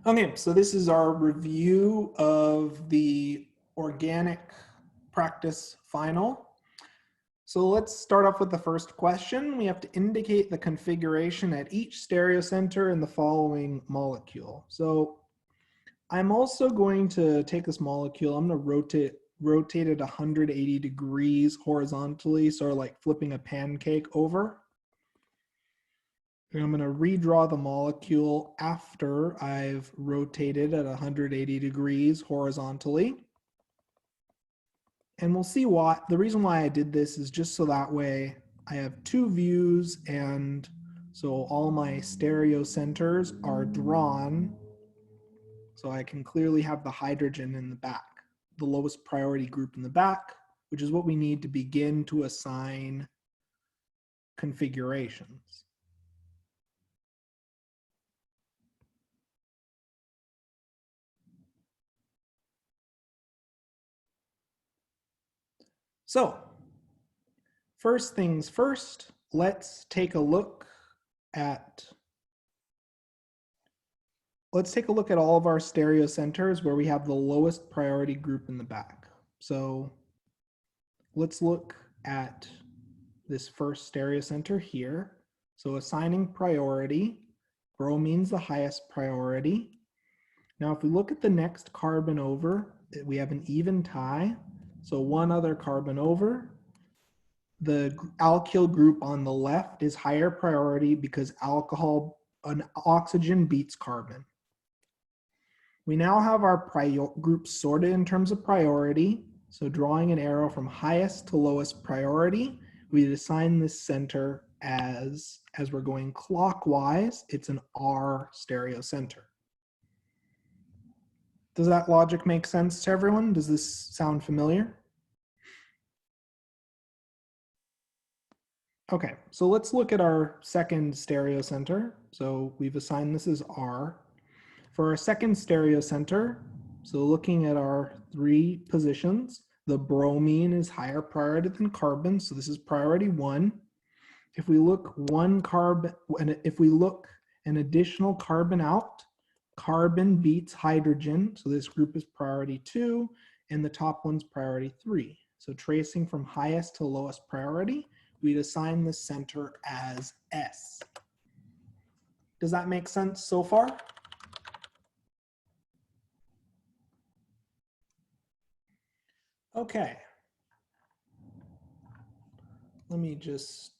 Okay, so this is our review of the organic practice final. So let's start off with the first question. We have to indicate the configuration at each stereocenter in the following molecule. So I'm also going to take this molecule, I'm going to rotate it 180 degrees horizontally, sort of like flipping a pancake over. And I'm going to redraw the molecule after I've rotated at 180 degrees horizontally. And we'll see why. The reason why I did this is just so that way I have two views, and so all my stereocenters are drawn so I can clearly have the hydrogen in the back, the lowest priority group in the back, which is what we need to begin to assign configurations. So first things first, let's take a look at all of our stereocenters where we have the lowest priority group in the back. So let's look at this first stereocenter here. So assigning priority, bromine's the highest priority. Now if we look at the next carbon over, we have an even tie. So one other carbon over. The alkyl group on the left is higher priority because an oxygen beats carbon. We now have our groups sorted in terms of priority. So drawing an arrow from highest to lowest priority, we assign this center as we're going clockwise, it's an R stereocenter. Does that logic make sense to everyone? Does this sound familiar? Okay, so let's look at our second stereocenter. So we've assigned this as R. For our second stereocenter, so looking at our three positions, the bromine is higher priority than carbon, so this is priority 1. If we look an additional carbon out, carbon beats hydrogen, so this group is priority 2, and the top one's priority 3. So tracing from highest to lowest priority, we'd assign the center as S. Does that make sense so far? Okay. Let me just,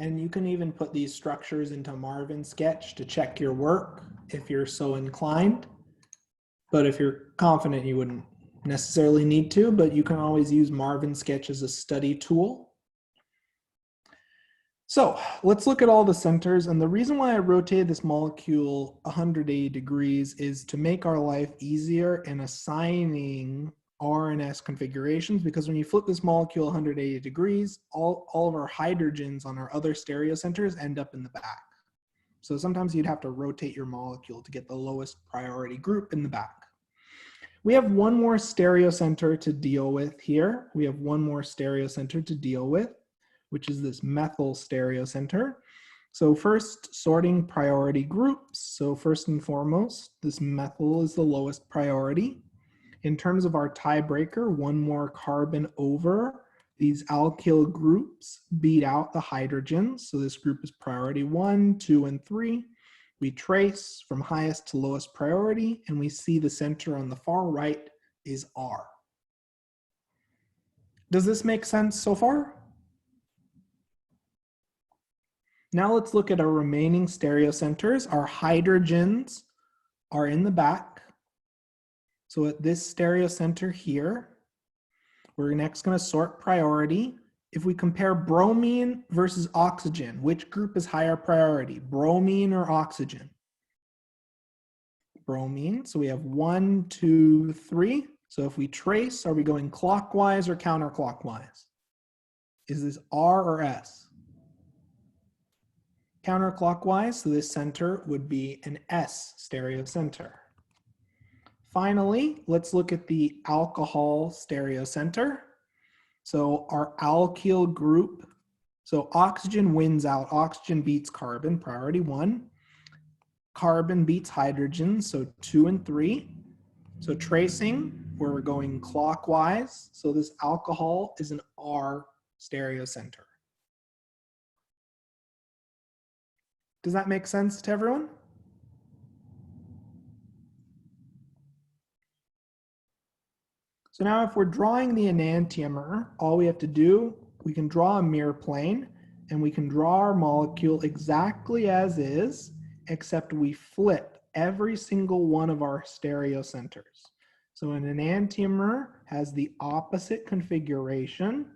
and you can even put these structures into Marvin Sketch to check your work if you're so inclined. But if you're confident, you wouldn't necessarily need to, but you can always use Marvin Sketch as a study tool. So let's look at all the centers, and the reason why I rotated this molecule 180 degrees is to make our life easier in assigning R and S configurations, because when you flip this molecule 180 degrees, all of our hydrogens on our other stereocenters end up in the back. So sometimes you'd have to rotate your molecule to get the lowest priority group in the back. We have one more stereocenter to deal with here. We have one more stereocenter to deal with, which is this methyl stereocenter. So first, sorting priority groups. So first and foremost, this methyl is the lowest priority. In terms of our tiebreaker, one more carbon over, these alkyl groups beat out the hydrogens. So this group is priority 1, 2, and 3. We trace from highest to lowest priority, and we see the center on the far right is R. Does this make sense so far? Now let's look at our remaining stereocenters. Our hydrogens are in the back. So at this stereocenter here, we're next going to sort priority. If we compare bromine versus oxygen, which group is higher priority, bromine or oxygen? Bromine. So we have 1, 2, 3. So if we trace, are we going clockwise or counterclockwise? Is this R or S? Counterclockwise, so this center would be an S stereocenter. Finally, let's look at the alcohol stereocenter. So our alkyl group, so oxygen wins out, oxygen beats carbon, priority 1. carbon beats hydrogen, so 2 and 3. So tracing, we're going clockwise. So this alcohol is an R stereocenter. Does that make sense to everyone? So now if we're drawing the enantiomer, all we have to do, we can draw a mirror plane and we can draw our molecule exactly as is, except we flip every single one of our stereocenters. So an enantiomer has the opposite configuration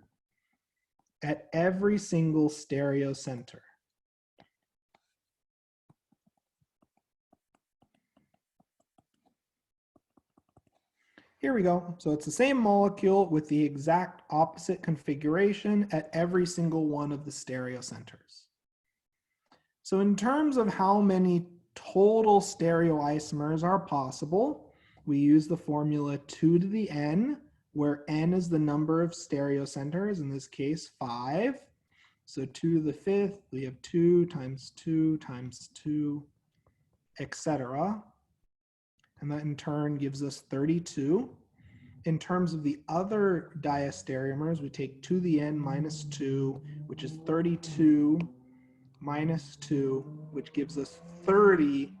at every single stereocenter. Here we go. So it's the same molecule with the exact opposite configuration at every single one of the stereocenters. So in terms of how many total stereoisomers are possible, we use the formula 2 to the n, where n is the number of stereocenters, in this case 5. So 2 to the 5th, we have 2 times 2 times 2, etc. And that in turn gives us 32. In terms of the other diastereomers, we take 2 to the n minus 2, which is 32 minus 2, which gives us 30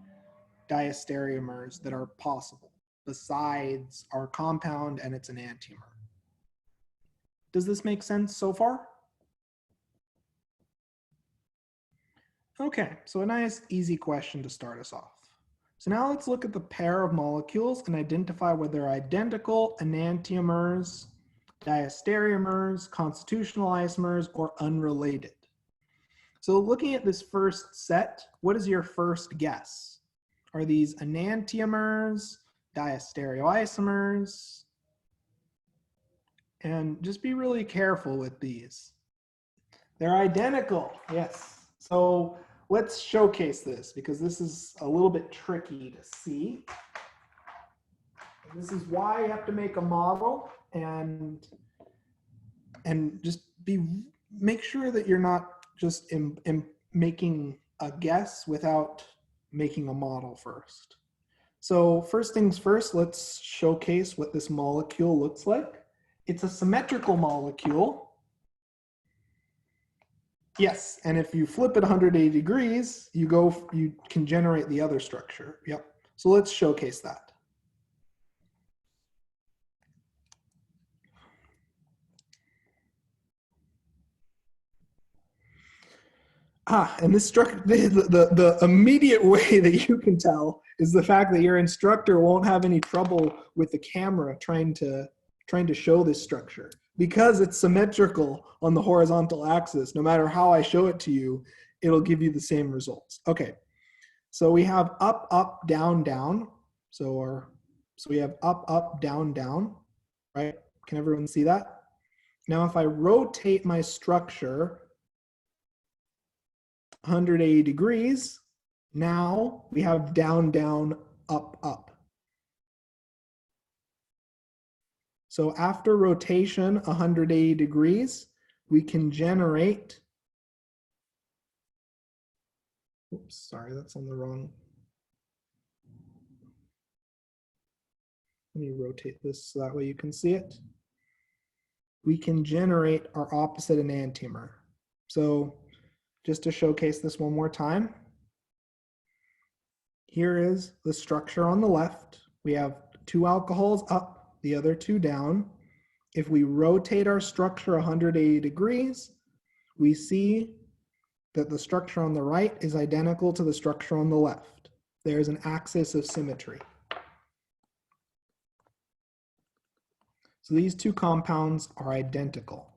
diastereomers that are possible, besides our compound and its enantiomer. Does this make sense so far? Okay, so a nice easy question to start us off. So now let's look at the pair of molecules and identify whether they're identical, enantiomers, diastereomers, constitutional isomers, or unrelated. So looking at this first set, what is your first guess? Are these enantiomers, diastereoisomers? And just be really careful with these. They're identical, yes. So let's showcase this because this is a little bit tricky to see. This is why you have to make a model and just make sure that you're not just making a guess without making a model first. So first things first, let's showcase what this molecule looks like. It's a symmetrical molecule. Yes, and if you flip it 180 degrees, you can generate the other structure. Yep. So let's showcase that. And this structure, the immediate way that you can tell is the fact that your instructor won't have any trouble with the camera trying to show this structure. Because it's symmetrical on the horizontal axis, no matter how I show it to you, it'll give you the same results. Okay, so we have up, up, down, down. So we have up, up, down, down, right? Can everyone see that? Now, if I rotate my structure 180 degrees, now we have down, down, up, up. So after rotation 180 degrees, we can generate, oops, sorry, that's on the wrong. Let me rotate this so that way you can see it. We can generate our opposite enantiomer. So just to showcase this one more time, here is the structure on the left. We have 2 alcohols up, the other 2 down. If we rotate our structure 180 degrees, we see that the structure on the right is identical to the structure on the left. There's an axis of symmetry. So these 2 compounds are identical.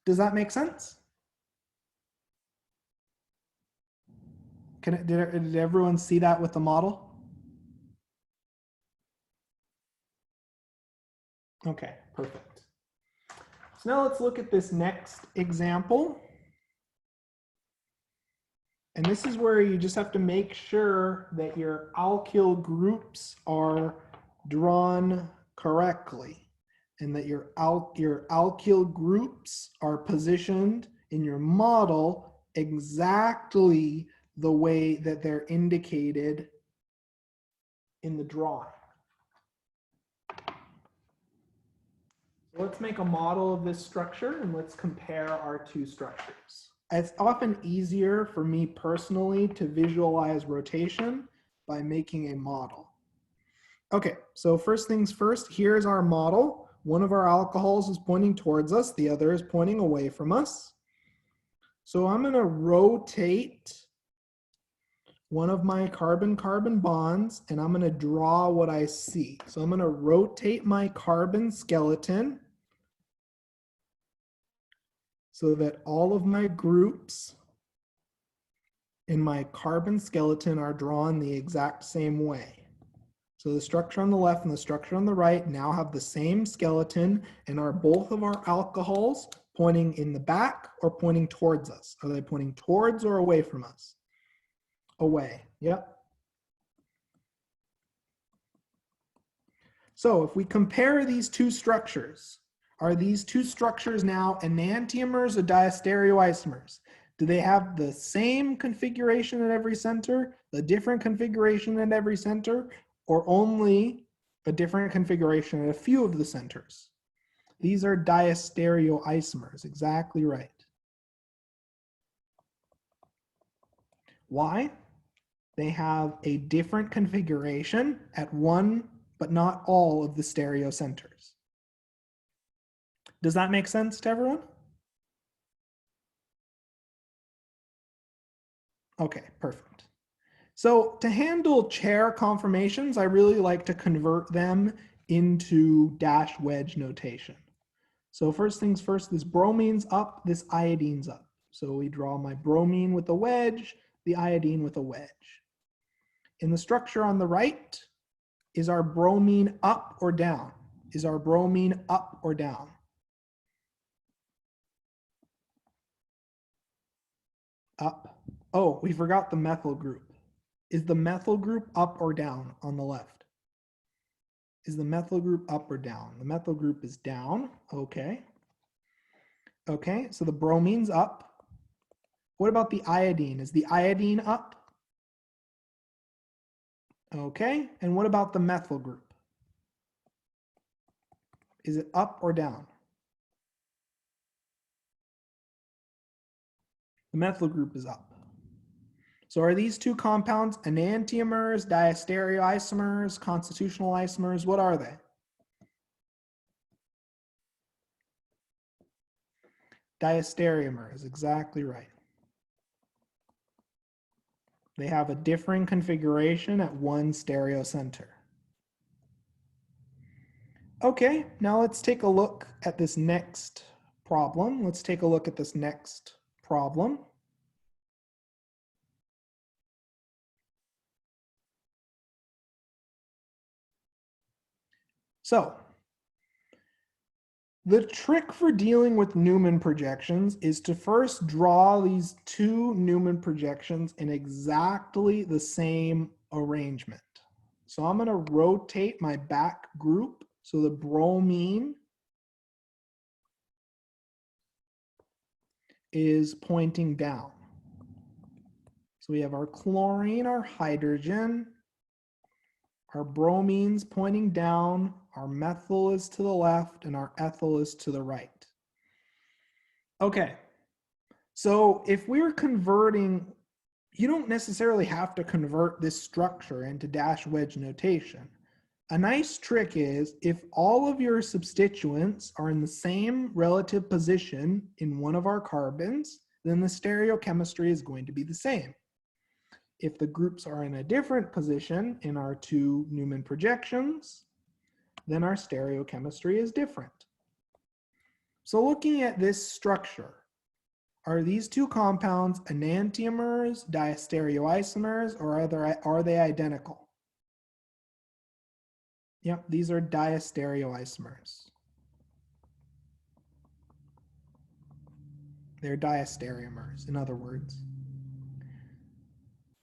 Does that make sense? Did everyone see that with the model? Okay, perfect. So now let's look at this next example. And this is where you just have to make sure that your alkyl groups are drawn correctly and that your alkyl groups are positioned in your model exactly the way that they're indicated in the drawing. Let's make a model of this structure and let's compare our two structures. It's often easier for me personally to visualize rotation by making a model. Okay, so first things first, here's our model. One of our alcohols is pointing towards us, the other is pointing away from us. So I'm going to rotate one of my carbon-carbon bonds, and I'm going to draw what I see. So I'm going to rotate my carbon skeleton so that all of my groups in my carbon skeleton are drawn the exact same way. So the structure on the left and the structure on the right now have the same skeleton, and are both of our alcohols pointing in the back or pointing towards us? Are they pointing towards or away from us? Away, yep. So if we compare these two structures, are these two structures now enantiomers or diastereoisomers? Do they have the same configuration at every center, the different configuration at every center, or only a different configuration at a few of the centers? These are diastereoisomers, exactly right. Why? They have a different configuration at one, but not all of the stereo centers. Does that make sense to everyone? Okay, perfect. So to handle chair conformations, I really like to convert them into dash wedge notation. So first things first, this bromine's up, this iodine's up. So we draw my bromine with a wedge, the iodine with a wedge. In the structure on the right, is our bromine up or down? Is our bromine up or down? Up. Oh, we forgot the methyl group. Is the methyl group up or down on the left? Is the methyl group up or down? The methyl group is down. Okay. Okay, so the bromine's up. What about the iodine? Is the iodine up? Okay, and what about the methyl group? Is it up or down? The methyl group is up. So are these two compounds enantiomers, diastereoisomers, constitutional isomers? What are they? Diastereomers, exactly right. They have a differing configuration at one stereocenter. Okay, now let's take a look at this next problem. Let's take a look at this next problem. So, the trick for dealing with Newman projections is to first draw these two Newman projections in exactly the same arrangement. So I'm going to rotate my back group so the bromine is pointing down. So we have our chlorine, our hydrogen, our bromine's pointing down, our methyl is to the left, and our ethyl is to the right. Okay, so if we're converting, you don't necessarily have to convert this structure into dash wedge notation. A nice trick is if all of your substituents are in the same relative position in one of our carbons, then the stereochemistry is going to be the same. If the groups are in a different position in our two Newman projections, then our stereochemistry is different. So looking at this structure, are these two compounds enantiomers, diastereoisomers, or are they identical? Yep, these are diastereoisomers. They're diastereomers, in other words.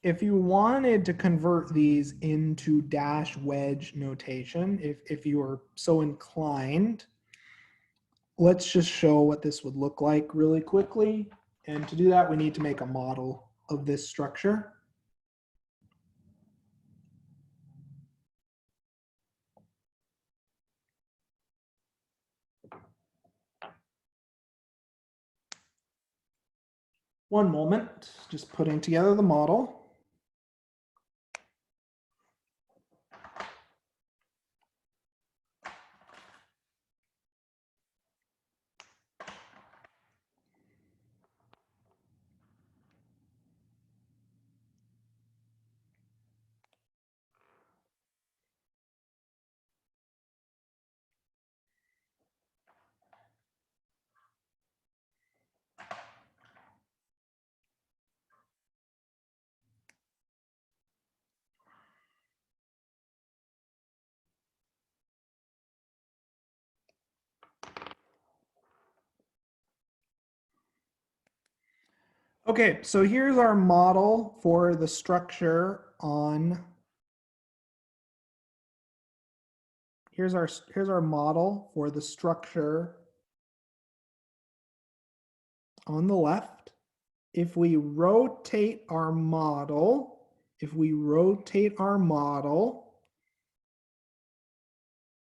If you wanted to convert these into dash wedge notation, if you were so inclined, let's just show what this would look like really quickly. And to do that, we need to make a model of this structure. One moment, just putting together the model. Okay, so here's our model for the structure on, here's our model for the structure on the left. If we rotate our model,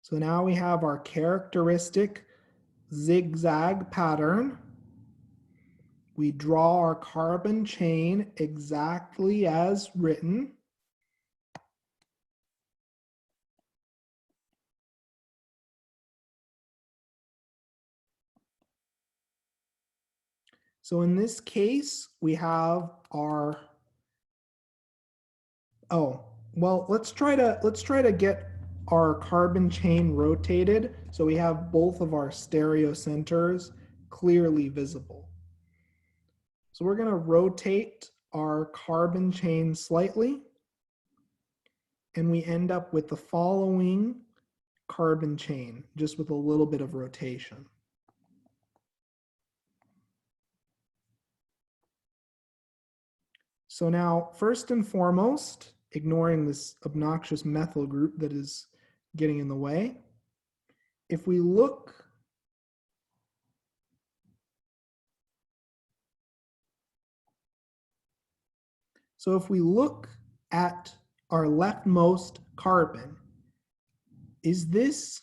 so now we have our characteristic zigzag pattern. We draw our carbon chain exactly as written. So in this case, we have our, let's try to get our carbon chain rotated so we have both of our stereocenters clearly visible. So we're going to rotate our carbon chain slightly, and we end up with the following carbon chain, just with a little bit of rotation. So now, first and foremost, ignoring this obnoxious methyl group that is getting in the way, if we look at our leftmost carbon, is this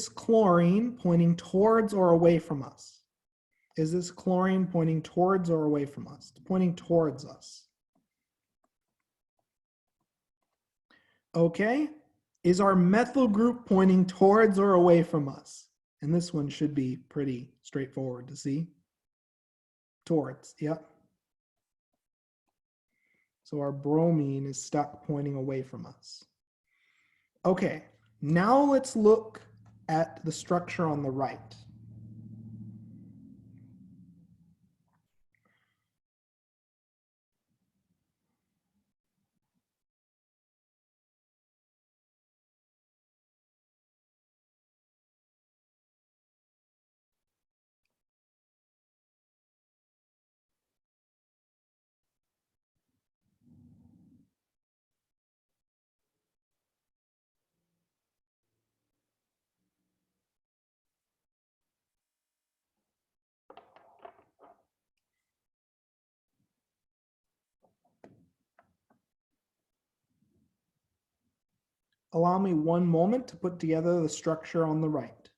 chlorine pointing towards or away from us? Is this chlorine pointing towards or away from us? It's pointing towards us. Okay. Is our methyl group pointing towards or away from us? And this one should be pretty straightforward to see. Towards, yep. So our bromine is stuck pointing away from us. Okay, now let's look at the structure on the right. Allow me one moment to put together the structure on the right.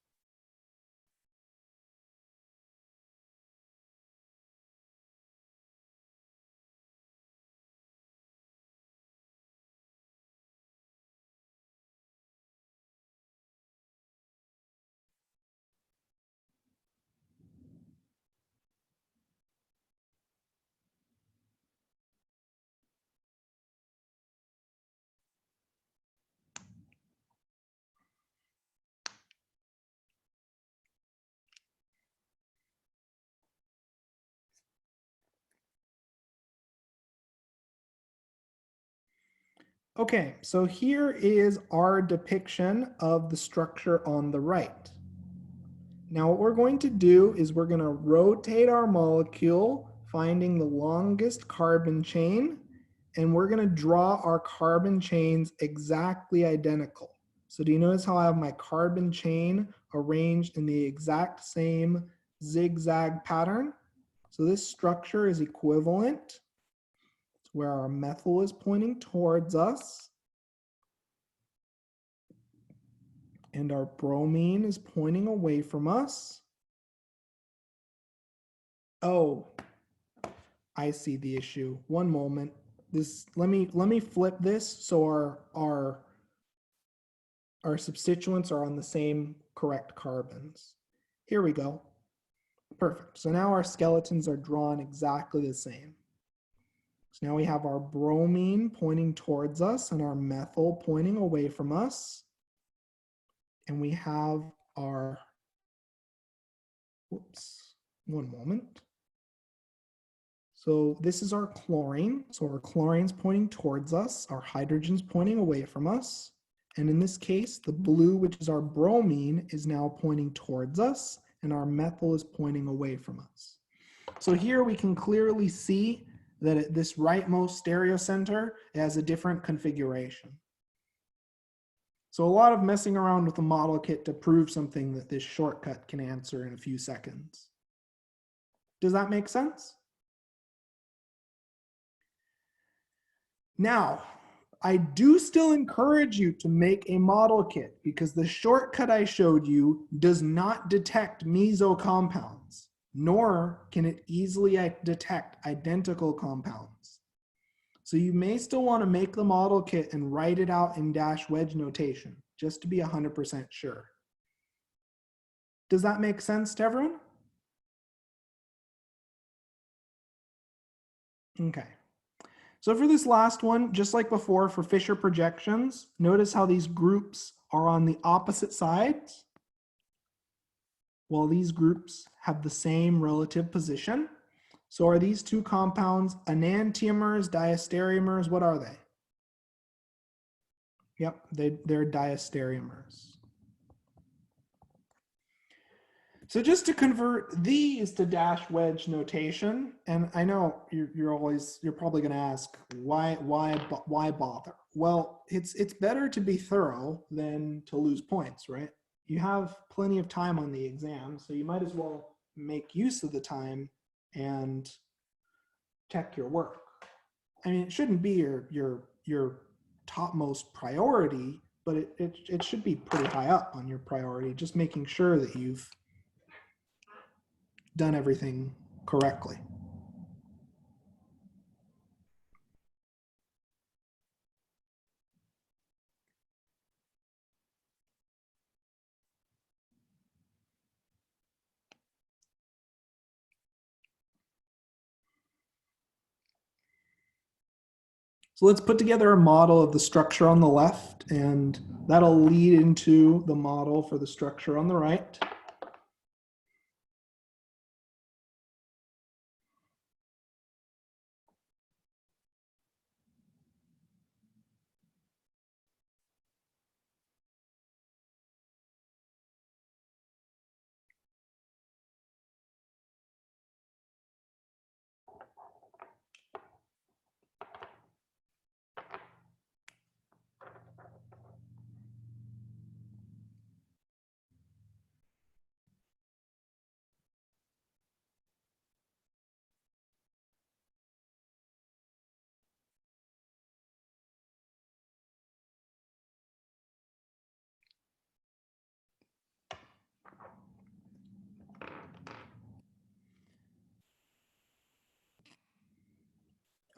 Okay, so here is our depiction of the structure on the right. Now what we're going to do is we're going to rotate our molecule, finding the longest carbon chain, and we're going to draw our carbon chains exactly identical. So do you notice how I have my carbon chain arranged in the exact same zigzag pattern? So this structure is equivalent to where our methyl is pointing towards us and our bromine is pointing away from us. Oh, I see the issue. One moment. Let me flip this so our substituents are on the same correct carbons. Here we go. Perfect. So now our skeletons are drawn exactly the same. So now we have our bromine pointing towards us and our methyl pointing away from us. And we have our, whoops, one moment. So this is our chlorine. So our chlorine's pointing towards us, our hydrogen's pointing away from us. And in this case, the blue, which is our bromine, is now pointing towards us, and our methyl is pointing away from us. So here we can clearly see that at this rightmost stereocenter, it has a different configuration. So a lot of messing around with the model kit to prove something that this shortcut can answer in a few seconds. Does that make sense? Now, I do still encourage you to make a model kit because the shortcut I showed you does not detect meso compounds, nor can it easily detect identical compounds. So you may still want to make the model kit and write it out in dash wedge notation, just to be 100% sure. Does that make sense to everyone? Okay. So for this last one, just like before for Fisher projections, notice how these groups are on the opposite sides, while these groups have the same relative position. So are these two compounds Enantiomers, Diastereomers? What are they? Yep, they're Diastereomers. So just to convert these to dash wedge notation, and I know you're probably going to ask why bother? Well, it's better to be thorough than to lose points, right? You have plenty of time on the exam, so you might as well make use of the time and check your work. I mean, it shouldn't be your topmost priority, but it should be pretty high up on your priority, just making sure that you've done everything correctly. So let's put together a model of the structure on the left, and that'll lead into the model for the structure on the right.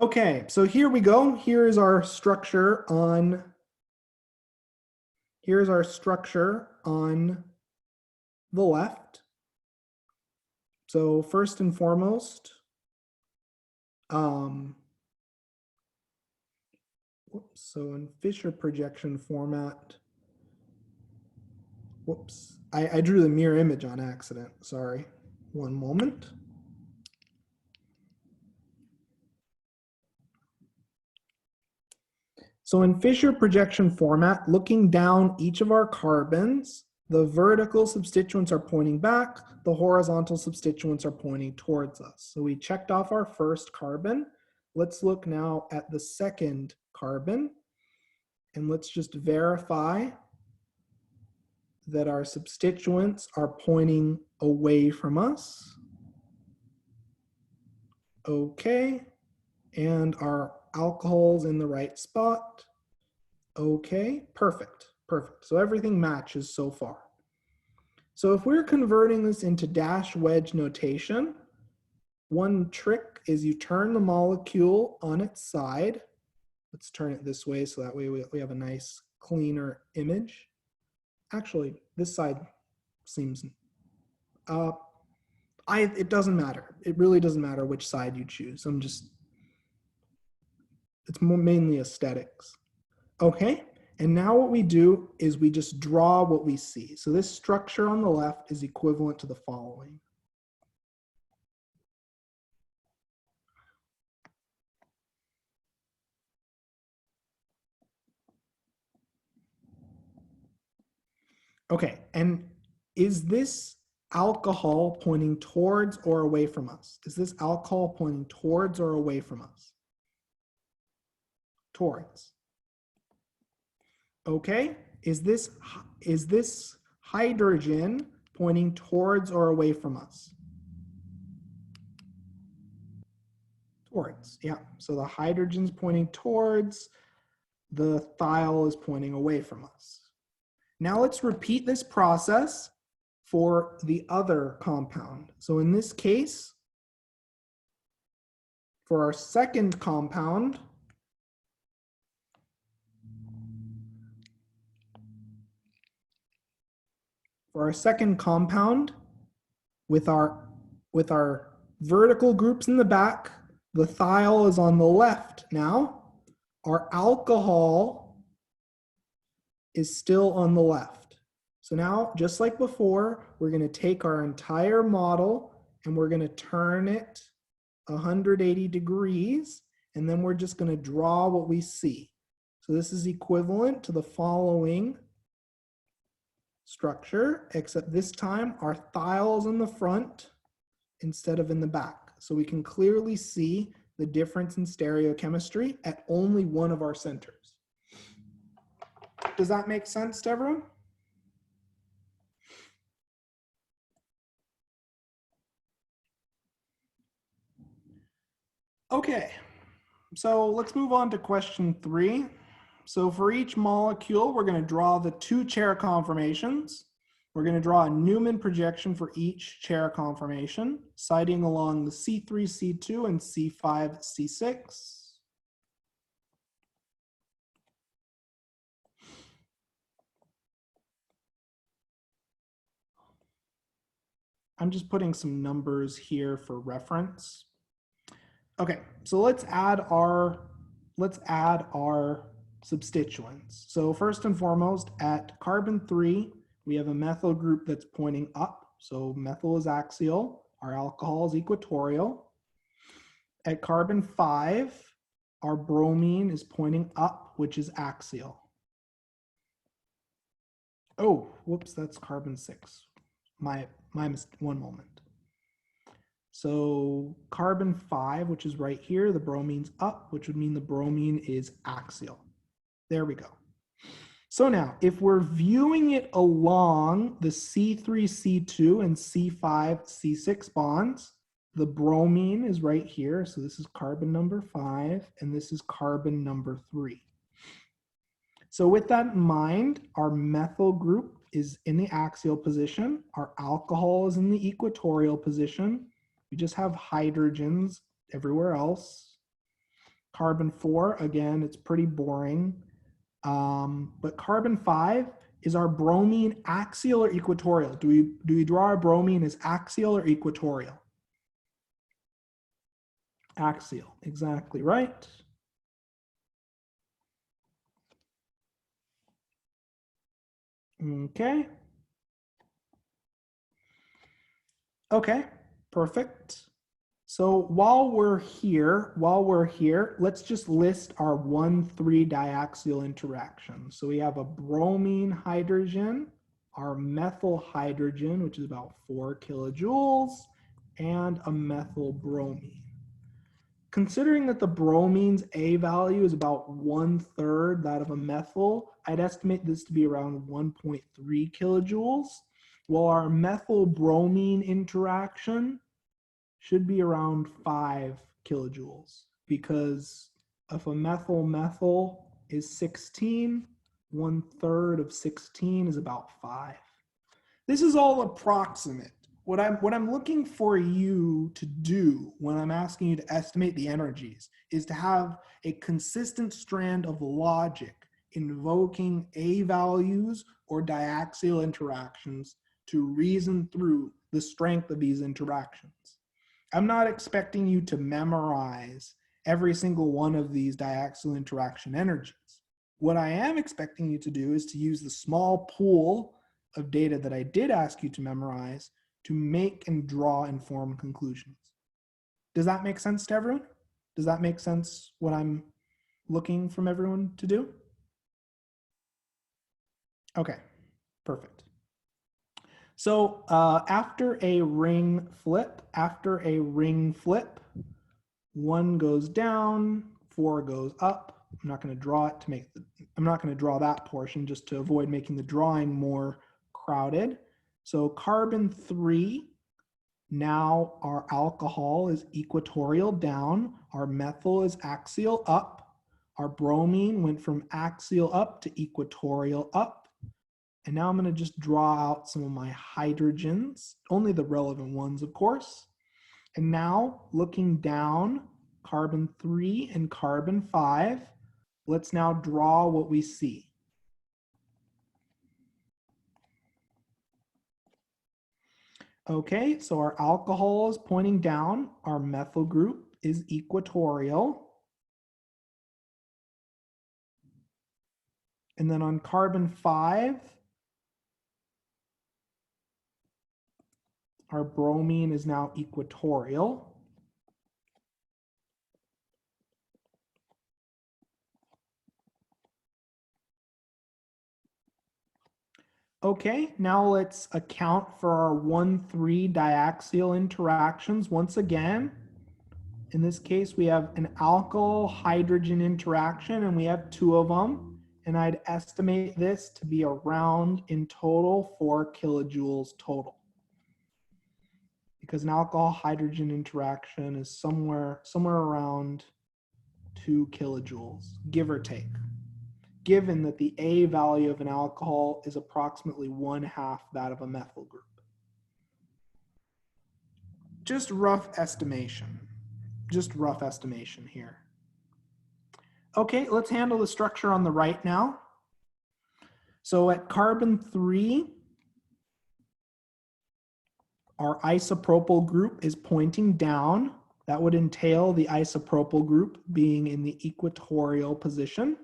Okay, so here we go. Here's our structure on the left. So first and foremost, so in Fisher projection format, whoops, I drew the mirror image on accident, sorry. One moment. So in Fisher projection format, looking down each of our carbons, the vertical substituents are pointing back, the horizontal substituents are pointing towards us. So we checked off our first carbon. Let's look now at the second carbon, and let's just verify that our substituents are pointing away from us. Okay. And our alcohol's in the right spot. Okay, perfect, perfect. So everything matches so far. So if we're converting this into dash wedge notation, one trick is you turn the molecule on its side. Let's turn it this way so that way we have a nice cleaner image. Actually, this side seems, it doesn't matter. It really doesn't matter which side you choose. It's mainly aesthetics. Okay, and now what we do is we just draw what we see. So this structure on the left is equivalent to the following. Okay, and is this alcohol pointing towards or away from us? Is this alcohol pointing towards or away from us? Towards. Okay, is this hydrogen pointing towards or away from us? Towards, yeah. So the hydrogen's pointing towards, the thiol is pointing away from us. Now let's repeat this process for the other compound. So in this case, for our second compound, with our vertical groups in the back, the thiol is on the left now. Our alcohol is still on the left. So now, just like before, we're going to take our entire model and we're going to turn it 180 degrees, and then we're just going to draw what we see. So this is equivalent to the following structure, except this time our thiol is in the front instead of in the back. So we can clearly see the difference in stereochemistry at only one of our centers. Does that make sense to everyone? Okay, so let's move on to question 3. So for each molecule, we're going to draw the 2 chair conformations. We're going to draw a Newman projection for each chair conformation, sighting along the C3, C2, and C5, C6. I'm just putting some numbers here for reference. Okay, so let's add our substituents. So first and foremost, at carbon 3, we have a methyl group that's pointing up. So methyl is axial, our alcohol is equatorial. At carbon 5, our bromine is pointing up, which is axial. Oh, whoops, that's carbon 6. My mistake, one moment. So carbon 5, which is right here, the bromine's up, which would mean the bromine is axial. There we go. So now, if we're viewing it along the C3, C2, and C5, C6 bonds, the bromine is right here. So this is carbon number 5, and this is carbon number 3. So with that in mind, our methyl group is in the axial position. Our alcohol is in the equatorial position. We just have hydrogens everywhere else. Carbon 4, again, it's pretty boring. But carbon 5, is our bromine axial or equatorial? Do we draw our bromine as axial or equatorial? Axial, exactly right. Okay. Okay, perfect. So while we're here, let's just list our 1,3 diaxial interactions. So we have a bromine hydrogen, our methyl hydrogen, which is about 4 kilojoules, and a methyl bromine. Considering that the bromine's A value is about 1/3 that of a methyl, I'd estimate this to be around 1.3 kilojoules, while our methyl bromine interaction should be around 5 kilojoules, because if a methyl is 16, 1/3 of 16 is about 5. This is all approximate. What I'm looking for you to do when I'm asking you to estimate the energies is to have a consistent strand of logic invoking A values or diaxial interactions to reason through the strength of these interactions. I'm not expecting you to memorize every single one of these diaxial interaction energies. What I am expecting you to do is to use the small pool of data that I did ask you to memorize to make and draw informed conclusions. Does that make sense to everyone? Does that make sense what I'm looking from everyone to do? Okay, perfect. So after a ring flip, 1 goes down, 4 goes up. I'm not going to draw it to make I'm not going to draw that portion just to avoid making the drawing more crowded. So carbon 3, now our alcohol is equatorial down, our methyl is axial up, our bromine went from axial up to equatorial up. And now I'm going to just draw out some of my hydrogens, only the relevant ones, of course. And now looking down, carbon 3 and carbon 5, let's now draw what we see. Okay, so our alcohol is pointing down, our methyl group is equatorial. And then on carbon 5, our bromine is now equatorial. Okay, now let's account for our 1,3 diaxial interactions once again. In this case, we have an alkyl hydrogen interaction and we have 2 of them. And I'd estimate this to be around in total 4 kilojoules total. Because an alcohol hydrogen interaction is somewhere around 2 kilojoules, give or take, given that the A value of an alcohol is approximately 1/2 that of a methyl group. Just rough estimation here. Okay, let's handle the structure on the right now. So at carbon 3, our isopropyl group is pointing down. That would entail the isopropyl group being in the equatorial position.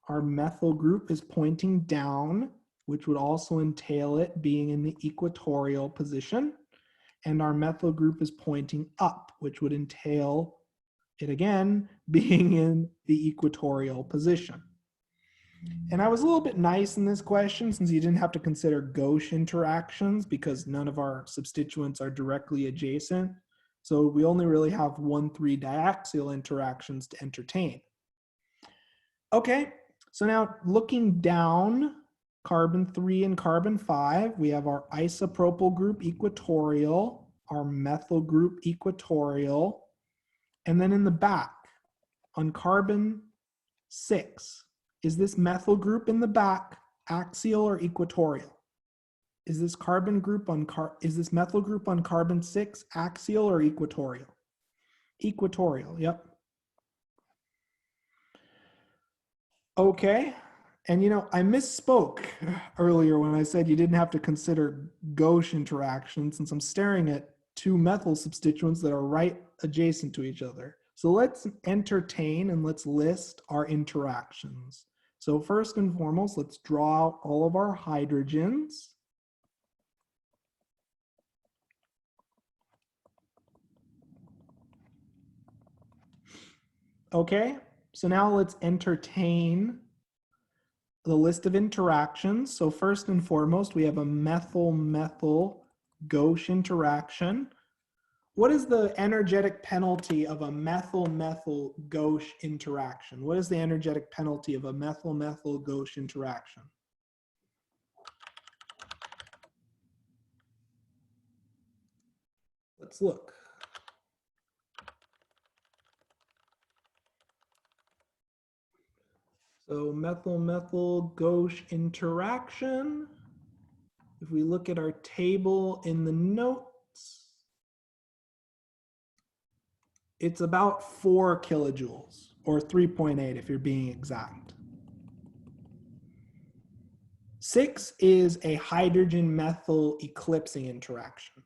Our methyl group is pointing down, which would also entail it being in the equatorial position. And our methyl group is pointing up, which would entail it again being in the equatorial position. And I was a little bit nice in this question since you didn't have to consider gauche interactions because none of our substituents are directly adjacent. So we only really have 1,3 diaxial interactions to entertain. Okay, so now looking down, carbon 3 and carbon 5, we have our isopropyl group equatorial, our methyl group equatorial, and then in the back, on carbon 6, is this methyl group in the back axial or equatorial? Is this methyl group on carbon 6 axial or equatorial? Equatorial, yep. Okay, and you know, I misspoke earlier when I said you didn't have to consider gauche interactions since I'm staring at 2 methyl substituents that are right adjacent to each other. So let's entertain and let's list our interactions. So first and foremost, let's draw out all of our hydrogens. Okay, so now let's entertain the list of interactions. So first and foremost, we have a methyl-methyl gauche interaction. What is the energetic penalty of a methyl-methyl gauche interaction? What is the energetic penalty of a methyl-methyl gauche interaction? Let's look. So methyl-methyl gauche interaction. If we look at our table in the notes, it's about 4 kilojoules, or 3.8 if you're being exact. 6 is a hydrogen-methyl eclipsing interaction.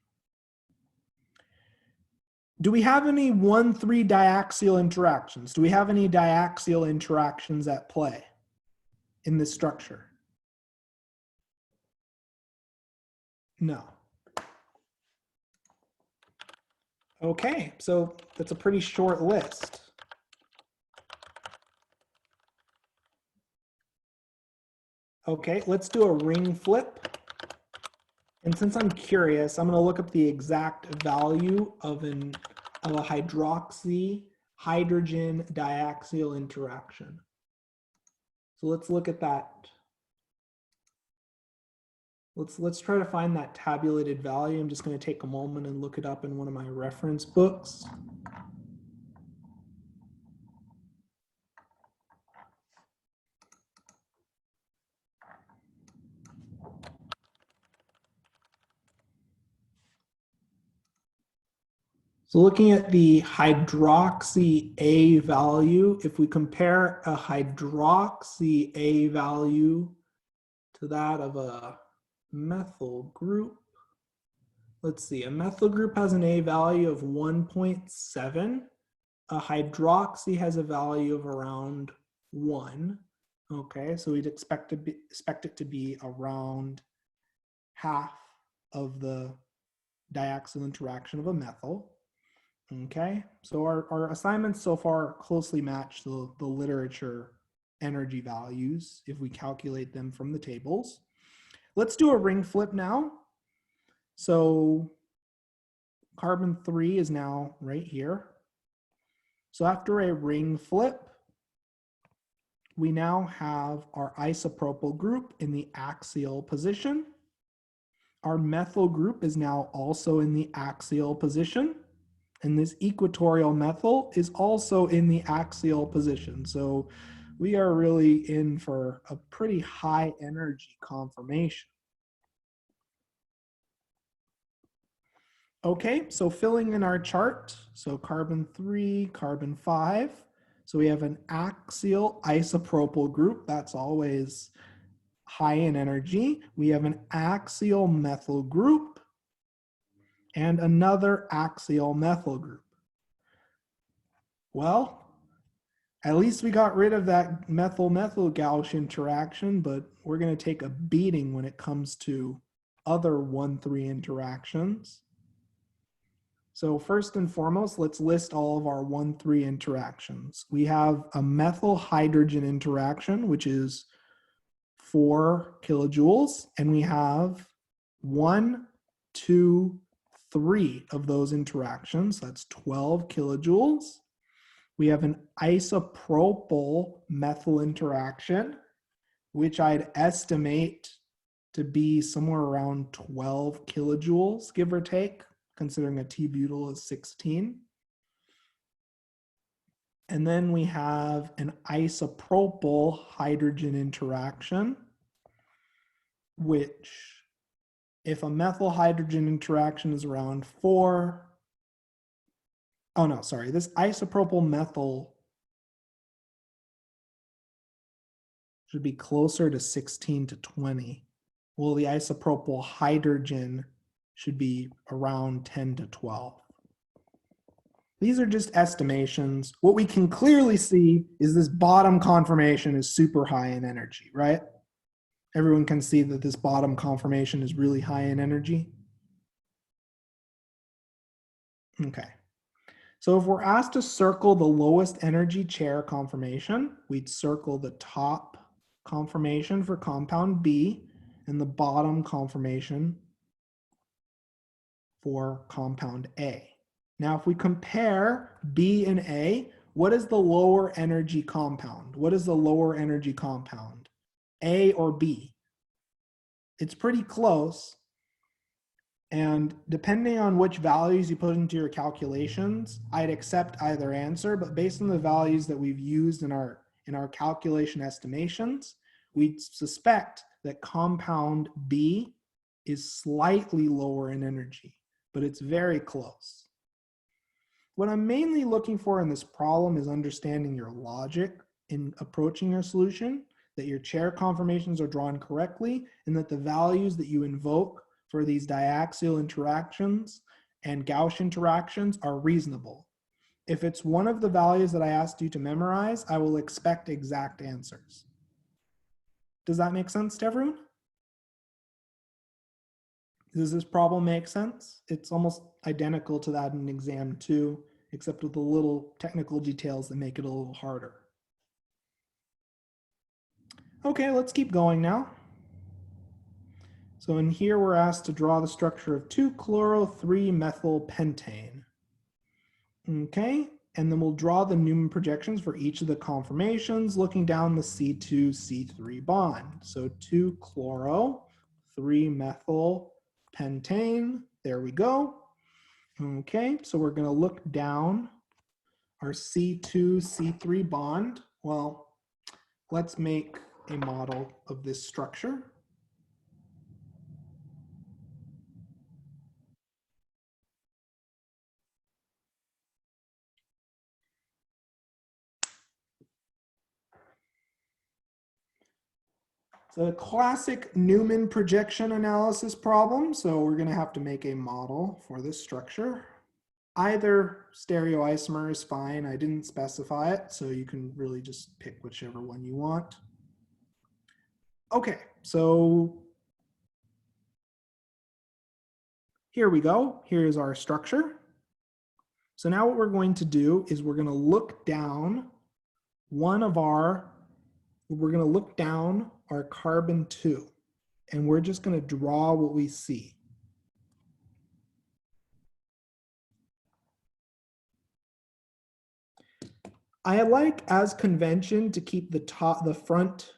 Do we have any 1,3 diaxial interactions? Do we have any diaxial interactions at play in this structure? No. Okay, so that's a pretty short list. Okay, let's do a ring flip. And since I'm curious, I'm going to look up the exact value of a hydroxy hydrogen diaxial interaction. So let's look at that. Let's try to find that tabulated value. I'm just going to take a moment and look it up in one of my reference books. So looking at the hydroxy A value, if we compare a hydroxy A value to that of a methyl group, let's see, a methyl group has an A value of 1.7. A hydroxy has a value of around 1. Okay, so we'd expect it to be around half of the diaxial interaction of a methyl. Okay, so our assignments so far closely match the literature energy values if we calculate them from the tables. Let's do a ring flip now. So carbon 3 is now right here. So after a ring flip, we now have our isopropyl group in the axial position. Our methyl group is now also in the axial position. And this equatorial methyl is also in the axial position. So we are really in for a pretty high energy conformation. Okay, so filling in our chart, so carbon 3, carbon 5. So we have an axial isopropyl group. That's always high in energy. We have an axial methyl group and another axial methyl group. Well, at least we got rid of that methyl-methyl Gauche interaction, but we're going to take a beating when it comes to other 1,3 interactions. So first and foremost, let's list all of our 1,3 interactions. We have a methyl hydrogen interaction, which is 4 kilojoules, and we have 1, 2, 3 of those interactions. That's 12 kilojoules. We have an isopropyl methyl interaction, which I'd estimate to be somewhere around 12 kilojoules, give or take, considering a T-butyl is 16. And then we have an isopropyl hydrogen interaction, which if a methyl hydrogen interaction is around 4, oh no, sorry, this isopropyl methyl should be closer to 16 to 20. Well, the isopropyl hydrogen should be around 10 to 12. These are just estimations. What we can clearly see is this bottom conformation is super high in energy, right? Everyone can see that this bottom conformation is really high in energy. Okay. So if we're asked to circle the lowest energy chair conformation, we'd circle the top conformation for compound B and the bottom conformation for compound A. Now, if we compare B and A, what is the lower energy compound? What is the lower energy compound? A or B? It's pretty close. And depending on which values you put into your calculations, I'd accept either answer, but based on the values that we've used in our in our calculation estimations, we suspect that compound B is slightly lower in energy, but it's very close. What I'm mainly looking for in this problem is understanding your logic in approaching your solution, that your chair conformations are drawn correctly, and that the values that you invoke for these diaxial interactions and Gauche interactions are reasonable. If it's one of the values that I asked you to memorize, I will expect exact answers. Does that make sense to everyone? Does this problem make sense? It's almost identical to that in exam 2, except with the little technical details that make it a little harder. Okay, let's keep going now. So in here, we're asked to draw the structure of 2-chloro-3-methyl pentane. Okay, and then we'll draw the Newman projections for each of the conformations, looking down the C2-C3 bond. So 2-chloro, 3-methyl pentane, there we go. Okay, so we're gonna look down our C2-C3 bond. Well, let's make a model of this structure. It's a classic Newman projection analysis problem, so we're going to have to make a model for this structure. Either stereoisomer is fine. I didn't specify it, so you can really just pick whichever one you want. Okay, so here we go. Here's our structure. So now what we're going to do is we're going to look down our carbon 2, and we're just going to draw what we see. I like, as convention, to keep the front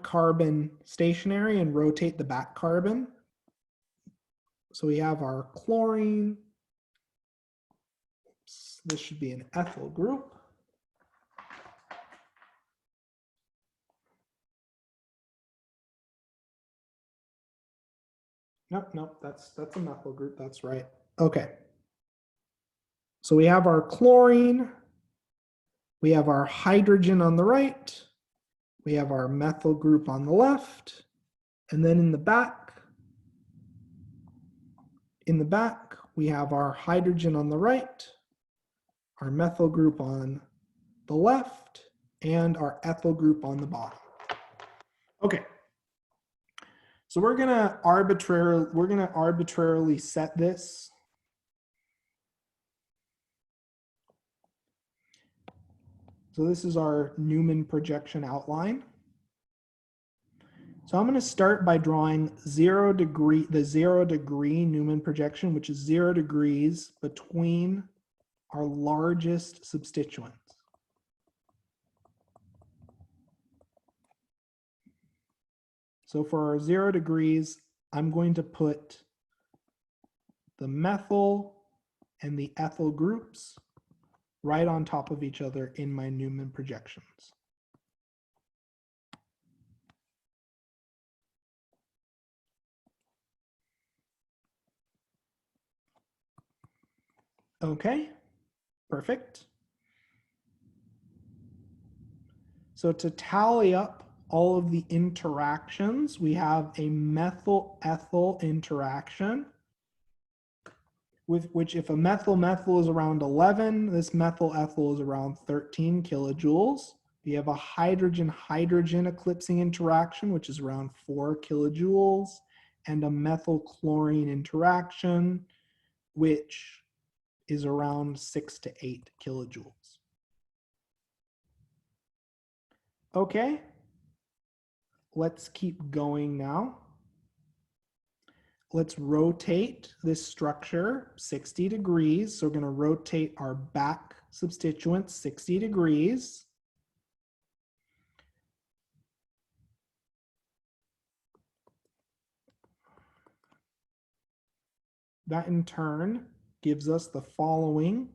carbon stationary and rotate the back carbon. So we have our chlorine. Oops, this should be an ethyl group. Nope, that's a methyl group, that's right. Okay. So we have our chlorine, we have our hydrogen on the right, we have our methyl group on the left, and then in the back, we have our hydrogen on the right, our methyl group on the left, and our ethyl group on the bottom. Okay. So we're gonna arbitrarily set this. So this is our Newman projection outline. So I'm going to start by drawing the 0 degree Newman projection, which is 0 degrees between our largest substituents. So for our 0 degrees, I'm going to put the methyl and the ethyl groups right on top of each other in my Newman projections. Okay, perfect. So to tally up all of the interactions, we have a methyl-ethyl interaction, with which if a methyl-methyl is around 11, this methyl-ethyl is around 13 kilojoules. We have a hydrogen-hydrogen eclipsing interaction, which is around 4 kilojoules, and a methyl-chlorine interaction, which is around 6 to 8 kilojoules. Okay, let's keep going now. Let's rotate this structure 60 degrees. So we're going to rotate our back substituent 60 degrees. That in turn gives us the following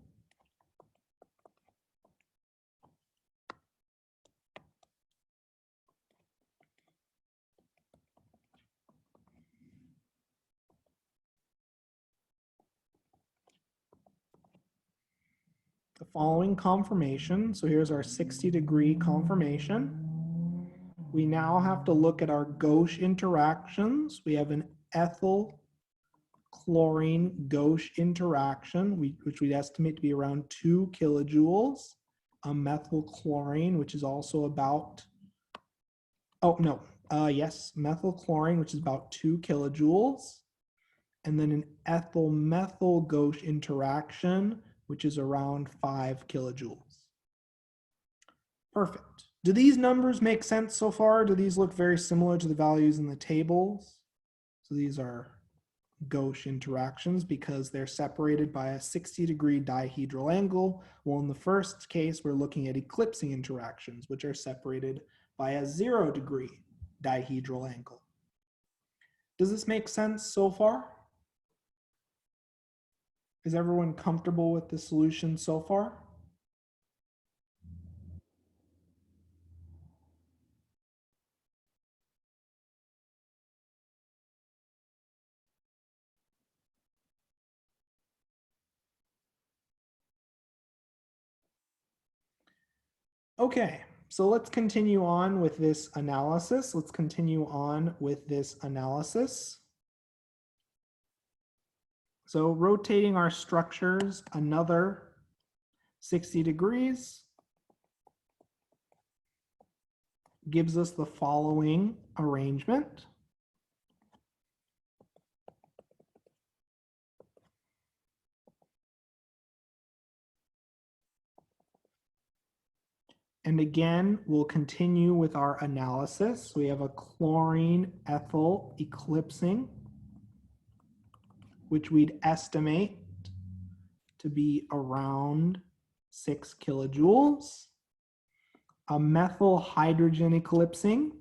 the following conformation. So here's our 60-degree conformation. We now have to look at our Gauche interactions. We have an ethyl chlorine Gauche interaction, which we'd estimate to be around 2 kilojoules. A methyl chlorine, which is also about, methyl chlorine, which is about 2 kilojoules. And then an ethyl methyl Gauche interaction, which is around 5 kilojoules. Perfect. Do these numbers make sense so far? Do these look very similar to the values in the tables? So these are Gauche interactions because they're separated by a 60-degree dihedral angle. Well, in the first case, we're looking at eclipsing interactions, which are separated by a 0-degree dihedral angle. Does this make sense so far? Is everyone comfortable with the solution so far? Okay, so let's continue on with this analysis. So rotating our structures another 60 degrees gives us the following arrangement. And again, we'll continue with our analysis. We have a chlorine ethyl eclipsing, which we'd estimate to be around 6 kilojoules. A methyl hydrogen eclipsing,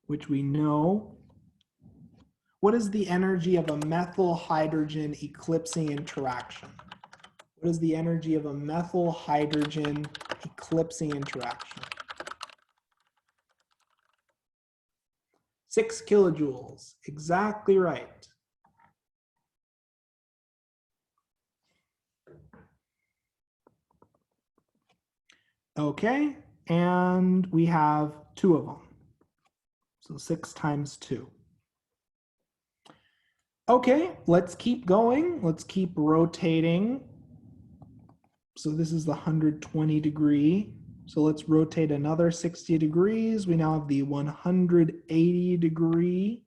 which we know. What is the energy of a methyl hydrogen eclipsing interaction? What is the energy of a methyl hydrogen eclipsing interaction? 6 kilojoules, exactly right. Okay, and we have 2 of them. So 6 times 2. Okay, let's keep going. Let's keep rotating. So this is the 120 degree. So let's rotate another 60 degrees. We now have the 180 degree.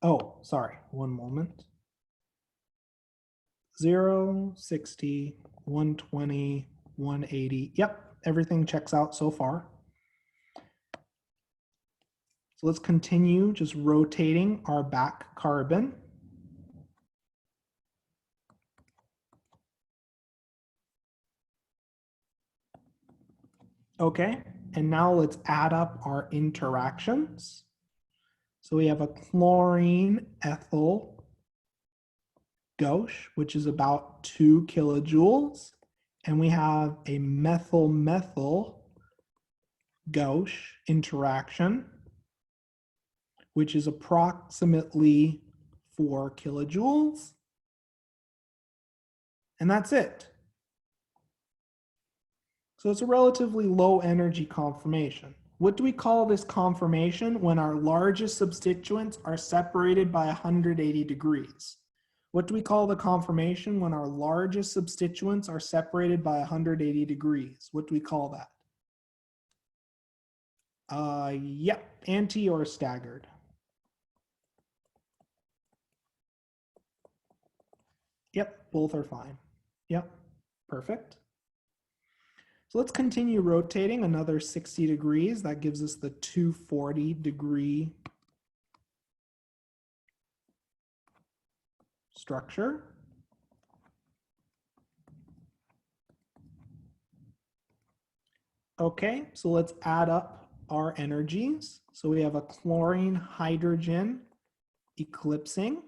Oh, sorry, one moment. 0, 60, 120, 180. Yep, everything checks out so far. So let's continue just rotating our back carbon. Okay, and now let's add up our interactions. So we have a chlorine ethyl gauche, which is about 2 kilojoules. And we have a methyl methyl gauche interaction, which is approximately 4 kilojoules. And that's it. So it's a relatively low energy conformation. What do we call this conformation when our largest substituents are separated by 180 degrees? What do we call the conformation when our largest substituents are separated by 180 degrees? What do we call that? Yep, anti or staggered. Yep, both are fine. Yep, perfect. So let's continue rotating another 60 degrees. That gives us the 240 degree structure. Okay, so let's add up our energies. So we have a chlorine hydrogen eclipsing,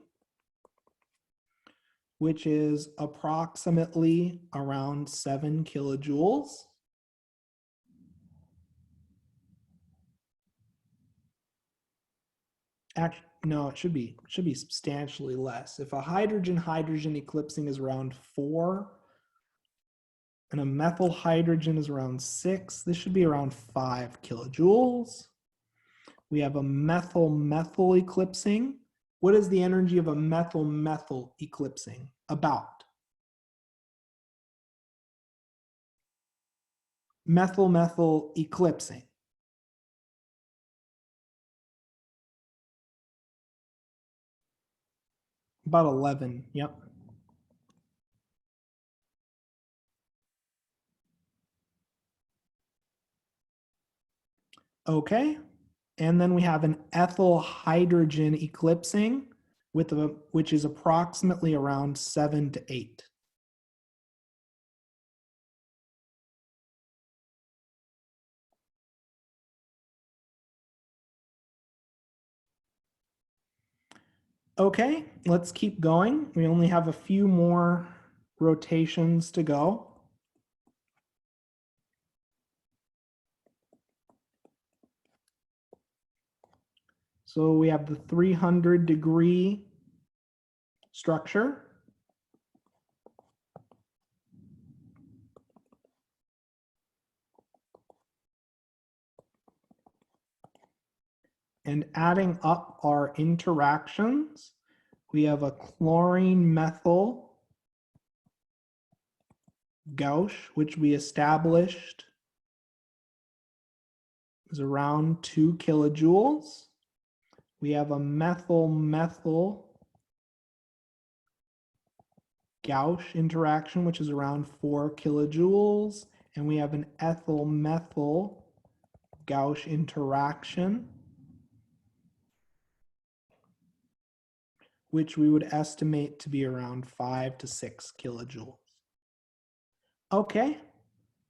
which is approximately around 7 kilojoules. No, it should be substantially less. If a hydrogen-hydrogen eclipsing is around 4 and a methyl hydrogen is around 6, this should be around 5 kilojoules. We have a methyl-methyl eclipsing. What is the energy of a methyl-methyl eclipsing? About. Methyl-methyl eclipsing. About 11, yep. Okay, and then we have an ethyl hydrogen eclipsing which is approximately around 7 to 8. Okay, let's keep going. We only have a few more rotations to go. So we have the 300-degree structure. And adding up our interactions, we have a chlorine methyl gauche, which we established is around 2 kilojoules. We have a methyl-methyl Gauche interaction, which is around 4 kilojoules. And we have an ethyl-methyl Gauche interaction, which we would estimate to be around 5 to 6 kilojoules. Okay,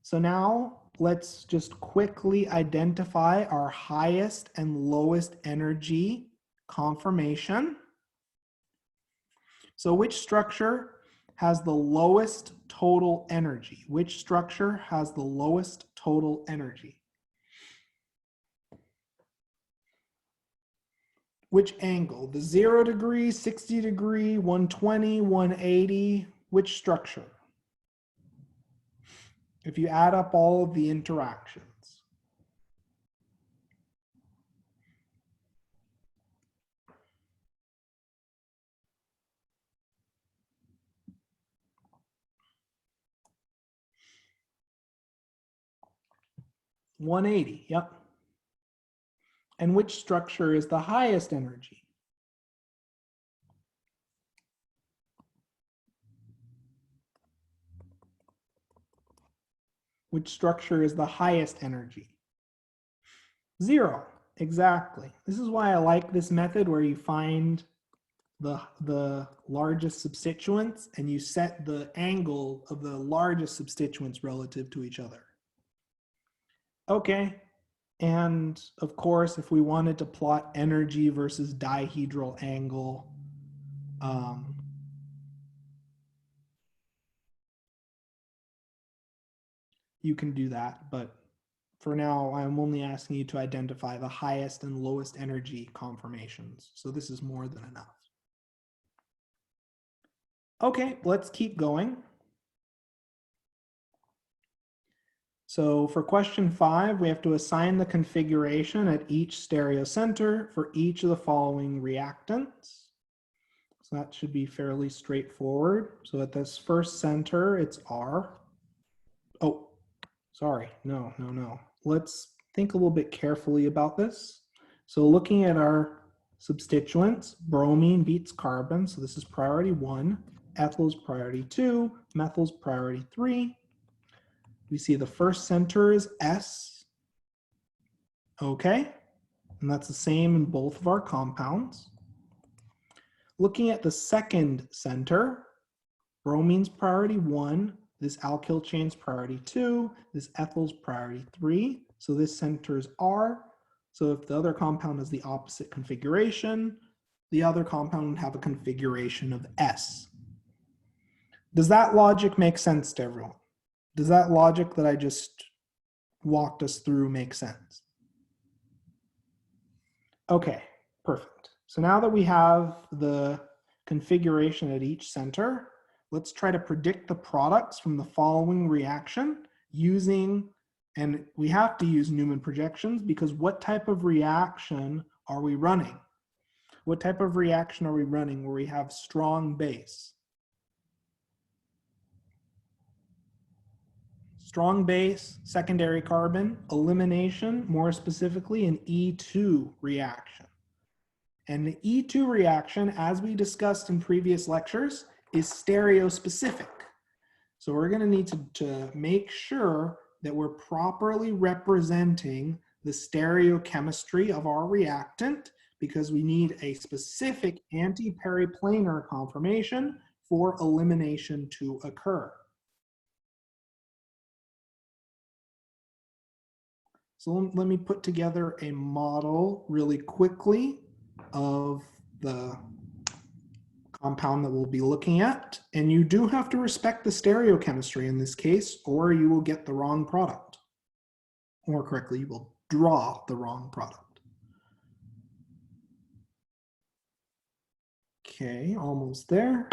so now let's just quickly identify our highest and lowest energy conformation. So which structure has the lowest total energy? Which structure has the lowest total energy? Which angle? The 0 degree, 60 degree, 120, 180, which structure? If you add up all of the interactions. $180, yep. And which structure is the highest energy? Which structure is the highest energy? 0, exactly. This is why I like this method where you find the largest substituents and you set the angle of the largest substituents relative to each other. Okay, and of course, if we wanted to plot energy versus dihedral angle, you can do that, but for now, I'm only asking you to identify the highest and lowest energy conformations. So this is more than enough. Okay, let's keep going. So for question 5, we have to assign the configuration at each stereocenter for each of the following reactants. So that should be fairly straightforward. So at this first center, it's R. Oh, sorry, no. Let's think a little bit carefully about this. So looking at our substituents, bromine beats carbon. So this is priority 1, ethyl is priority 2, methyl is priority 3. We see the first center is S. Okay, and that's the same in both of our compounds. Looking at the second center, bromine's priority 1, this alkyl chain's priority 2, this ethyl's priority 3. So this center is R. So if the other compound has the opposite configuration, the other compound would have a configuration of S. Does that logic make sense to everyone? Does that logic that I just walked us through make sense? Okay, perfect. So now that we have the configuration at each center, let's try to predict the products from the following reaction using, and we have to use Newman projections because what type of reaction are we running? What type of reaction are we running where we have strong base? Strong base, secondary carbon, elimination, more specifically an E2 reaction. And the E2 reaction, as we discussed in previous lectures, is stereospecific. So we're going to need to make sure that we're properly representing the stereochemistry of our reactant because we need a specific anti-periplanar conformation for elimination to occur. So let me put together a model really quickly of the compound that we'll be looking at. And you do have to respect the stereochemistry in this case, or you will get the wrong product. More correctly, you will draw the wrong product. Okay, almost there.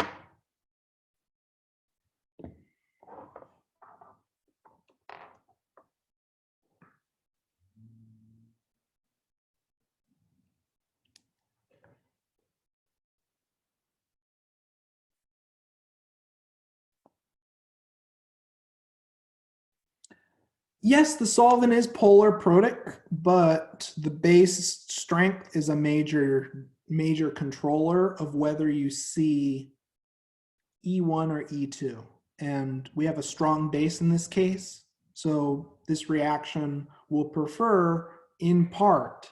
Yes, the solvent is polar protic, but the base strength is a major controller of whether you see E1 or E2. And we have a strong base in this case, so this reaction will prefer, in part,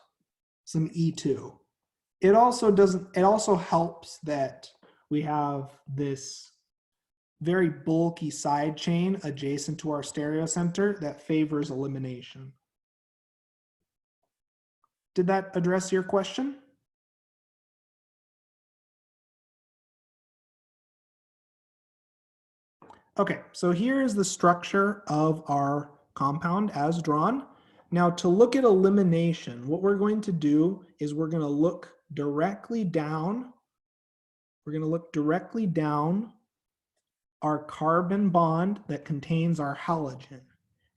some E2. It also helps that we have this very bulky side chain adjacent to our stereocenter that favors elimination. Did that address your question? Okay, so here is the structure of our compound as drawn. Now to look at elimination, what we're going to do is we're going to look directly down. We're going to look directly down our carbon bond that contains our halogen.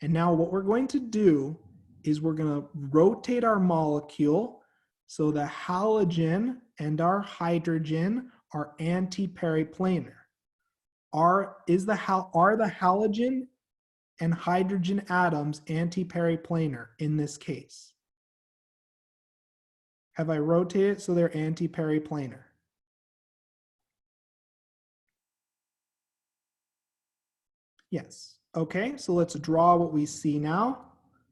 And now what we're going to do is we're going to rotate our molecule so the halogen and our hydrogen are anti-periplanar. Are the halogen and hydrogen atoms anti-periplanar in this case? Have I rotated so they're anti-periplanar? Yes. Okay, so let's draw what we see now.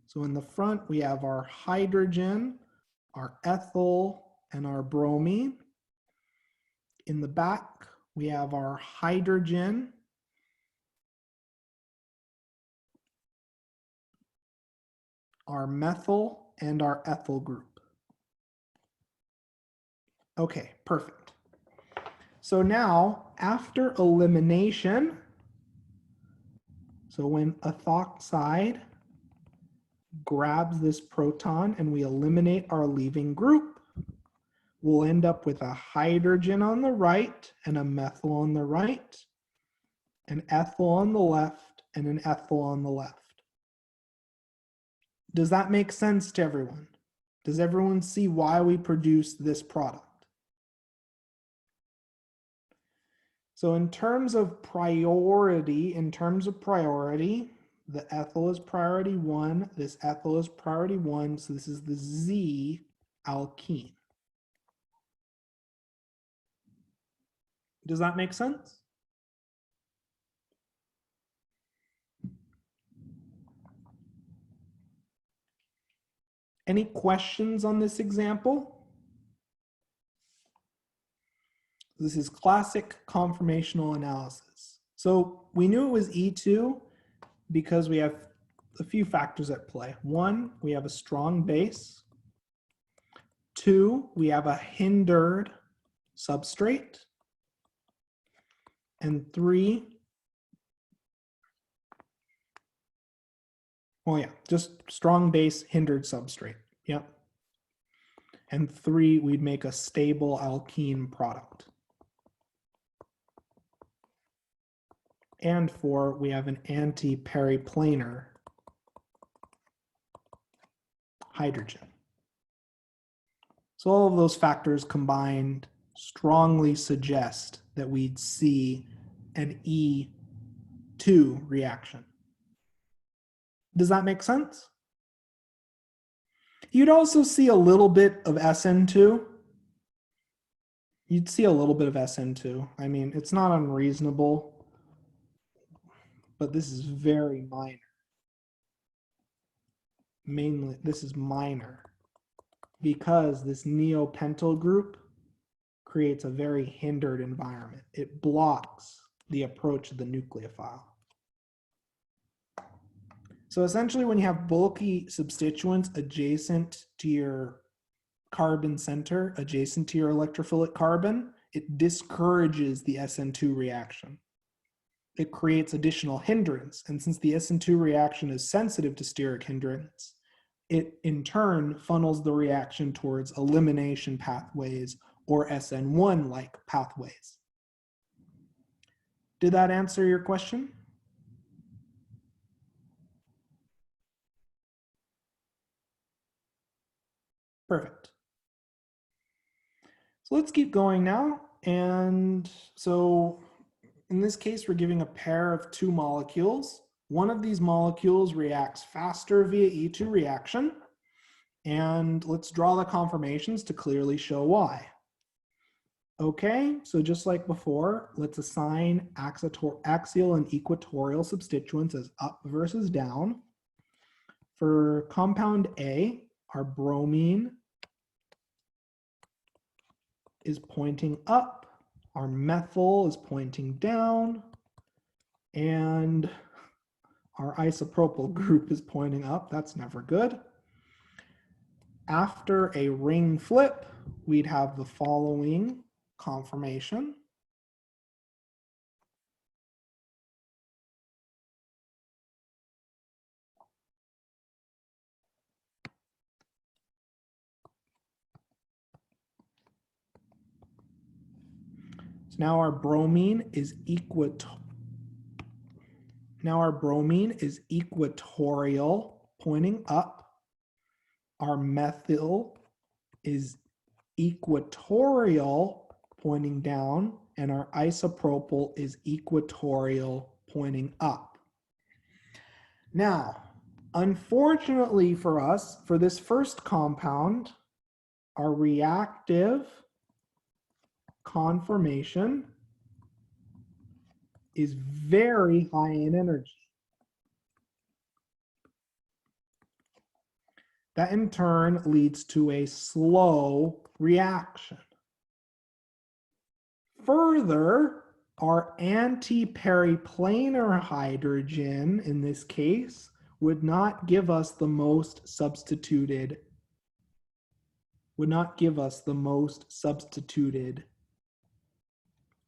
So in the front, we have our hydrogen, our ethyl, and our bromine. In the back, we have our hydrogen, our methyl, and our ethyl group. Okay, perfect. So now, after elimination, so when ethoxide grabs this proton and we eliminate our leaving group, we'll end up with a hydrogen on the right and a methyl on the right, an ethyl on the left, and an ethyl on the left. Does that make sense to everyone? Does everyone see why we produce this product? So in terms of priority, the ethyl is priority 1, this ethyl is priority 1, so this is the Z alkene. Does that make sense? Any questions on this example? This is classic conformational analysis. So we knew it was E2 because we have a few factors at play. 1, we have a strong base. 2, we have a hindered substrate. And 3, well, yeah, just strong base, hindered substrate. Yep. And 3, we'd make a stable alkene product. And 4, we have an anti-periplanar hydrogen. So all of those factors combined strongly suggest that we'd see an E2 reaction. Does that make sense? You'd also see a little bit of Sn2. You'd see a little bit of Sn2. I mean, it's not unreasonable, but this is very minor. Mainly, this is minor because this neopentyl group creates a very hindered environment. It blocks the approach of the nucleophile. So essentially, when you have bulky substituents adjacent to your carbon center, adjacent to your electrophilic carbon, it discourages the Sn2 reaction. It creates additional hindrance. And since the Sn2 reaction is sensitive to steric hindrance, it in turn funnels the reaction towards elimination pathways or SN1-like pathways. Did that answer your question? Perfect. So let's keep going now. And so in this case, we're giving a pair of 2 molecules. One of these molecules reacts faster via E2 reaction. And let's draw the conformations to clearly show why. Okay, so just like before, let's assign axial and equatorial substituents as up versus down. For compound A, our bromine is pointing up, our methyl is pointing down, and our isopropyl group is pointing up. That's never good. After a ring flip, we'd have the following conformation. So now our bromine is equatorial, pointing up. Our methyl is equatorial, pointing down, and our isopropyl is equatorial, pointing up. Now, unfortunately for us, for this first compound, our reactive conformation is very high in energy. That in turn leads to a slow reaction. Further, our anti-periplanar hydrogen, in this case, would not give us the most substituted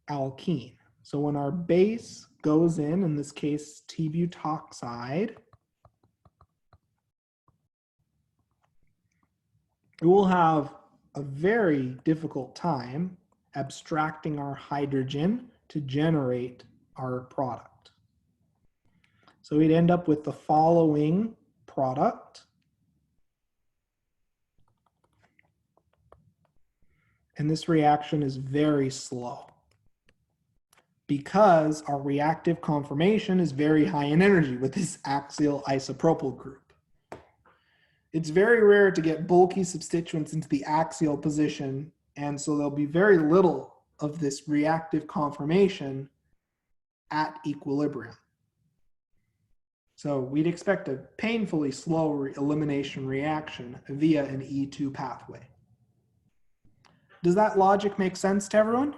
alkene. So when our base goes in this case, T-butoxide, it will have a very difficult time abstracting our hydrogen to generate our product. So we'd end up with the following product. And this reaction is very slow because our reactive conformation is very high in energy with this axial isopropyl group. It's very rare to get bulky substituents into the axial position, and so there'll be very little of this reactive conformation at equilibrium. So we'd expect a painfully slow elimination reaction via an E2 pathway. Does that logic make sense to everyone?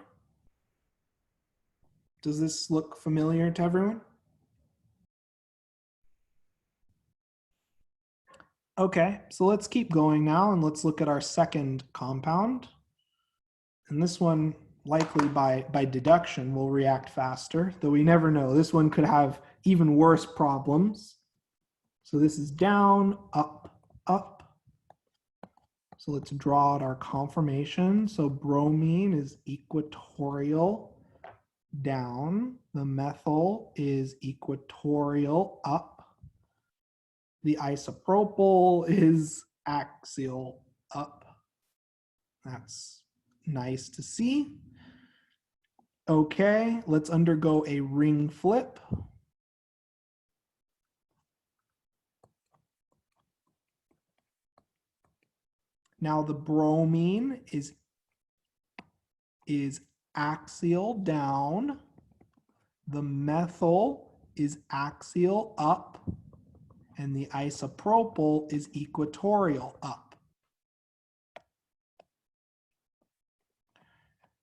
Does this look familiar to everyone? Okay, so let's keep going now and let's look at our second compound. And this one, likely by deduction, will react faster, though we never know. This one could have even worse problems. So this is down, up, up. So let's draw out our conformation. So bromine is equatorial down. The methyl is equatorial up. The isopropyl is axial up. That's nice to see. Okay, let's undergo a ring flip. Now the bromine is axial down. The methyl is axial up. And the isopropyl is equatorial up.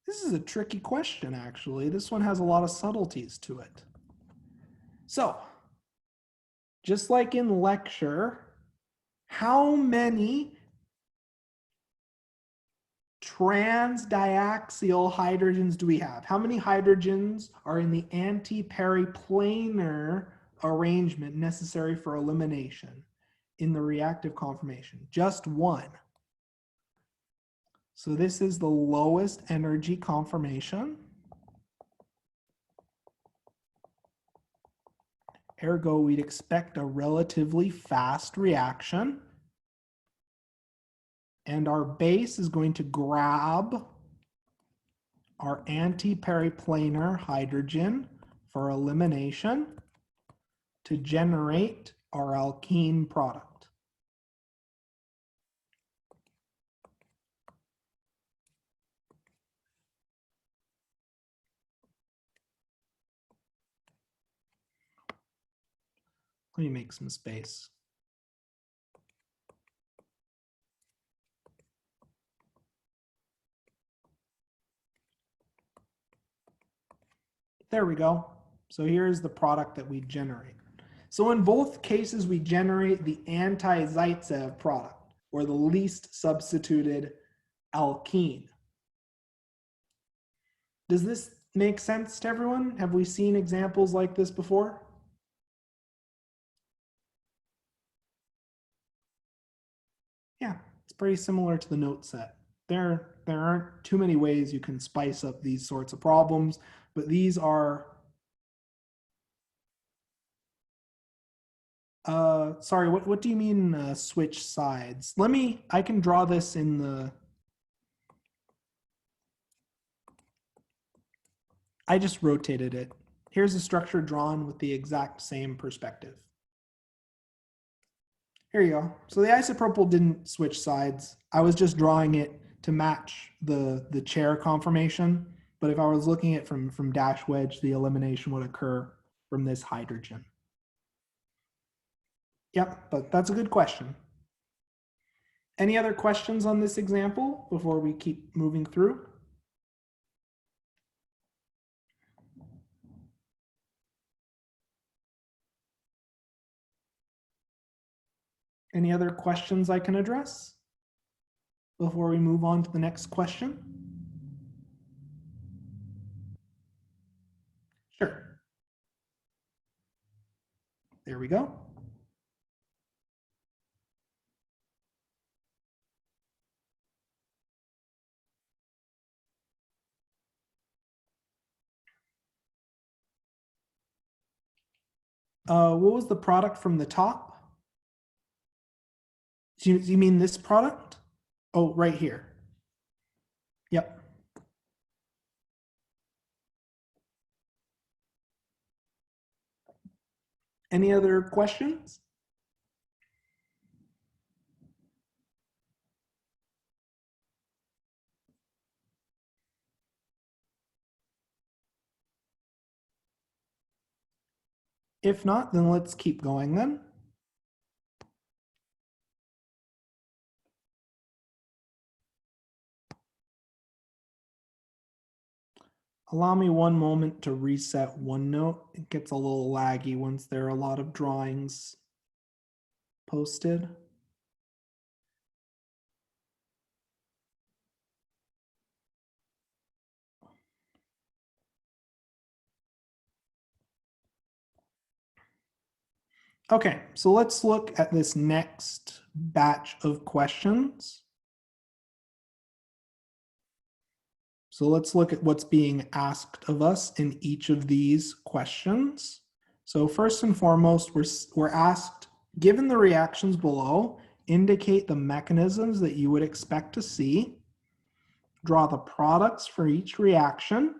This is a tricky question, actually. This one has a lot of subtleties to it. So, just like in lecture, how many trans-diaxial hydrogens do we have? How many hydrogens are in the anti-periplanar arrangement necessary for elimination in the reactive conformation? Just one. So this is the lowest energy conformation. Ergo, we'd expect a relatively fast reaction. And our base is going to grab our anti-periplanar hydrogen for elimination to generate our alkene product. Let me make some space. There we go. So here's the product that we generate. So in both cases, we generate the anti-Zaitsev product, or the least substituted alkene. Does this make sense to everyone? Have we seen examples like this before? Yeah, it's pretty similar to the note set. There aren't too many ways you can spice up these sorts of problems, but these are, sorry, what do you mean switch sides? I can draw this in the, I just rotated it. Here's a structure drawn with the exact same perspective. Here you go. So the isopropyl didn't switch sides. I was just drawing it to match the chair conformation. But if I was looking at it from dash wedge, the elimination would occur from this hydrogen. Yep, but that's a good question. Any other questions on this example before we keep moving through? Any other questions I can address before we move on to the next question? Sure. There we go. What was the product from the top? Do you mean this product? Oh, right here. Yep. Any other questions? If not, then let's keep going then. Allow me one moment to reset OneNote. It gets a little laggy once there are a lot of drawings posted. Okay, so let's look at this next batch of questions. So let's look at what's being asked of us in each of these questions. So first and foremost, we're asked, given the reactions below, indicate the mechanisms that you would expect to see, draw the products for each reaction,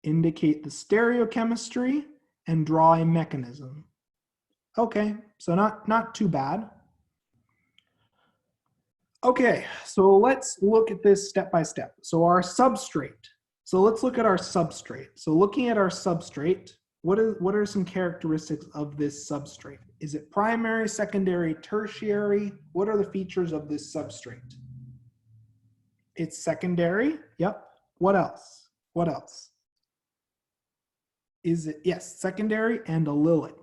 indicate the stereochemistry, and draw a mechanism. Okay, so not too bad. Okay, so let's look at this step by step. So our substrate. So let's look at our substrate. So looking at our substrate, what are some characteristics of this substrate? Is it primary, secondary, tertiary? What are the features of this substrate? It's secondary. Yep. What else? What else? Is it, yes, secondary and allylic.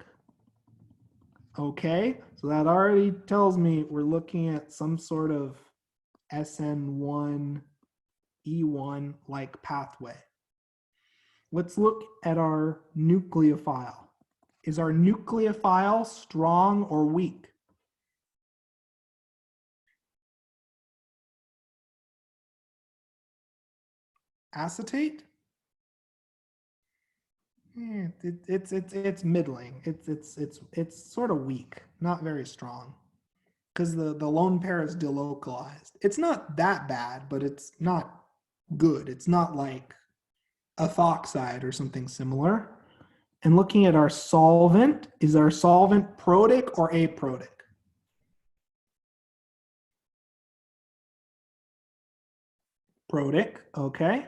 Okay, so that already tells me we're looking at some sort of Sn2 E1 like pathway. Let's look at our nucleophile. Is our nucleophile strong or weak? Acetate? It's middling. It's sort of weak, not very strong, because the lone pair is delocalized. It's not that bad, but it's not good. It's not like ethoxide or something similar. And looking at our solvent, is our solvent protic or aprotic? Protic, okay.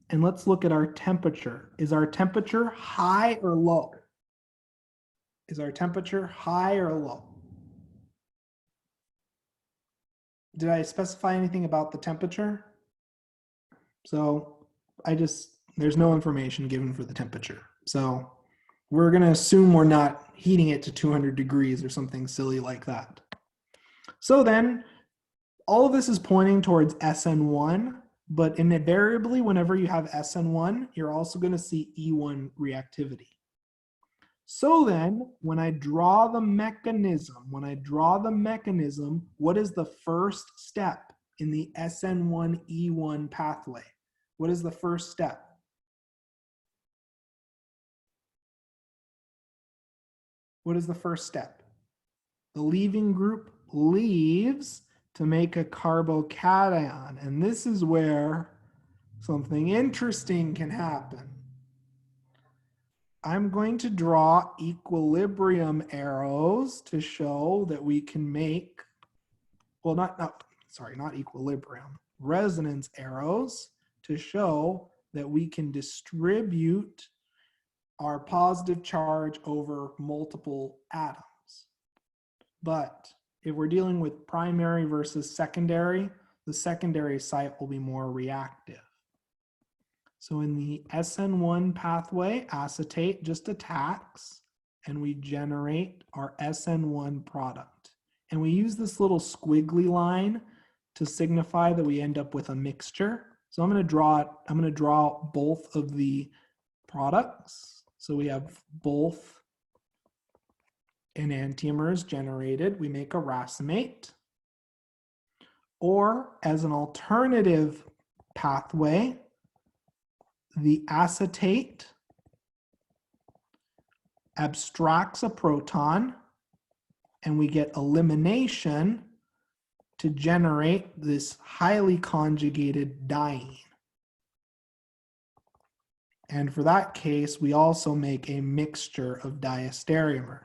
And let's look at our temperature. Is our temperature high or low? Is our temperature high or low? Did I specify anything about the temperature? So there's no information given for the temperature. So we're going to assume we're not heating it to 200 degrees or something silly like that. So then all of this is pointing towards Sn1, but invariably whenever you have Sn1, you're also going to see E1 reactivity. So then when I draw the mechanism, what is the first step in the Sn1 E1 pathway? What is the first step? What is the first step? The leaving group leaves to make a carbocation. And this is where something interesting can happen. I'm going to draw equilibrium arrows to show that we can make, well, not equilibrium, resonance arrows to show that we can distribute our positive charge over multiple atoms. But if we're dealing with primary versus secondary, the secondary site will be more reactive. So in the Sn1 pathway, acetate just attacks and we generate our Sn1 product. And we use this little squiggly line to signify that we end up with a mixture. So I'm going to draw both of the products. So we have both enantiomers generated. We make a racemate. Or as an alternative pathway, the acetate abstracts a proton and we get elimination to generate this highly conjugated diene. And for that case, we also make a mixture of diastereomers.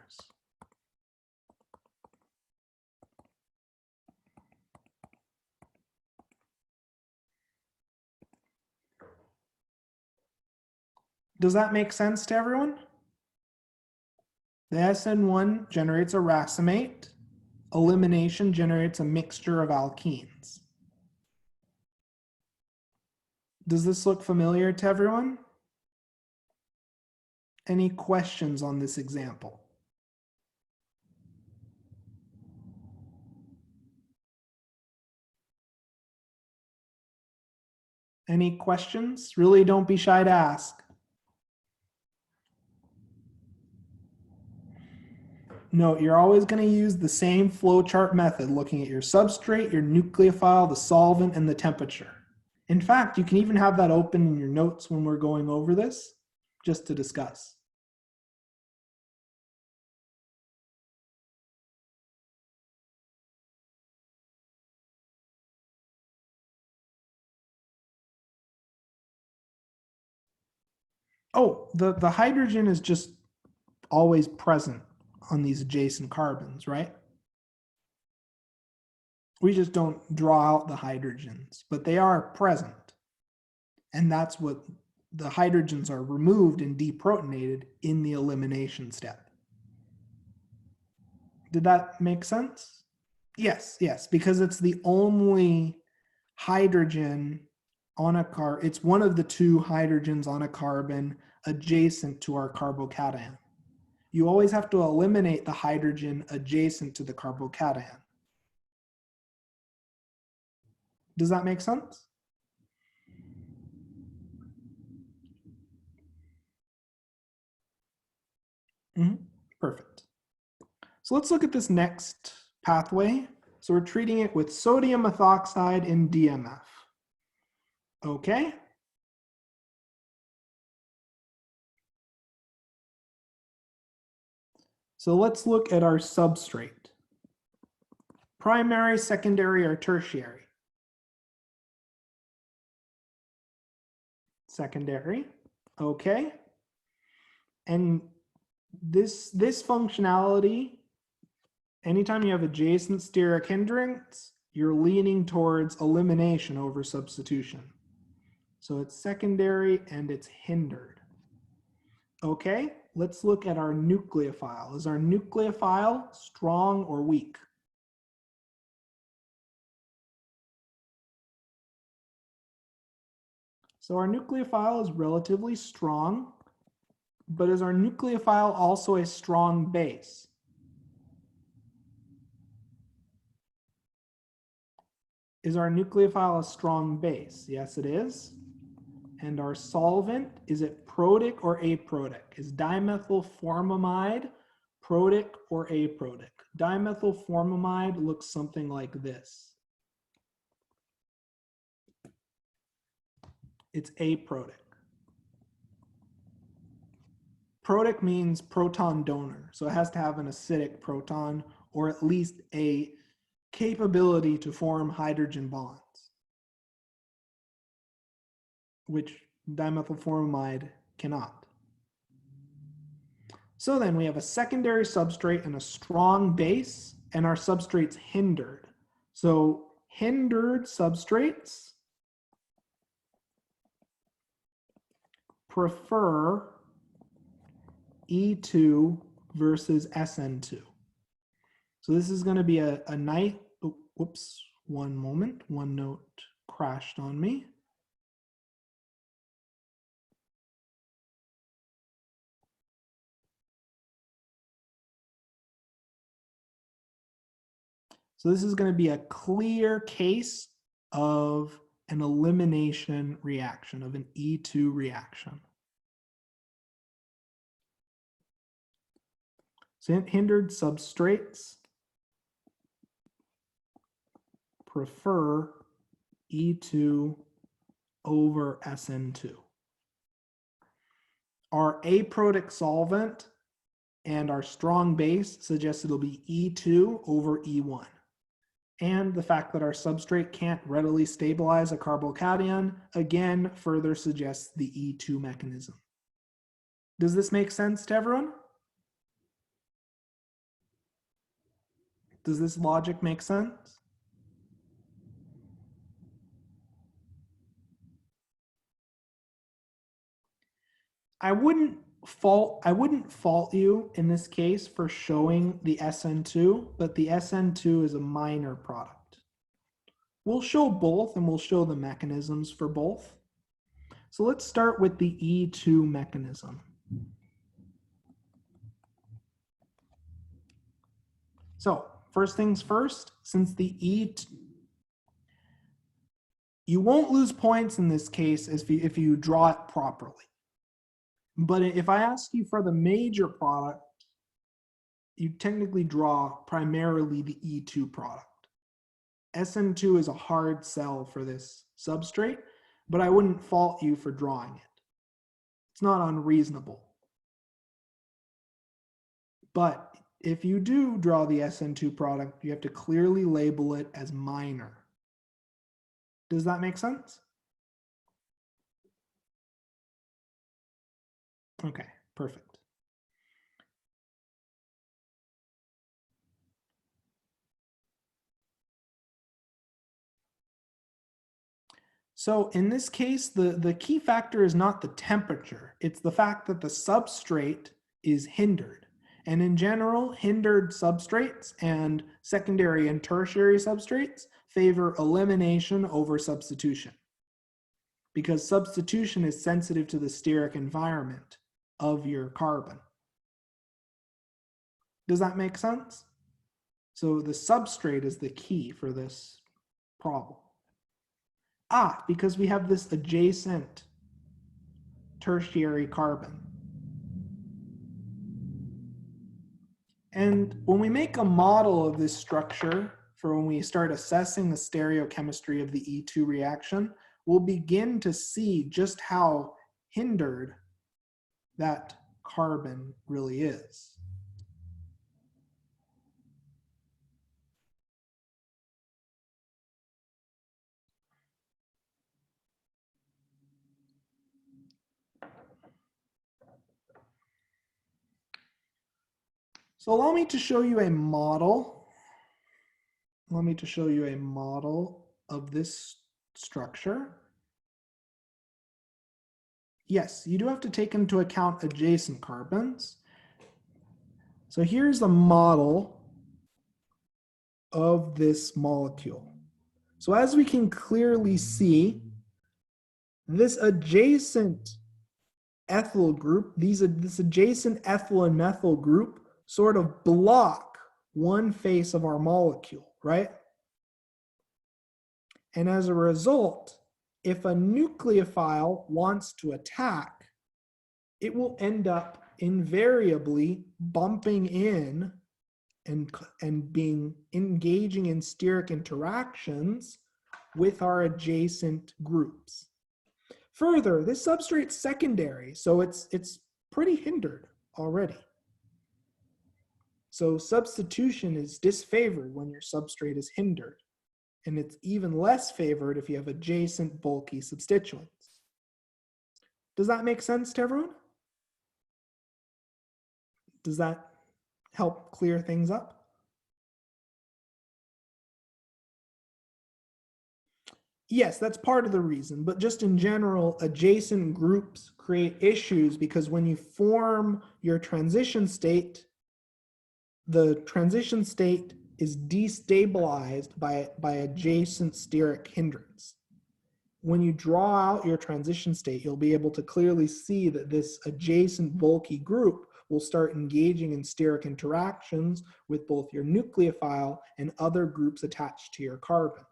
Does that make sense to everyone? The Sn1 generates a racemate. Elimination generates a mixture of alkenes. Does this look familiar to everyone? Any questions on this example? Any questions? Really don't be shy to ask. Note, you're always going to use the same flowchart method, looking at your substrate, your nucleophile, the solvent, and the temperature. In fact, you can even have that open in your notes when we're going over this, just to discuss. Oh, the hydrogen is just always present on these adjacent carbons, right? We just don't draw out the hydrogens, but they are present. And that's what the hydrogens are removed and deprotonated in the elimination step. Did that make sense? Yes, because it's the only hydrogen on a carbon. It's one of the two hydrogens on a carbon adjacent to our carbocation. You always have to eliminate the hydrogen adjacent to the carbocation. Does that make sense? Perfect. So let's look at this next pathway. So we're treating it with sodium methoxide in DMF. Okay. So let's look at our substrate. Primary, secondary, or tertiary? Secondary. Okay. And this functionality, anytime you have adjacent steric hindrance, you're leaning towards elimination over substitution. So it's secondary and it's hindered. Okay, let's look at our nucleophile. Is our nucleophile strong or weak? So our nucleophile is relatively strong, but is our nucleophile also a strong base? Is our nucleophile a strong base? Yes, it is. And our solvent, is it protic or aprotic? Is dimethylformamide protic or aprotic? Dimethylformamide looks something like this. It's aprotic. Protic means proton donor, so it has to have an acidic proton or at least a capability to form hydrogen bonds, which dimethylformamide cannot. So then we have a secondary substrate and a strong base, and our substrate's hindered. So hindered substrates prefer E2 versus Sn2. So this is going to be a night. Oh, whoops, one moment. One note crashed on me. So this is going to be a clear case of an elimination reaction, of an E2 reaction. So hindered substrates prefer E2 over Sn2. Our aprotic solvent and our strong base suggests it'll be E2 over E1. And the fact that our substrate can't readily stabilize a carbocation, again, further suggests the E2 mechanism. Does this make sense to everyone? Does this logic make sense? I wouldn't fault you in this case for showing the Sn2, but the Sn2 is a minor product. We'll show both and we'll show the mechanisms for both. So let's start with the E2 mechanism. So first things first, since the E2, you won't lose points in this case if you draw it properly. But if I ask you for the major product, you technically draw primarily the E2 product. Sn2 is a hard sell for this substrate, but I wouldn't fault you for drawing it. It's not unreasonable. But if you do draw the Sn2 product, you have to clearly label it as minor. Does that make sense? Okay, perfect. So in this case, the key factor is not the temperature. It's the fact that the substrate is hindered. And in general, hindered substrates and secondary and tertiary substrates favor elimination over substitution, because substitution is sensitive to the steric environment of your carbon. Does that make sense? So the substrate is the key for this problem. Because we have this adjacent tertiary carbon. And when we make a model of this structure for when we start assessing the stereochemistry of the E2 reaction, we'll begin to see just how hindered that carbon really is. So allow me to show you a model. Allow me to show you a model of this structure. Yes, you do have to take into account adjacent carbons. So here's a model of this molecule. So as we can clearly see, this adjacent ethyl group, this adjacent ethyl and methyl group sort of block one face of our molecule, right? And as a result, if a nucleophile wants to attack, it will end up invariably bumping in and being engaging in steric interactions with our adjacent groups. Further, this substrate's secondary, so it's pretty hindered already. So substitution is disfavored when your substrate is hindered, and it's even less favored if you have adjacent bulky substituents. Does that make sense to everyone? Does that help clear things up? Yes, that's part of the reason, but just in general, adjacent groups create issues because when you form your transition state, the transition state is destabilized by adjacent steric hindrance. When you draw out your transition state, you'll be able to clearly see that this adjacent bulky group will start engaging in steric interactions with both your nucleophile and other groups attached to your carbon.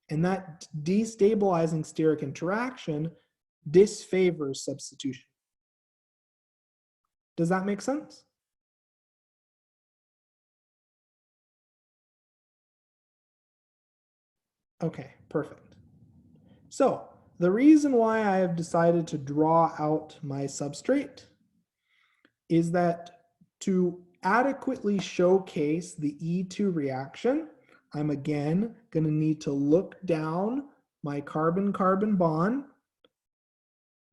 And that destabilizing steric interaction disfavors substitution. Does that make sense? Okay, perfect. So the reason why I have decided to draw out my substrate is that to adequately showcase the E2 reaction, I'm again going to need to look down my carbon-carbon bond,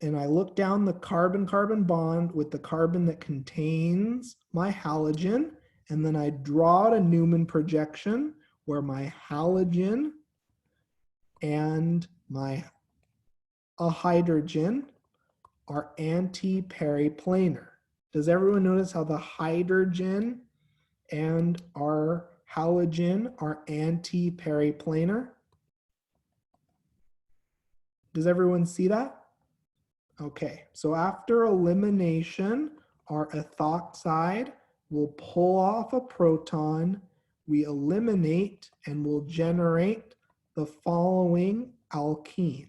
and I look down the carbon-carbon bond with the carbon that contains my halogen, and then I draw out a Newman projection where my halogen and a hydrogen are anti-periplanar. Does everyone notice how the hydrogen and our halogen are anti-periplanar? Does everyone see that? Okay, so after elimination, our ethoxide will pull off a proton, we eliminate and will generate the following alkene.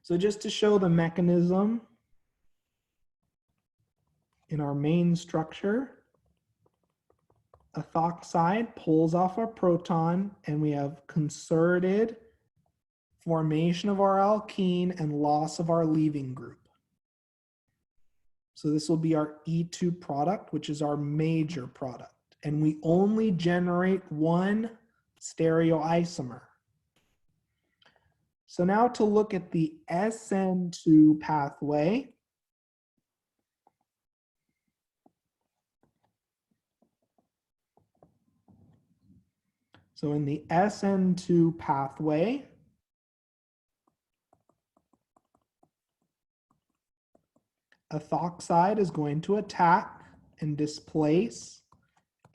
So just to show the mechanism in our main structure, ethoxide pulls off our proton and we have concerted formation of our alkene and loss of our leaving group. So this will be our E2 product, which is our major product. And we only generate one stereoisomer. So now to look at the Sn2 pathway. So in the Sn2 pathway, ethoxide is going to attack and displace,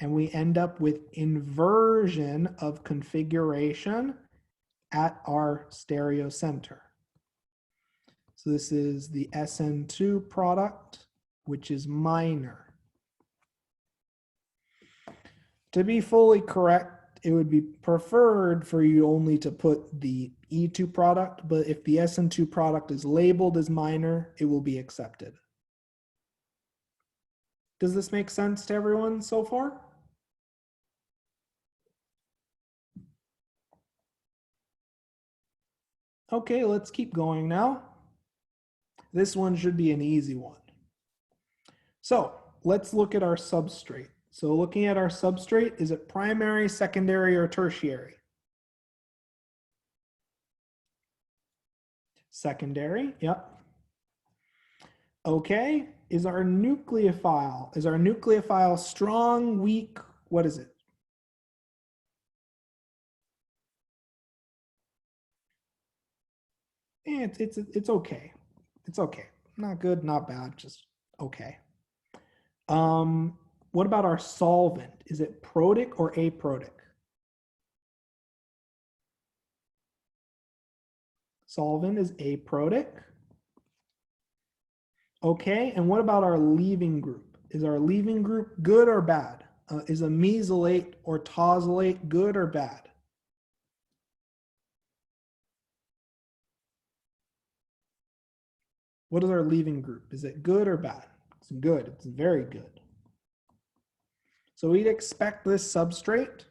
and we end up with inversion of configuration at our stereocenter. So this is the Sn2 product, which is minor. To be fully correct, it would be preferred for you only to put the E2 product, but if the Sn2 product is labeled as minor, it will be accepted. Does this make sense to everyone so far? Okay, let's keep going now. This one should be an easy one. So let's look at our substrate. So looking at our substrate, is it primary, secondary, or tertiary? Secondary, yep. Okay, is our nucleophile strong, weak? What is it? It's okay. It's okay. Not good, not bad, just okay. What about our solvent? Is it protic or aprotic? Solvent is aprotic. Okay, and what about our leaving group? Is our leaving group good or bad? Is a mesylate or tosylate good or bad? What is our leaving group? Is it good or bad? It's good. It's very good. So we'd expect this substrate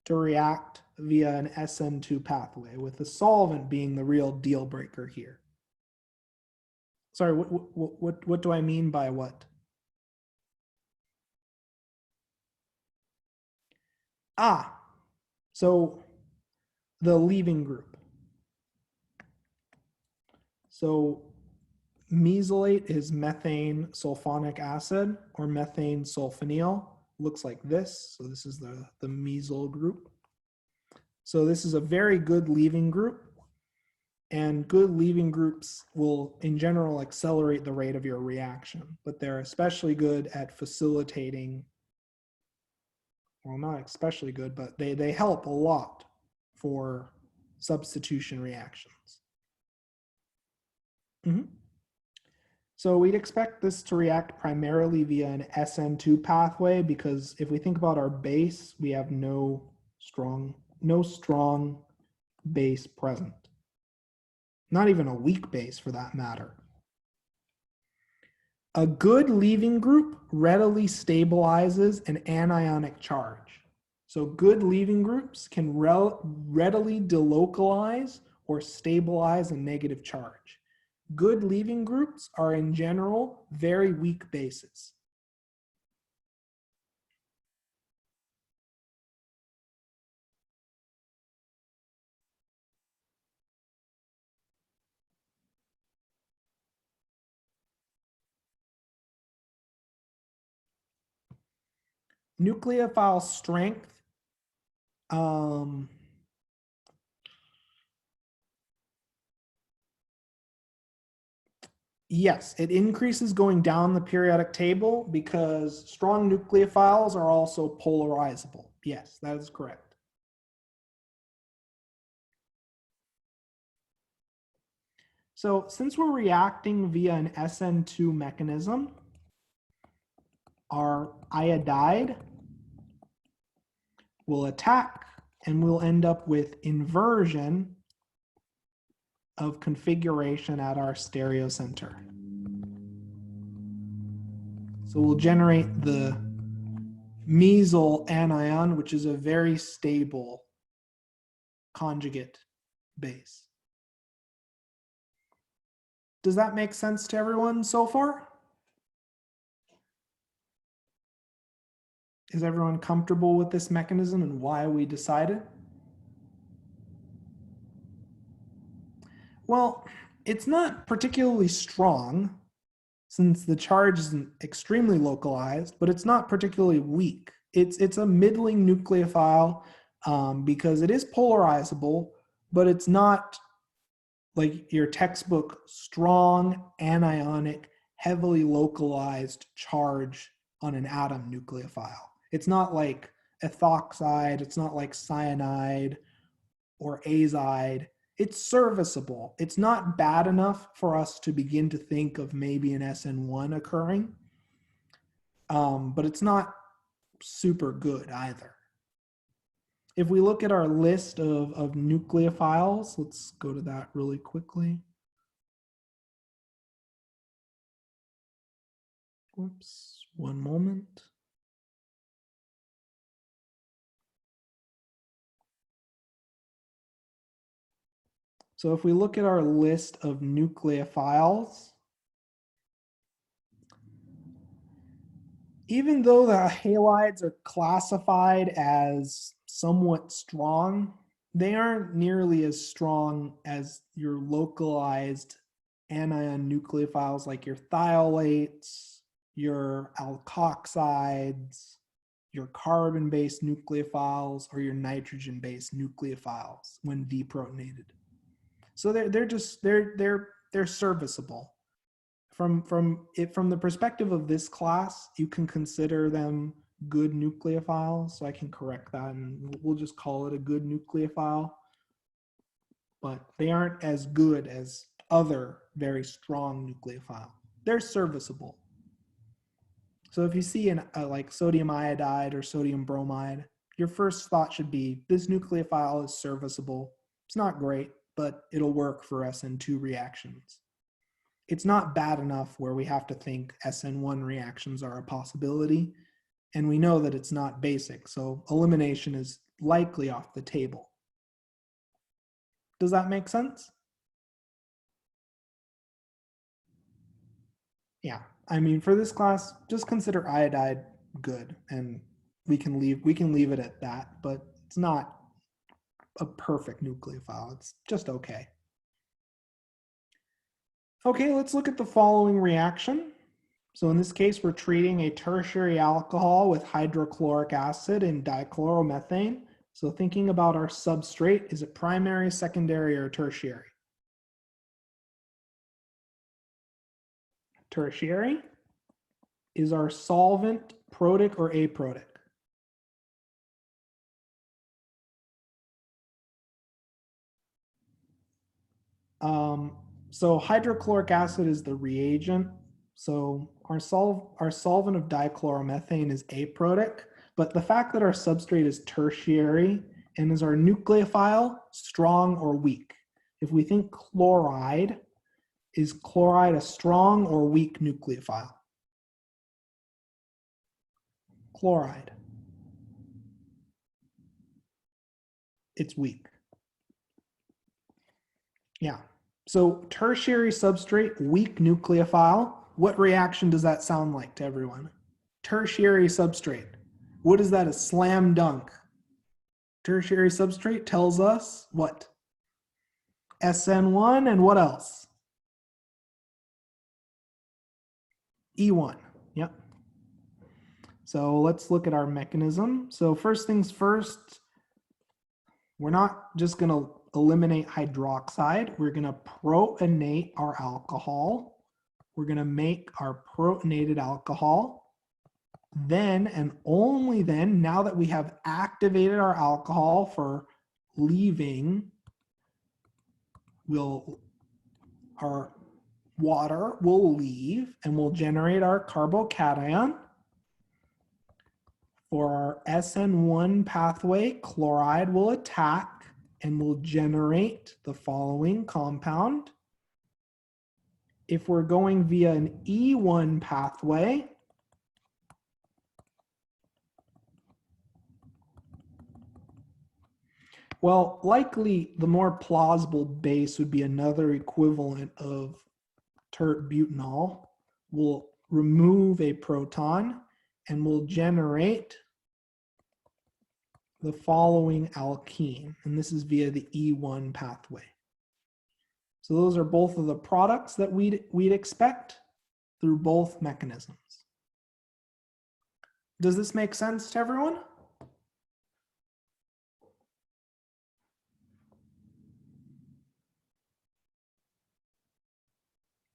to react via an Sn2 pathway, with the solvent being the real deal breaker here. Sorry, what do I mean by what? So the leaving group. So mesylate is methane sulfonic acid or methane sulfonyl. Looks like this. So this is the mesyl group. So this is a very good leaving group. And good leaving groups will, in general, accelerate the rate of your reaction. But they're especially good at facilitating, well, not especially good, but they help a lot for substitution reactions. So we'd expect this to react primarily via an Sn2 pathway, because if we think about our base, we have no strong base present. Not even a weak base for that matter. A good leaving group readily stabilizes an anionic charge. So good leaving groups can readily delocalize or stabilize a negative charge. Good leaving groups are in general very weak bases. Nucleophile strength. Yes, it increases going down the periodic table because strong nucleophiles are also polarizable. Yes, that is correct. So since we're reacting via an Sn2 mechanism, our iodide will attack and we'll end up with inversion of configuration at our stereocenter. So we'll generate the mesyl anion, which is a very stable conjugate base. Does that make sense to everyone so far? Is everyone comfortable with this mechanism and why we decided? Well, it's not particularly strong since the charge isn't extremely localized, but it's not particularly weak. It's a middling nucleophile because it is polarizable, but it's not like your textbook strong, anionic, heavily localized charge on an atom nucleophile. It's not like ethoxide, it's not like cyanide or azide. It's serviceable. It's not bad enough for us to begin to think of maybe an SN1 occurring, but it's not super good either. If we look at our list of nucleophiles, let's go to that really quickly. Whoops, one moment. So if we look at our list of nucleophiles, even though the halides are classified as somewhat strong, they aren't nearly as strong as your localized anion nucleophiles like your thiolates, your alkoxides, your carbon-based nucleophiles, or your nitrogen-based nucleophiles when deprotonated. So they're serviceable. From the perspective of this class, you can consider them good nucleophiles. So I can correct that, and we'll just call it a good nucleophile. But they aren't as good as other very strong nucleophile. They're serviceable. So if you see like sodium iodide or sodium bromide, your first thought should be this nucleophile is serviceable. It's not great, but it'll work for Sn2 reactions. It's not bad enough where we have to think SN1 reactions are a possibility, and we know that it's not basic, so elimination is likely off the table. Does that make sense? Yeah, I mean, for this class, just consider iodide good, and we can leave it at that, but it's not a perfect nucleophile. It's just okay. Okay, let's look at the following reaction. So in this case, we're treating a tertiary alcohol with hydrochloric acid and dichloromethane. So thinking about our substrate, is it primary, secondary, or tertiary? Tertiary. Is our solvent protic or aprotic? So hydrochloric acid is the reagent. So our solvent of dichloromethane is aprotic, but the fact that our substrate is tertiary and is our nucleophile strong or weak? If we think chloride, is chloride a strong or weak nucleophile? Chloride. It's weak. Yeah. So tertiary substrate, weak nucleophile. What reaction does that sound like to everyone? Tertiary substrate. What is that? A slam dunk. Tertiary substrate tells us what? SN1 and what else? E1. Yep. So let's look at our mechanism. So first things first, we're not just going to eliminate hydroxide. We're going to protonate our alcohol. We're going to make our protonated alcohol. Then and only then, now that we have activated our alcohol for leaving, our water will leave and we'll generate our carbocation. For our Sn1 pathway, chloride will attack and will generate the following compound. If we're going via an E1 pathway, well, likely the more plausible base would be another equivalent of tert butanol will remove a proton and will generate the following alkene, and this is via the E1 pathway. So those are both of the products that we'd expect through both mechanisms. Does this make sense to everyone?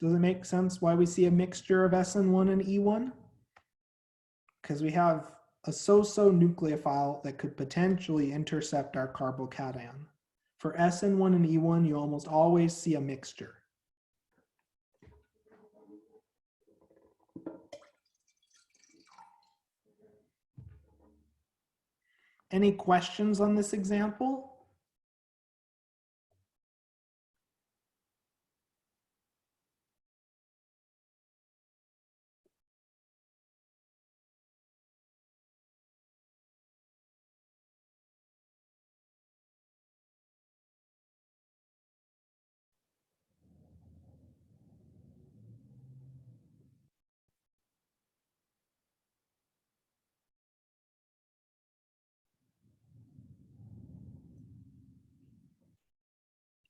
Does it make sense why we see a mixture of SN1 and E1? Because we have a so-so nucleophile that could potentially intercept our carbocation. For SN1 and E1, you almost always see a mixture. Any questions on this example?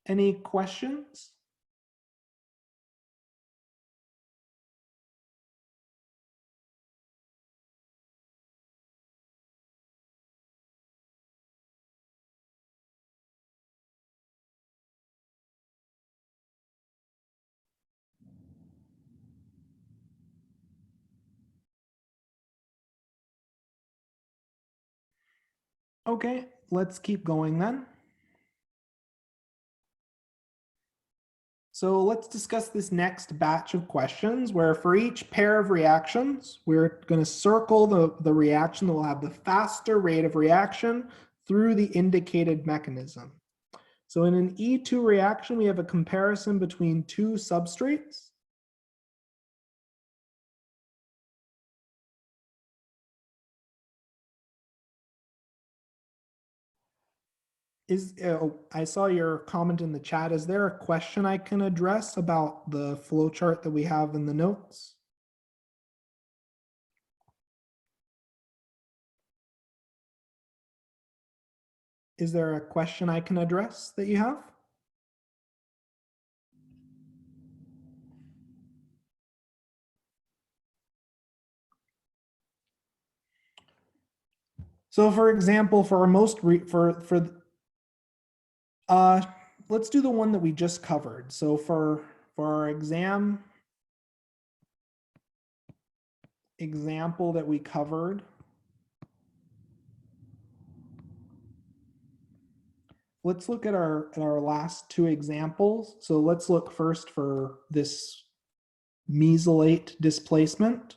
Any questions? Okay, let's keep going then. So let's discuss this next batch of questions where for each pair of reactions, we're going to circle the reaction that will have the faster rate of reaction through the indicated mechanism. So in an E2 reaction, we have a comparison between two substrates. I saw your comment in the chat. Is there a question I can address about the flowchart that we have in the notes? Is there a question I can address that you have? So for example, for our let's do the one that we just covered. So for our example that we covered, let's look at our last two examples. So let's look first for this mesylate displacement.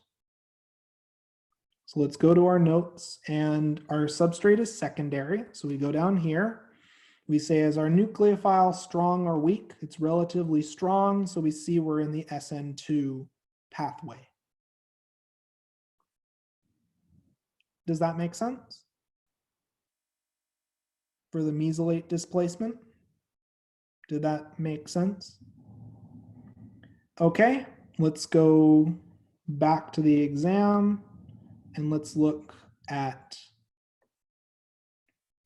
So let's go to our notes, and our substrate is secondary. So we go down here. We say, is our nucleophile strong or weak? It's relatively strong, so we see we're in the Sn2 pathway. Does that make sense? For the mesylate displacement? Did that make sense? Okay, let's go back to the exam and let's look at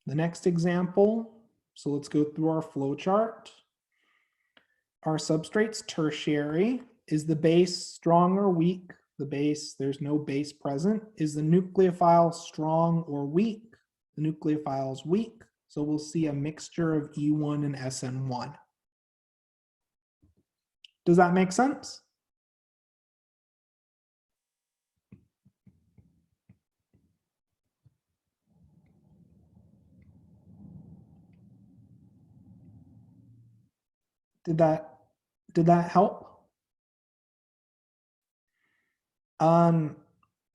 the next example. So let's go through our flow chart. Our substrate's tertiary. Is the base strong or weak? The base, there's no base present. Is the nucleophile strong or weak? The nucleophile is weak. So we'll see a mixture of E1 and SN1. Does that make sense? Did that help?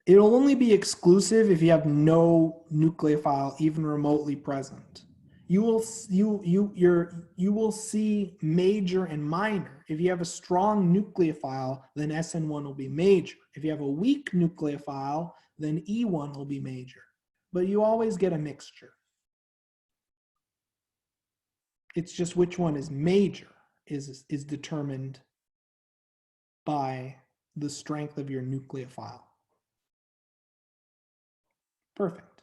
It'll only be exclusive if you have no nucleophile even remotely present. You will see major and minor. If you have a strong nucleophile, then SN1 will be major. If you have a weak nucleophile, then E1 will be major. But you always get a mixture. It's just which one is major is determined by the strength of your nucleophile. Perfect.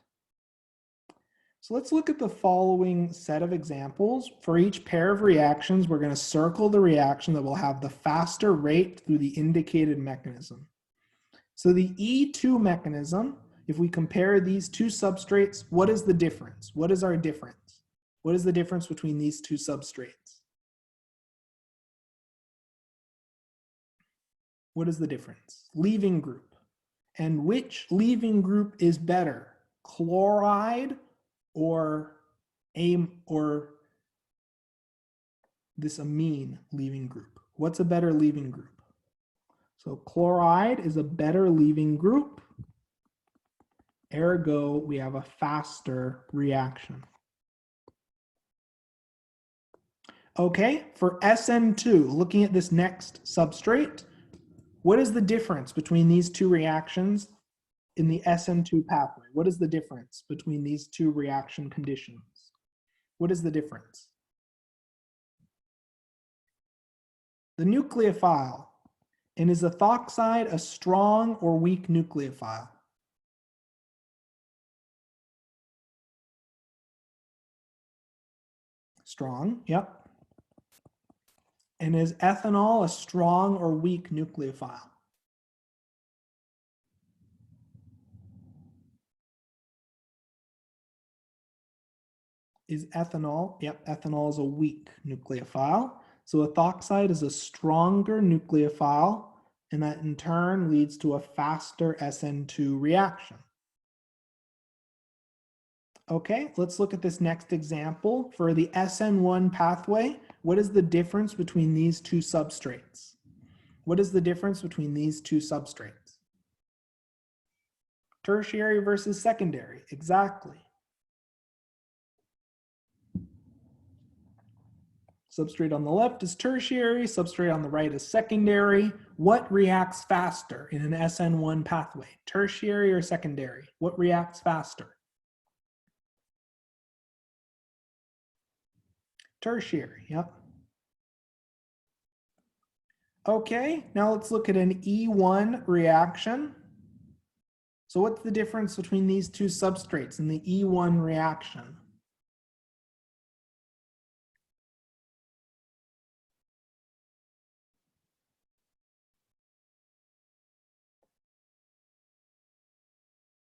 So let's look at the following set of examples. For each pair of reactions, we're going to circle the reaction that will have the faster rate through the indicated mechanism. So the E2 mechanism, if we compare these two substrates, what is the difference? What is our difference? What is the difference between these two substrates? What is the difference? Leaving group. And which leaving group is better? Chloride or this amine leaving group? What's a better leaving group? So chloride is a better leaving group. Ergo, we have a faster reaction. Okay, for Sn2, looking at this next substrate, what is the difference between these two reactions in the Sn2 pathway? What is the difference between these two reaction conditions? What is the difference? The nucleophile. And is ethoxide a strong or weak nucleophile? Strong, yep. And is ethanol a strong or weak nucleophile? Is ethanol, yep, ethanol is a weak nucleophile. So ethoxide is a stronger nucleophile, and that in turn leads to a faster Sn2 reaction. Okay, let's look at this next example. For the Sn1 pathway, what is the difference between these two substrates? What is the difference between these two substrates? Tertiary versus secondary, exactly. Substrate on the left is tertiary, substrate on the right is secondary. What reacts faster in an Sn1 pathway? Tertiary or secondary? What reacts faster? Tertiary, yep. Okay, now let's look at an E1 reaction. So what's the difference between these two substrates in the E1 reaction?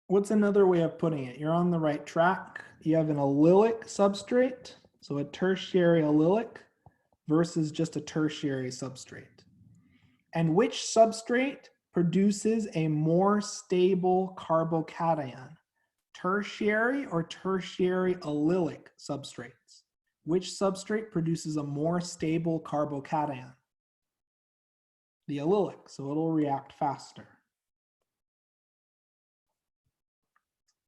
What's another way of putting it? You're on the right track. You have an allylic substrate, so a tertiary allylic versus just a tertiary substrate. And which substrate produces a more stable carbocation? Tertiary or tertiary allylic substrates? Which substrate produces a more stable carbocation? The allylic, so it'll react faster.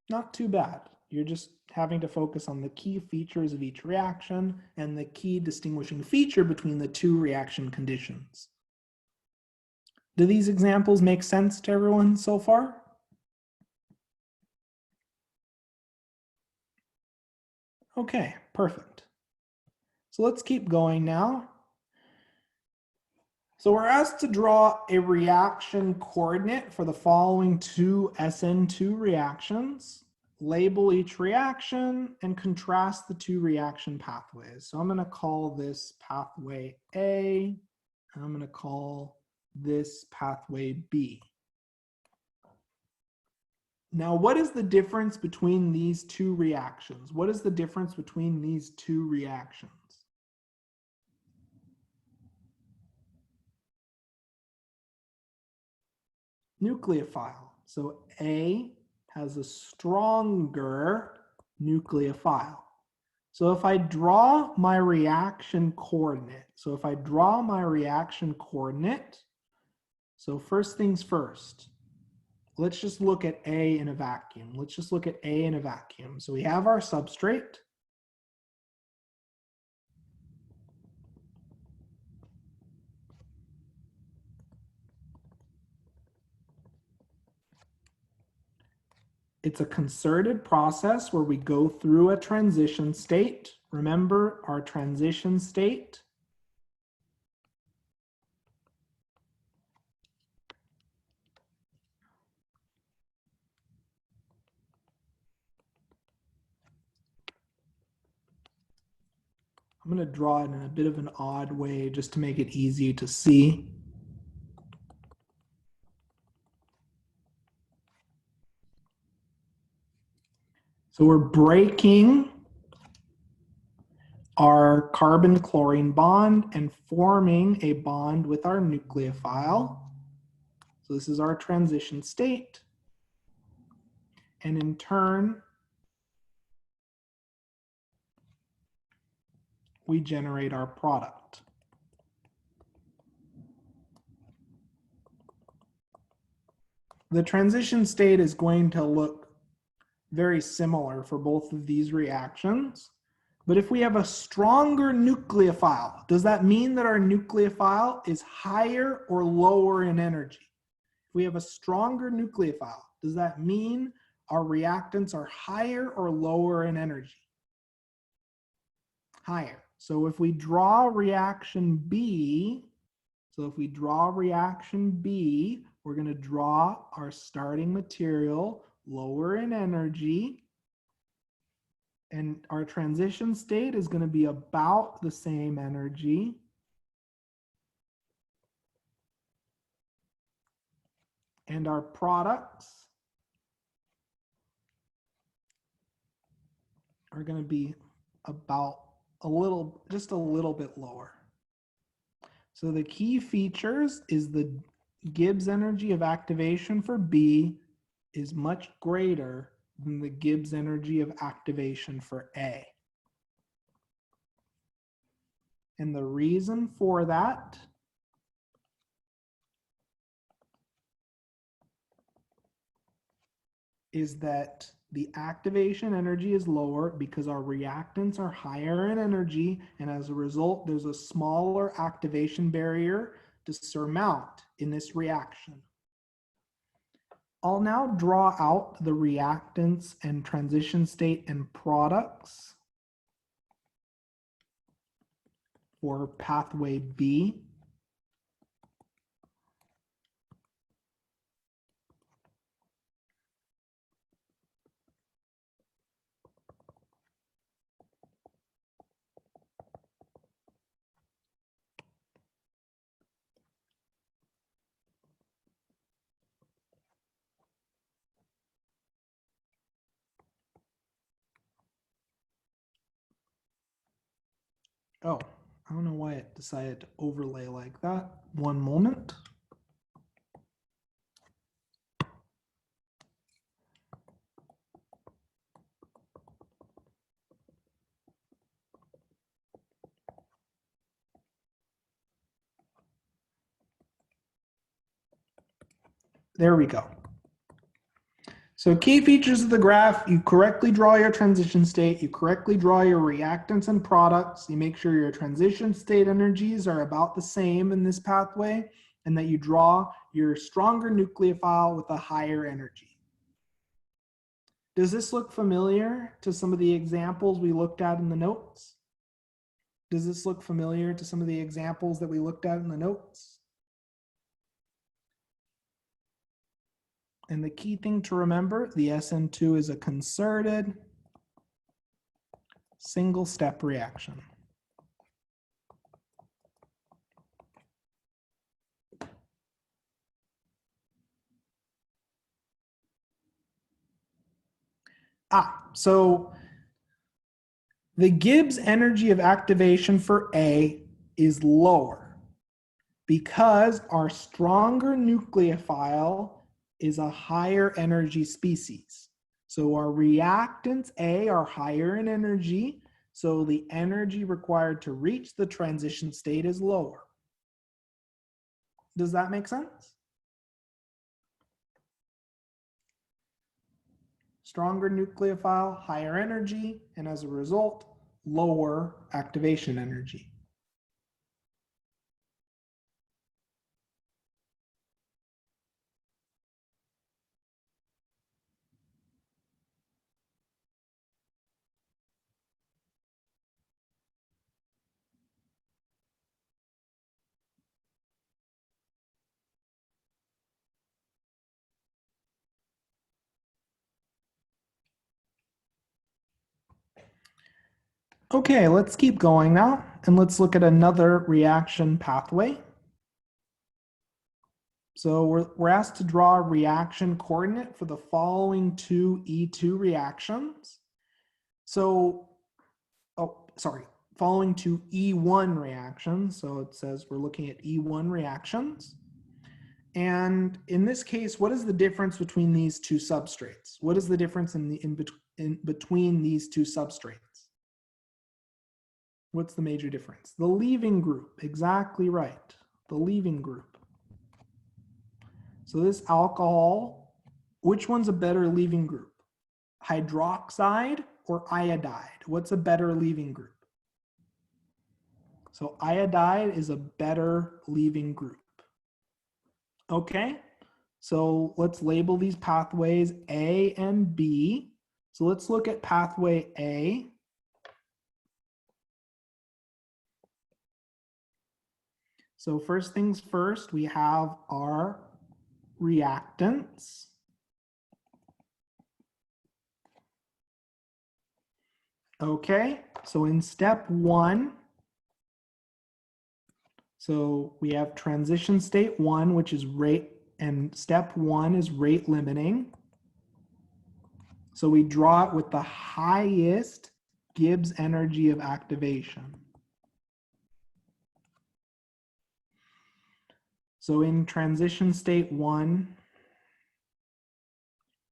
Not too bad. You're just having to focus on the key features of each reaction and the key distinguishing feature between the two reaction conditions. Do these examples make sense to everyone so far? Okay, perfect. So let's keep going now. So we're asked to draw a reaction coordinate for the following two Sn2 reactions, label each reaction, and contrast the two reaction pathways. So I'm going to call this pathway A, and I'm going to call this pathway B. Now, what is the difference between these two reactions? What is the difference between these two reactions? Nucleophile. So A has a stronger nucleophile. So if I draw my reaction coordinate, so first things first, let's just look at A in a vacuum. So we have our substrate. It's a concerted process where we go through a transition state. Remember our transition state I'm going to draw it in a bit of an odd way just to make it easy to see. So we're breaking our carbon-chlorine bond and forming a bond with our nucleophile. So this is our transition state. And in turn, we generate our product. The transition state is going to look very similar for both of these reactions. But if we have a stronger nucleophile, does that mean that our nucleophile is higher or lower in energy? If we have a stronger nucleophile, does that mean our reactants are higher or lower in energy? Higher. So if we draw reaction B, we're going to draw our starting material lower in energy, and our transition state is going to be about the same energy. And our products are going to be about just a little bit lower. So the key features is the Gibbs energy of activation for B is much greater than the Gibbs energy of activation for A. And the reason for that is that the activation energy is lower because our reactants are higher in energy, and as a result, there's a smaller activation barrier to surmount in this reaction. I'll now draw out the reactants and transition state and products for pathway B. Oh, I don't know why it decided to overlay like that. One moment. There we go. So key features of the graph, you correctly draw your transition state, you correctly draw your reactants and products, you make sure your transition state energies are about the same in this pathway, and that you draw your stronger nucleophile with a higher energy. Does this look familiar to some of the examples we looked at in the notes? Does this look familiar to some of the examples that we looked at in the notes? And the key thing to remember, the Sn2 is a concerted single step reaction. So the Gibbs energy of activation for A is lower because our stronger nucleophile is a higher energy species. So our reactants A are higher in energy, so the energy required to reach the transition state is lower. Does that make sense? Stronger nucleophile, higher energy, and as a result, lower activation energy. Okay, let's keep going now, and let's look at another reaction pathway. So we're asked to draw a reaction coordinate for the following two E2 reactions. So, following two E1 reactions. So it says we're looking at E1 reactions. And in this case, what is the difference between these two substrates? What is the difference in between these two substrates? What's the major difference? The leaving group, exactly right. The leaving group. So this alcohol, which one's a better leaving group? Hydroxide or iodide? What's a better leaving group? So iodide is a better leaving group. Okay, so let's label these pathways A and B. So let's look at pathway A. So first things first, we have our reactants. Okay, so in step one, so we have transition state one, which is rate, and step one is rate limiting. So we draw it with the highest Gibbs energy of activation. So in transition state one,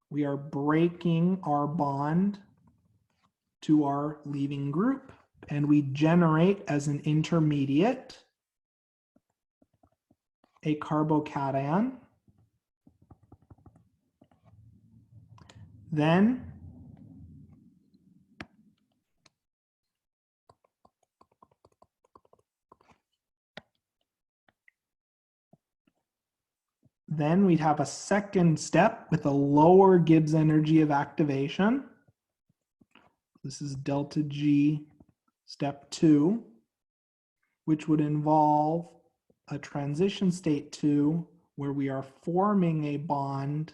we are breaking our bond to our leaving group, and we generate as an intermediate a carbocation. Then we'd have a second step with a lower Gibbs energy of activation. This is delta G step 2, which would involve a transition state 2 where we are forming a bond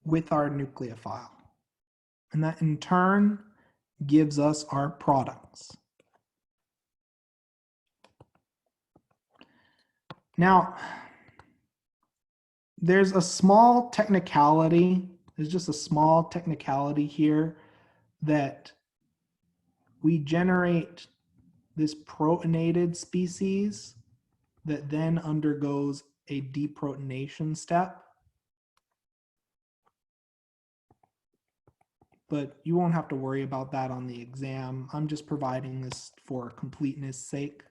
with our nucleophile. And that in turn gives us our products. Now, there's a small technicality, there's just a small technicality here that we generate this protonated species that then undergoes a deprotonation step. But you won't have to worry about that on the exam. I'm just providing this for completeness sake.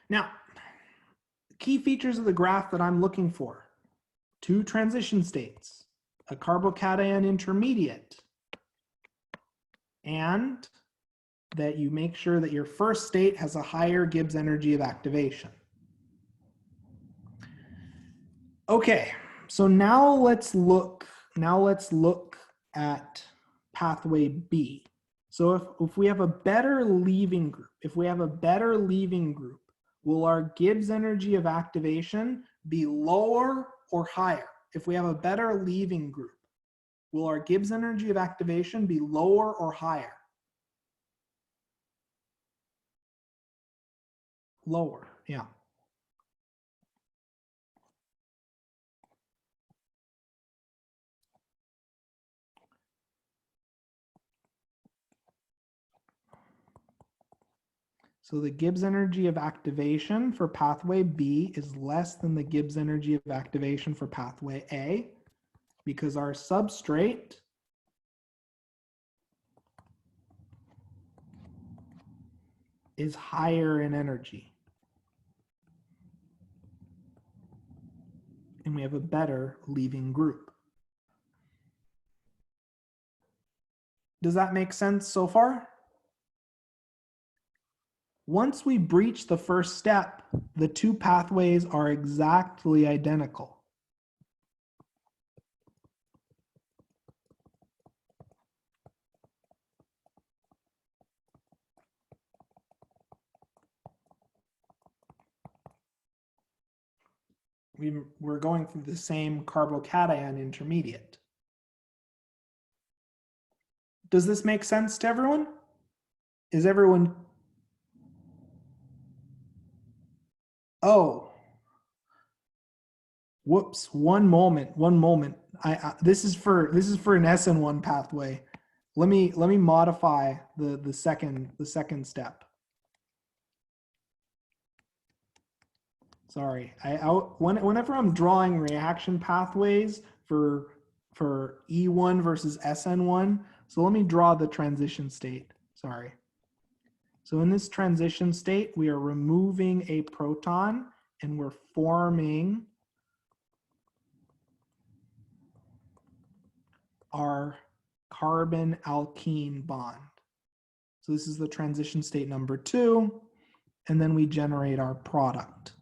Now, key features of the graph that I'm looking for: two transition states, a carbocation intermediate, and that you make sure that your first state has a higher Gibbs energy of activation. Okay, so now let's look at pathway B. So if we have a better leaving group, will our Gibbs energy of activation be lower or higher? If we have a better leaving group, will our Gibbs energy of activation be lower or higher? Lower, yeah. So the Gibbs energy of activation for pathway B is less than the Gibbs energy of activation for pathway A, because our substrate is higher in energy. And we have a better leaving group. Does that make sense so far? Once we breach the first step, the two pathways are exactly identical. we're going through the same carbocation intermediate. Does this make sense to everyone? Is everyone? Oh, whoops! One moment. This is for an Sn2 pathway. Let me modify the second step. Sorry, whenever I'm drawing reaction pathways for E1 versus Sn1, so let me draw the transition state. Sorry. So in this transition state, we are removing a proton and we're forming our carbon alkene bond. So this is the transition state number 2, and then we generate our product.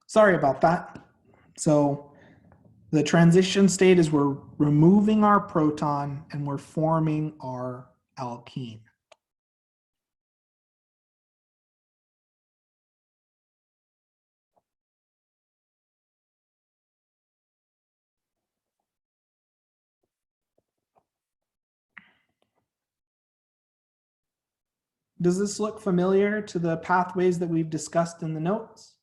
Sorry about that. So the transition state is we're removing our proton and we're forming our alkene. Does this look familiar to the pathways that we've discussed in the notes?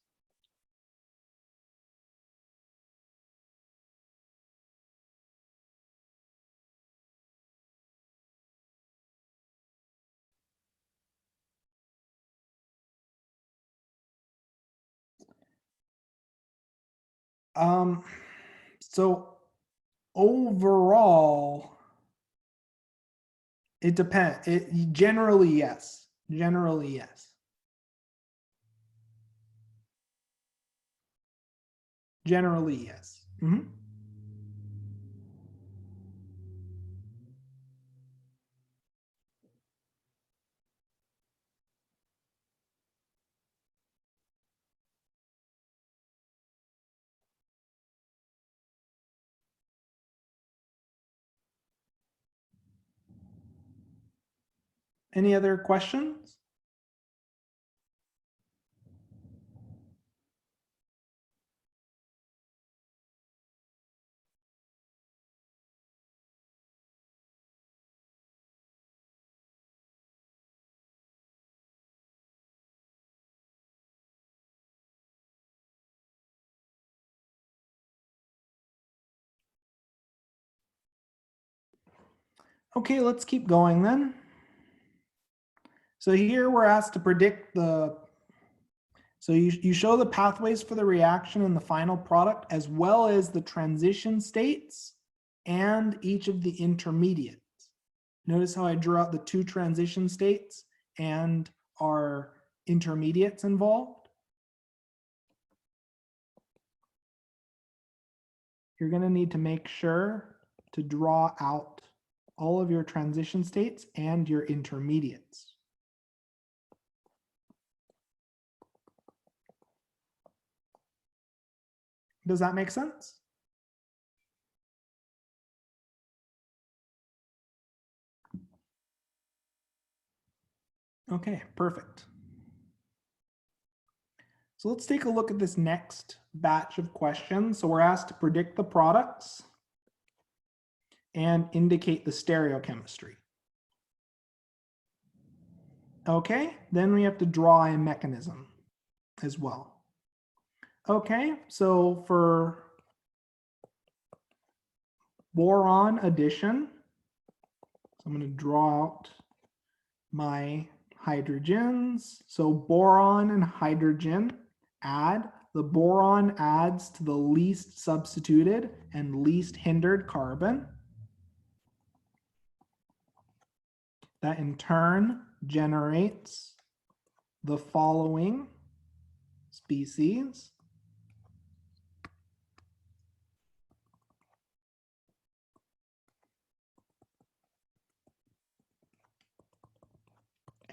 So overall, it depends. Generally, yes. Generally, yes. Generally, yes. Mm-hmm. Any other questions? Okay, let's keep going then. So here we're asked to predict so you show the pathways for the reaction and the final product, as well as the transition states and each of the intermediates. Notice how I drew out the 2 transition states and our intermediates involved. You're going to need to make sure to draw out all of your transition states and your intermediates. Does that make sense? Okay, perfect. So let's take a look at this next batch of questions. So we're asked to predict the products and indicate the stereochemistry. Okay, then we have to draw a mechanism as well. Okay, so for boron addition, so I'm going to draw out my hydrogens. So boron and hydrogen add. The boron adds to the least substituted and least hindered carbon. That in turn generates the following species.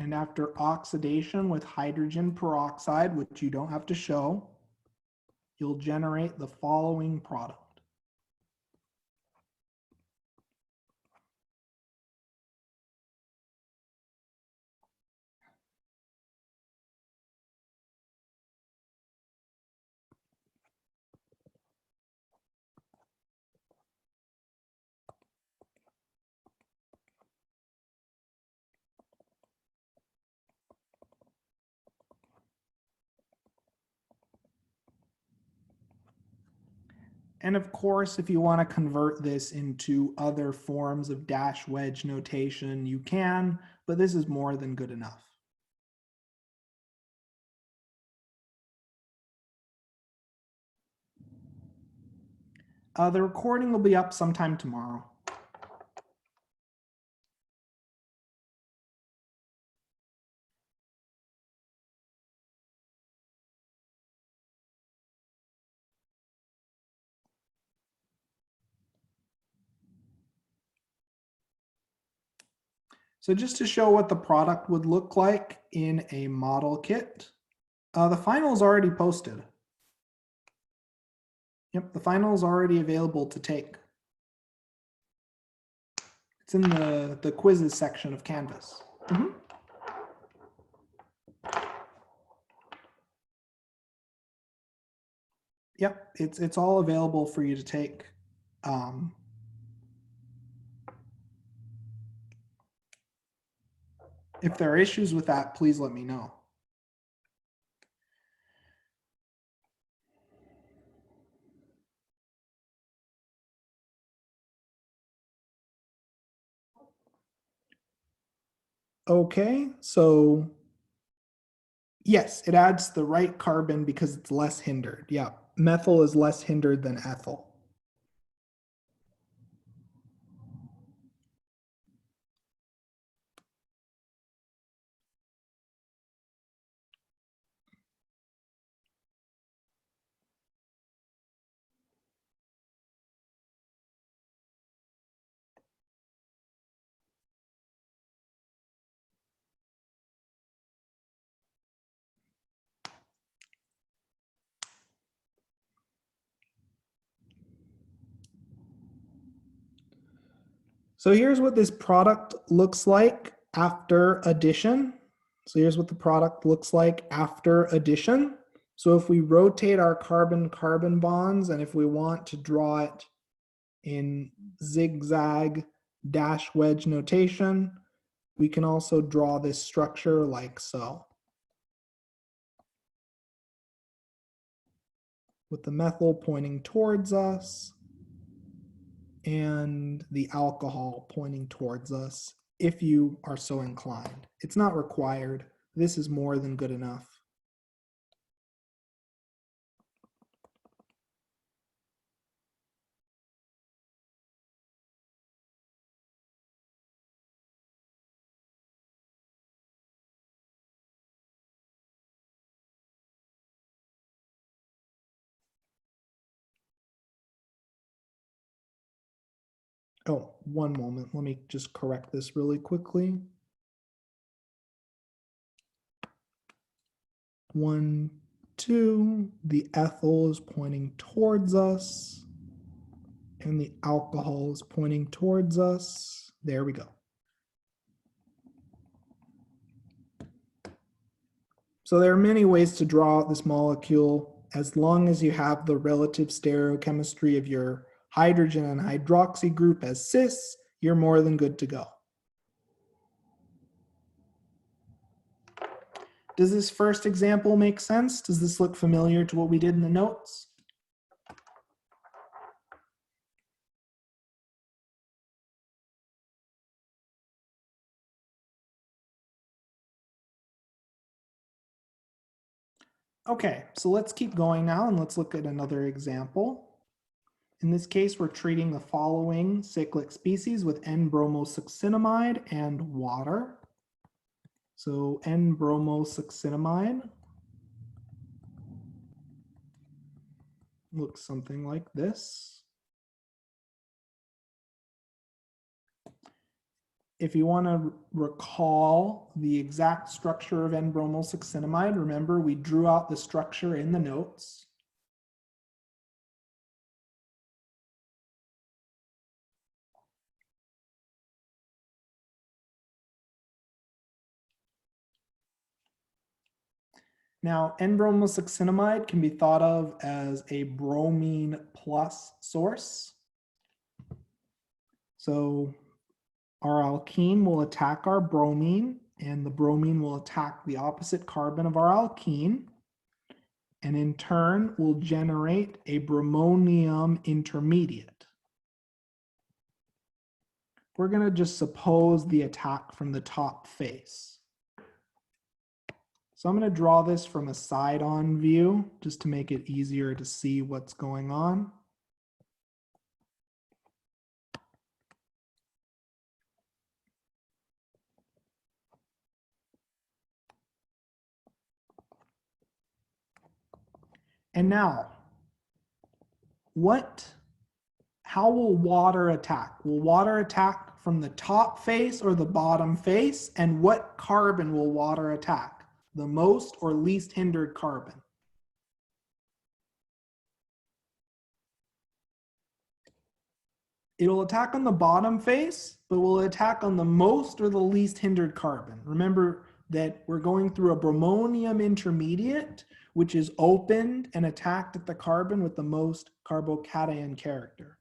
And after oxidation with hydrogen peroxide, which you don't have to show, you'll generate the following product. And of course, if you want to convert this into other forms of dash wedge notation, you can, but this is more than good enough. The recording will be up sometime tomorrow. So just to show what the product would look like in a model kit, the final is already posted. Yep, the final is already available to take. It's in the quizzes section of Canvas. Yep, it's all available for you to take. If there are issues with that, please let me know. Okay, so yes, it adds the right carbon because it's less hindered. Yeah, methyl is less hindered than ethyl. So here's what this product looks like after addition. So here's what the product looks like after addition. So if we rotate our carbon-carbon bonds, and if we want to draw it in zigzag dash wedge notation, we can also draw this structure like so. With the methyl pointing towards us and the alcohol pointing towards us, if you are so inclined. It's not required. This is more than good enough. Oh, one moment. Let me just correct this really quickly. 1, 2, the ethyl is pointing towards us and the alcohol is pointing towards us. There we go. So there are many ways to draw out this molecule. As long as you have the relative stereochemistry of your hydrogen and hydroxy group as cis, you're more than good to go. Does this first example make sense? Does this look familiar to what we did in the notes? Okay, so let's keep going now and let's look at another example. In this case, we're treating the following cyclic species with N-bromosuccinimide and water. So N-bromosuccinimide looks something like this. if you want to recall the exact structure of N-bromosuccinimide, remember we drew out the structure in the notes. Now, N-bromosuccinimide can be thought of as a bromine plus source. So our alkene will attack our bromine, and the bromine will attack the opposite carbon of our alkene, and in turn will generate a bromonium intermediate. We're going to just suppose the attack from the top face. So I'm going to draw this from a side-on view just to make it easier to see what's going on. And now, how will water attack? Will water attack from the top face or the bottom face? And what carbon will water attack? The most or least hindered carbon? It'll attack on the bottom face, but will attack on the most or the least hindered carbon. Remember that we're going through a bromonium intermediate, which is opened and attacked at the carbon with the most carbocation character.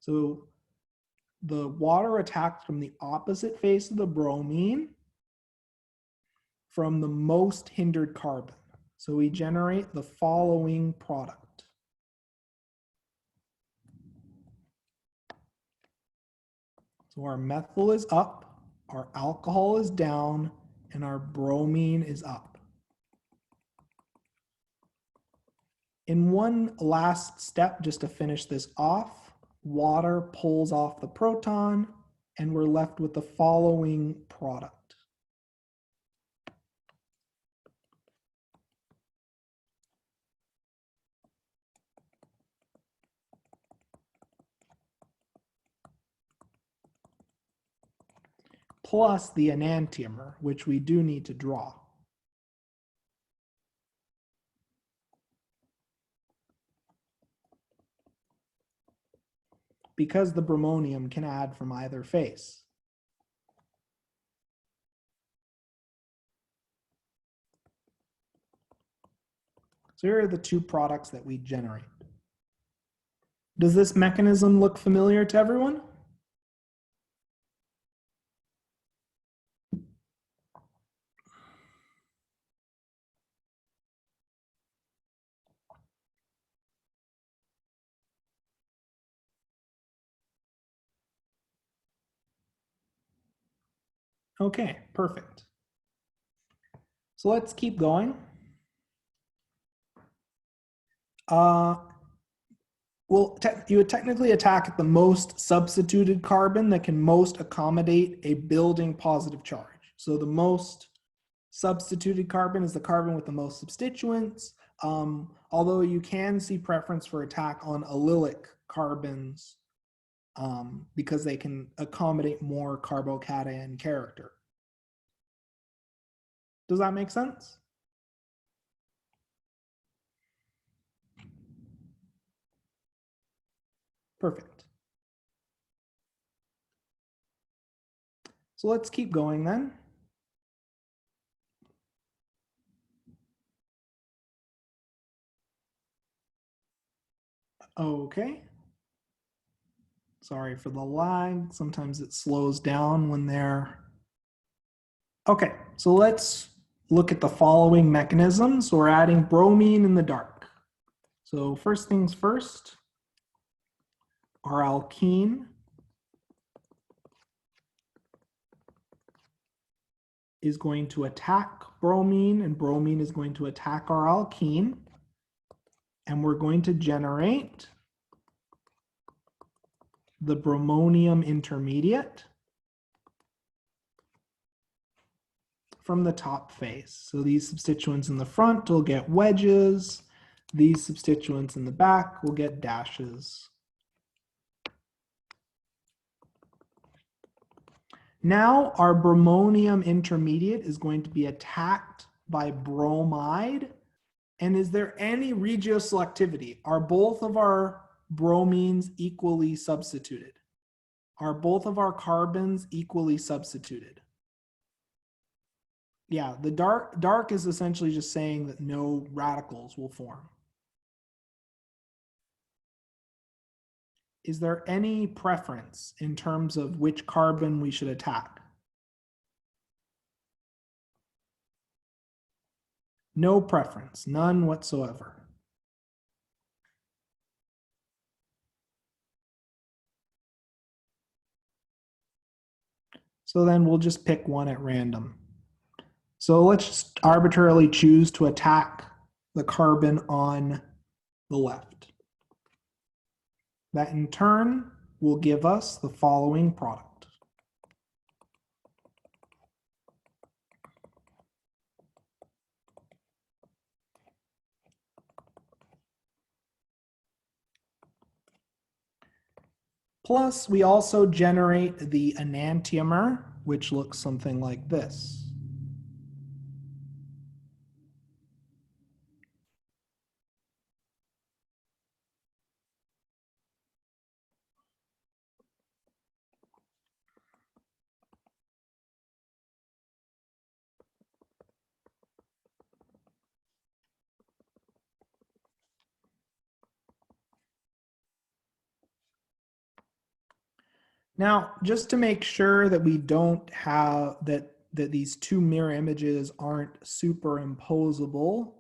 So the water attacks from the opposite face of the bromine from the most hindered carbon. So we generate the following product. So our methyl is up, our alcohol is down, and our bromine is up. In one last step, just to finish this off, water pulls off the proton, and we're left with the following product. Plus the enantiomer, which we do need to draw. Because the bromonium can add from either face. So here are the two products that we generate. Does this mechanism look familiar to everyone? Okay, perfect. So let's keep going. Well, you would technically attack at the most substituted carbon that can most accommodate a building positive charge. So the most substituted carbon is the carbon with the most substituents, although you can see preference for attack on allylic carbons because they can accommodate more carbocation character. Does that make sense? Perfect. So let's keep going then. Okay. Sorry for the lag. Sometimes it slows down when they're... Okay, so let's look at the following mechanisms. So we're adding bromine in the dark. So first things first, our alkene is going to attack bromine, and bromine is going to attack our alkene. And we're going to generate the bromonium intermediate from the top face. So these substituents in the front will get wedges. These substituents in the back will get dashes. Now our bromonium intermediate is going to be attacked by bromide. And is there any regio selectivity? Are both of our bromines equally substituted? Are both of our carbons equally substituted? Yeah, the dark is essentially just saying that no radicals will form. Is there any preference in terms of which carbon we should attack? No preference, none whatsoever. So then we'll just pick one at random. So let's just arbitrarily choose to attack the carbon on the left. That in turn will give us the following product. Plus, we also generate the enantiomer, which looks something like this. Now, just to make sure that we don't have that these two mirror images aren't superimposable,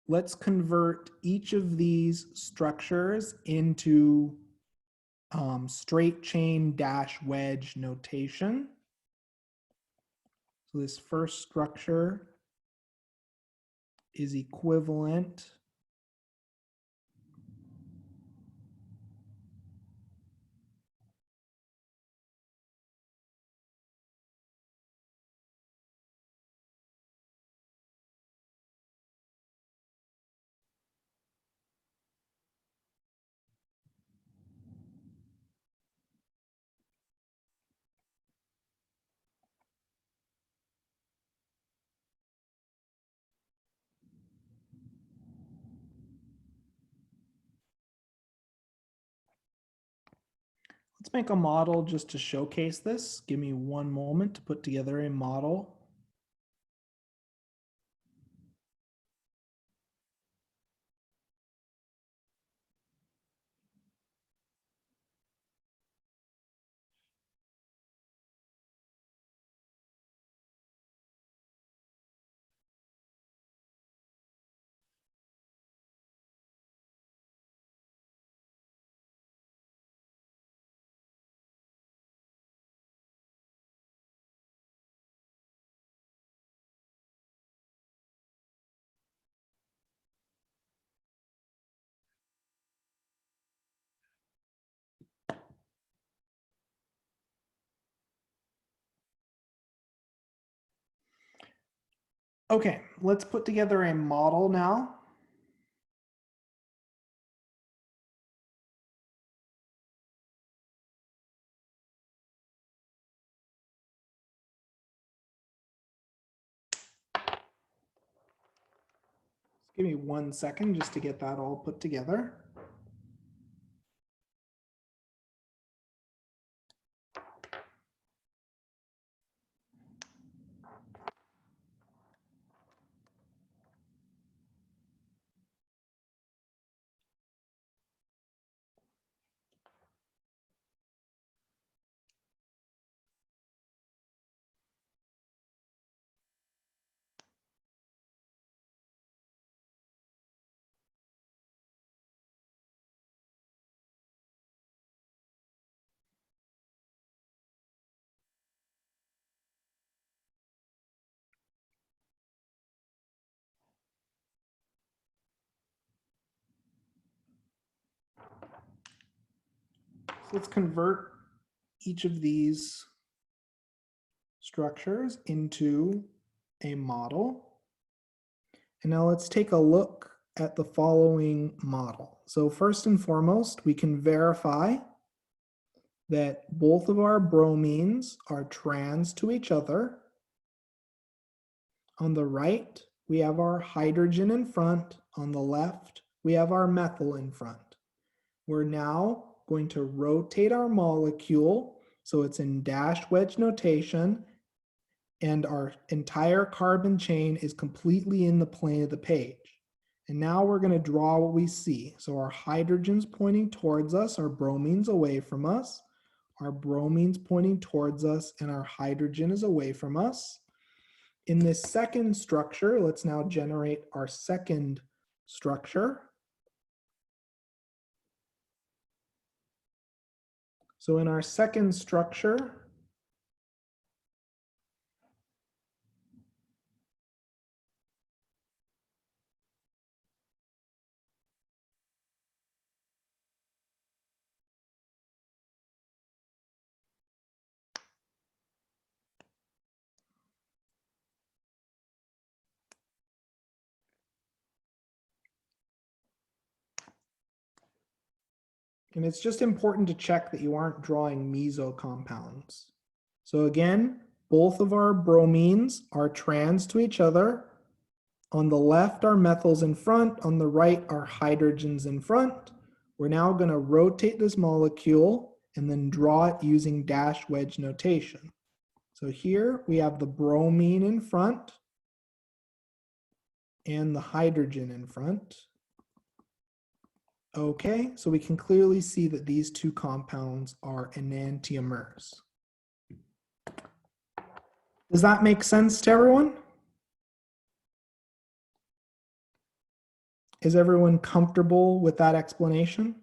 let's convert each of these structures into straight chain dash wedge notation. So this first structure is equivalent Let's make a model just to showcase this. Give me one moment to put together a model. Okay, let's put together a model now. Give me 1 second just to get that all put together. So let's convert each of these structures into a model. And now let's take a look at the following model. So first and foremost, we can verify that both of our bromines are trans to each other. On the right, we have our hydrogen in front. On the left, we have our methyl in front. We're now going to rotate our molecule so it's in dash wedge notation, and our entire carbon chain is completely in the plane of the page. And now we're going to draw what we see. So our hydrogen's pointing towards us, our bromines away from us, our bromines pointing towards us, and our hydrogen is away from us. In this second structure, let's now generate our second structure. So in our second structure, and it's just important to check that you aren't drawing meso compounds. So again, both of our bromines are trans to each other. On the left are methyls in front, on the right are hydrogens in front. We're now going to rotate this molecule and then draw it using dash wedge notation. So here we have the bromine in front and the hydrogen in front. Okay, so we can clearly see that these two compounds are enantiomers. Does that make sense to everyone? Is everyone comfortable with that explanation?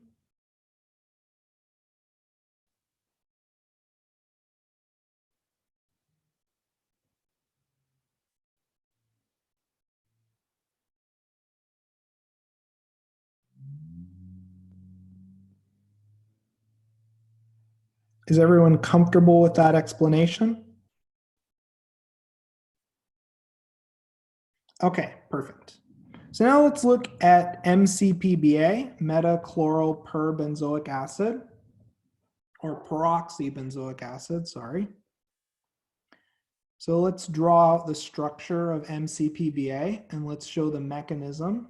Is everyone comfortable with that explanation? Okay, perfect. So now let's look at MCPBA, metachloroperbenzoic acid, or peroxybenzoic acid, sorry. So let's draw out the structure of MCPBA and let's show the mechanism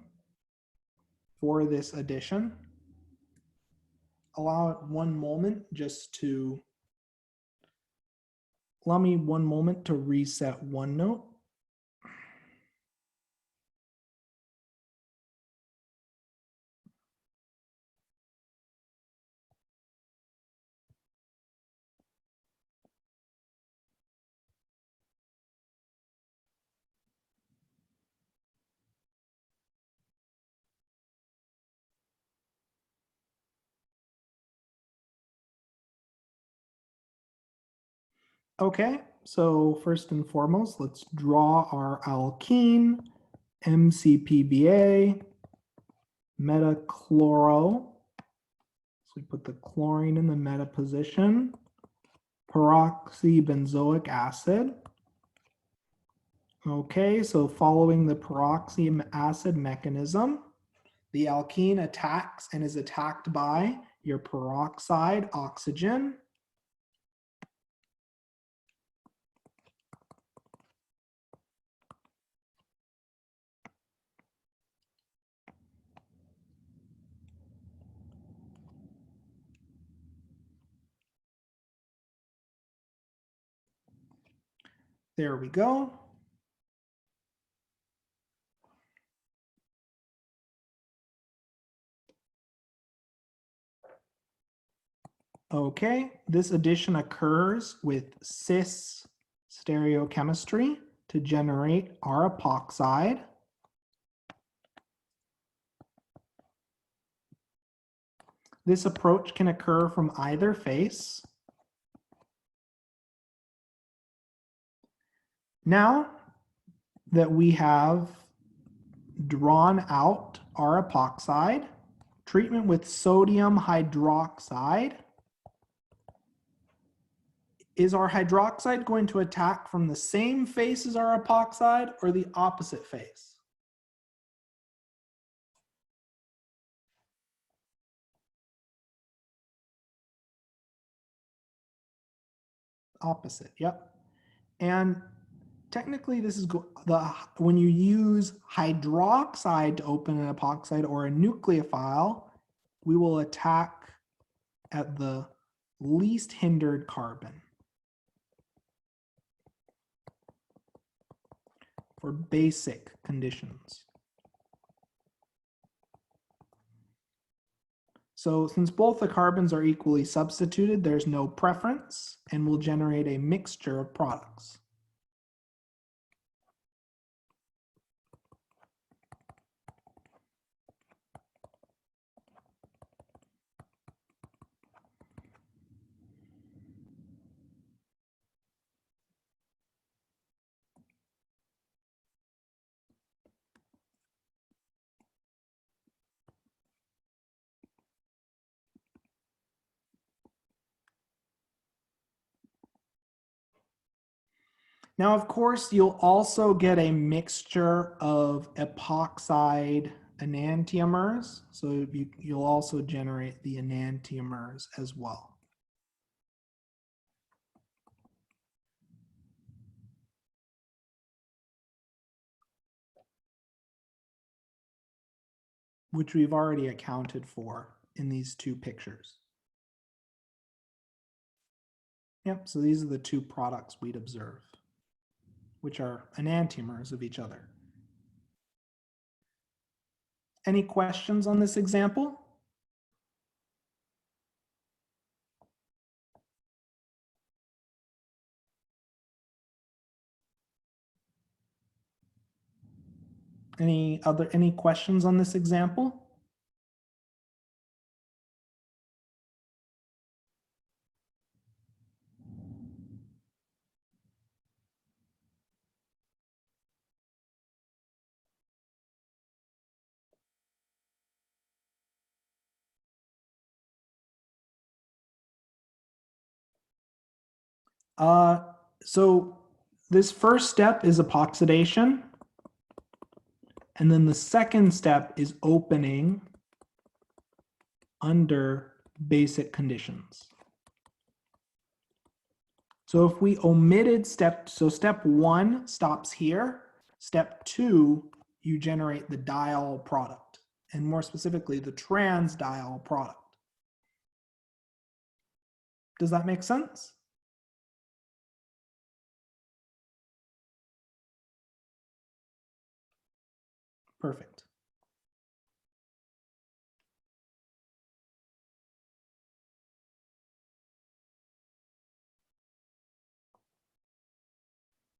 for this addition. Allow me one moment to reset OneNote. Okay, so first and foremost, let's draw our alkene, MCPBA, metachloro. So we put the chlorine in the meta position, peroxybenzoic acid. Okay, so following the peroxy acid mechanism, the alkene attacks and is attacked by your peroxide oxygen. There we go. Okay, this addition occurs with cis stereochemistry to generate our epoxide. This approach can occur from either face. Now that we have drawn out our epoxide, treatment with sodium hydroxide. Is our hydroxide going to attack from the same face as our epoxide or the opposite face? Opposite, yep. And technically this is when you use hydroxide to open an epoxide or a nucleophile, we will attack at the least hindered carbon for basic conditions. So since both the carbons are equally substituted, there's no preference and will generate a mixture of products. Now, of course, you'll also get a mixture of epoxide enantiomers. So you'll also generate the enantiomers as well. Which we've already accounted for in these two pictures. Yep, so these are the two products we'd observe, which are enantiomers of each other. Any questions on this example? Any questions on this example? So this first step is epoxidation. And then the second step is opening under basic conditions. So if we omitted step 1 stops here. Step 2, you generate the diol product, and more specifically, the trans-diol product. Does that make sense? Perfect.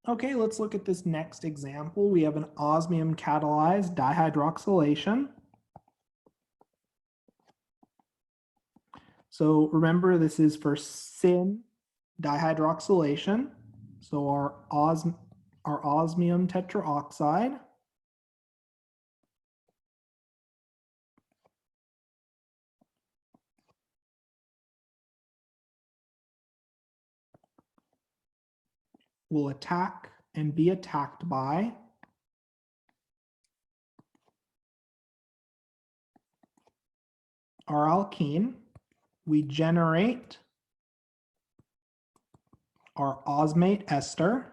Okay, let's look at this next example. We have an osmium catalyzed dihydroxylation. So remember, this is for Sn dihydroxylation. So our osmium tetraoxide will attack and be attacked by our alkene. We generate our osmate ester.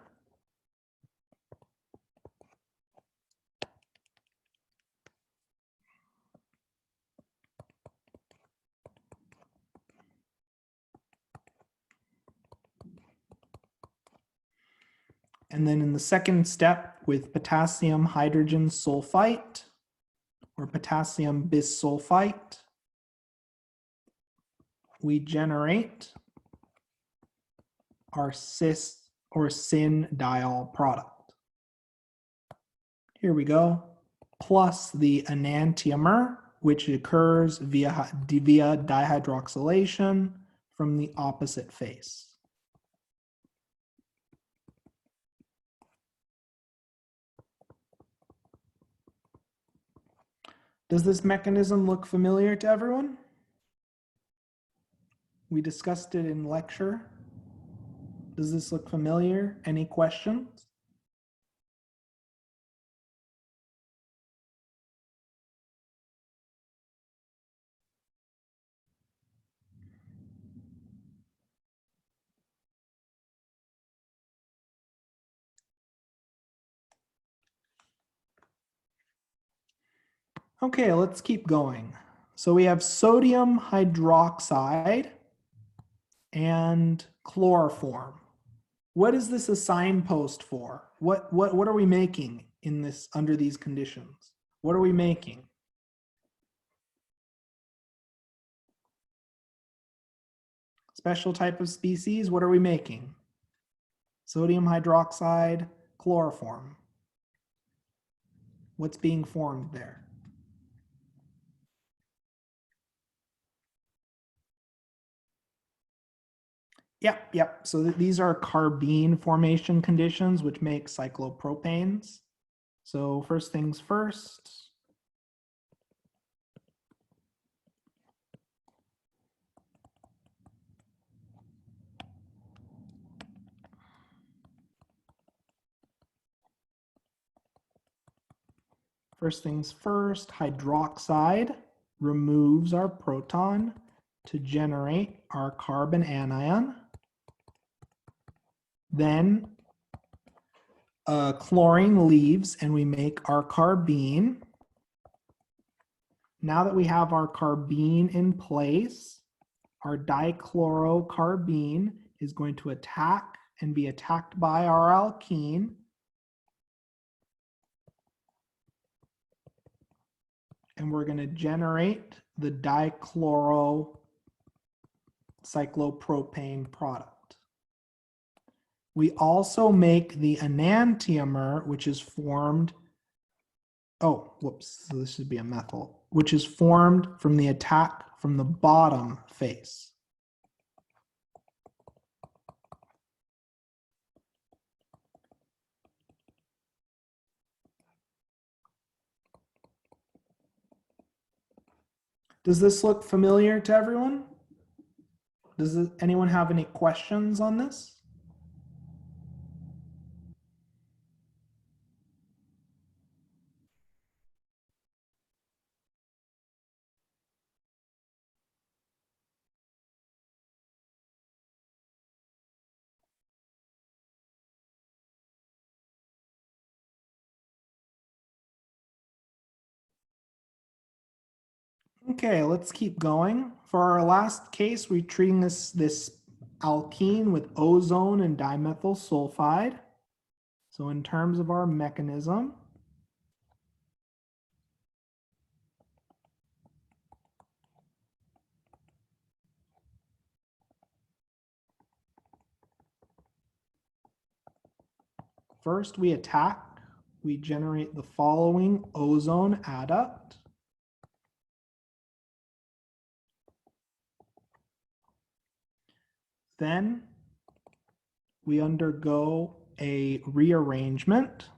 And then in the second step with potassium hydrogen sulfite or potassium bisulfite, we generate our cis or syn diol product. Here we go, plus the enantiomer, which occurs via dihydroxylation from the opposite face. Does this mechanism look familiar to everyone? We discussed it in lecture. Does this look familiar? Any questions? Okay, let's keep going. So we have sodium hydroxide and chloroform. What is this a signpost for? What are we making in this under these conditions? What are we making? Special type of species, what are we making? Sodium hydroxide, chloroform. What's being formed there? Yep. So these are carbene formation conditions, which make cyclopropanes. So first things first. First things first, hydroxide removes our proton to generate our carbon anion. Then chlorine leaves and we make our carbene. Now that we have our carbene in place, our dichlorocarbene is going to attack and be attacked by our alkene. And we're going to generate the dichlorocyclopropane product. We also make the enantiomer, which is formed, so this should be a methyl, which is formed from the attack from the bottom face. Does this look familiar to everyone? Does anyone have any questions on this? Okay, let's keep going. For our last case, we're treating this alkene with ozone and dimethyl sulfide. So in terms of our mechanism, first we attack, we generate the following ozone adduct. Then we undergo a rearrangement.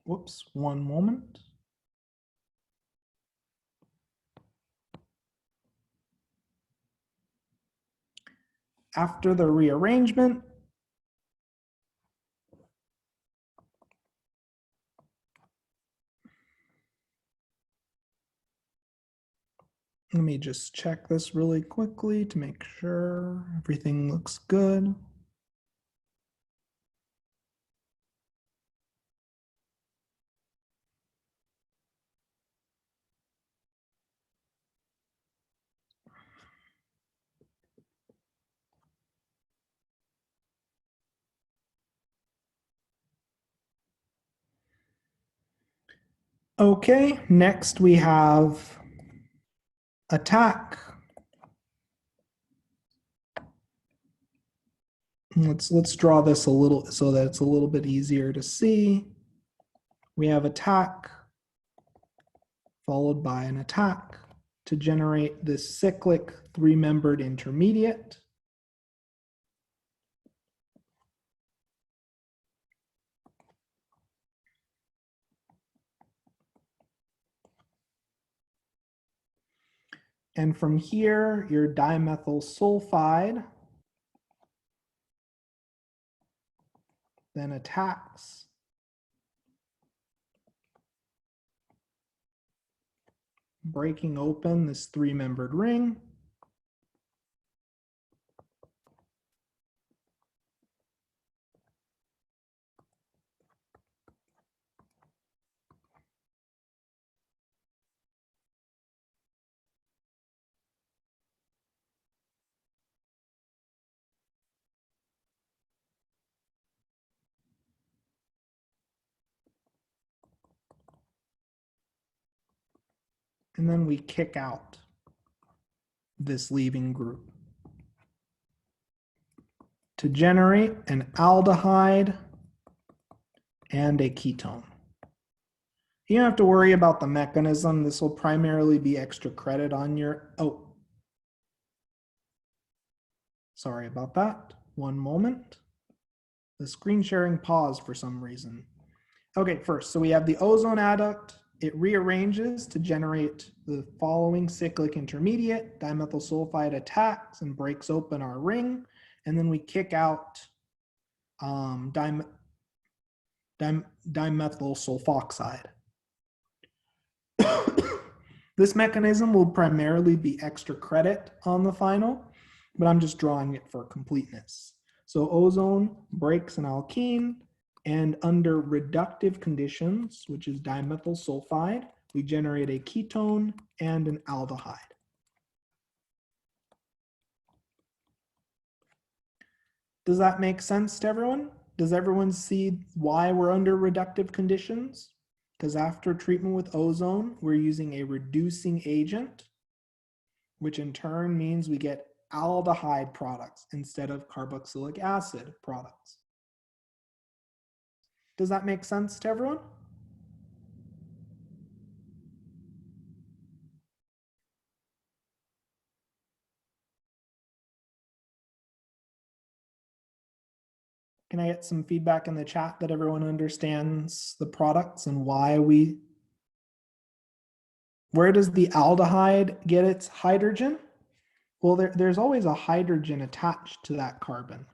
Whoops, one moment. After the rearrangement, let me just check this really quickly to make sure everything looks good. Okay, next we have attack. Let's draw this a little so that it's a little bit easier to see. We have attack followed by an attack to generate this cyclic three-membered intermediate. And from here, your dimethyl sulfide then attacks breaking open this three-membered ring. And then we kick out this leaving group to generate an aldehyde and a ketone. You don't have to worry about the mechanism. This will primarily be extra credit on your, sorry about that. One moment. The screen sharing paused for some reason. Okay, first, so we have the ozone adduct. It rearranges to generate the following cyclic intermediate. Dimethyl sulfide attacks and breaks open our ring. And then we kick out dimethyl sulfoxide. This mechanism will primarily be extra credit on the final, but I'm just drawing it for completeness. So ozone breaks an alkene, and under reductive conditions, which is dimethyl sulfide, we generate a ketone and an aldehyde. Does that make sense to everyone? Does everyone see why we're under reductive conditions? Because after treatment with ozone, we're using a reducing agent, which in turn means we get aldehyde products instead of carboxylic acid products. Does that make sense to everyone? Can I get some feedback in the chat that everyone understands the products and why where does the aldehyde get its hydrogen? Well, there's always a hydrogen attached to that carbon.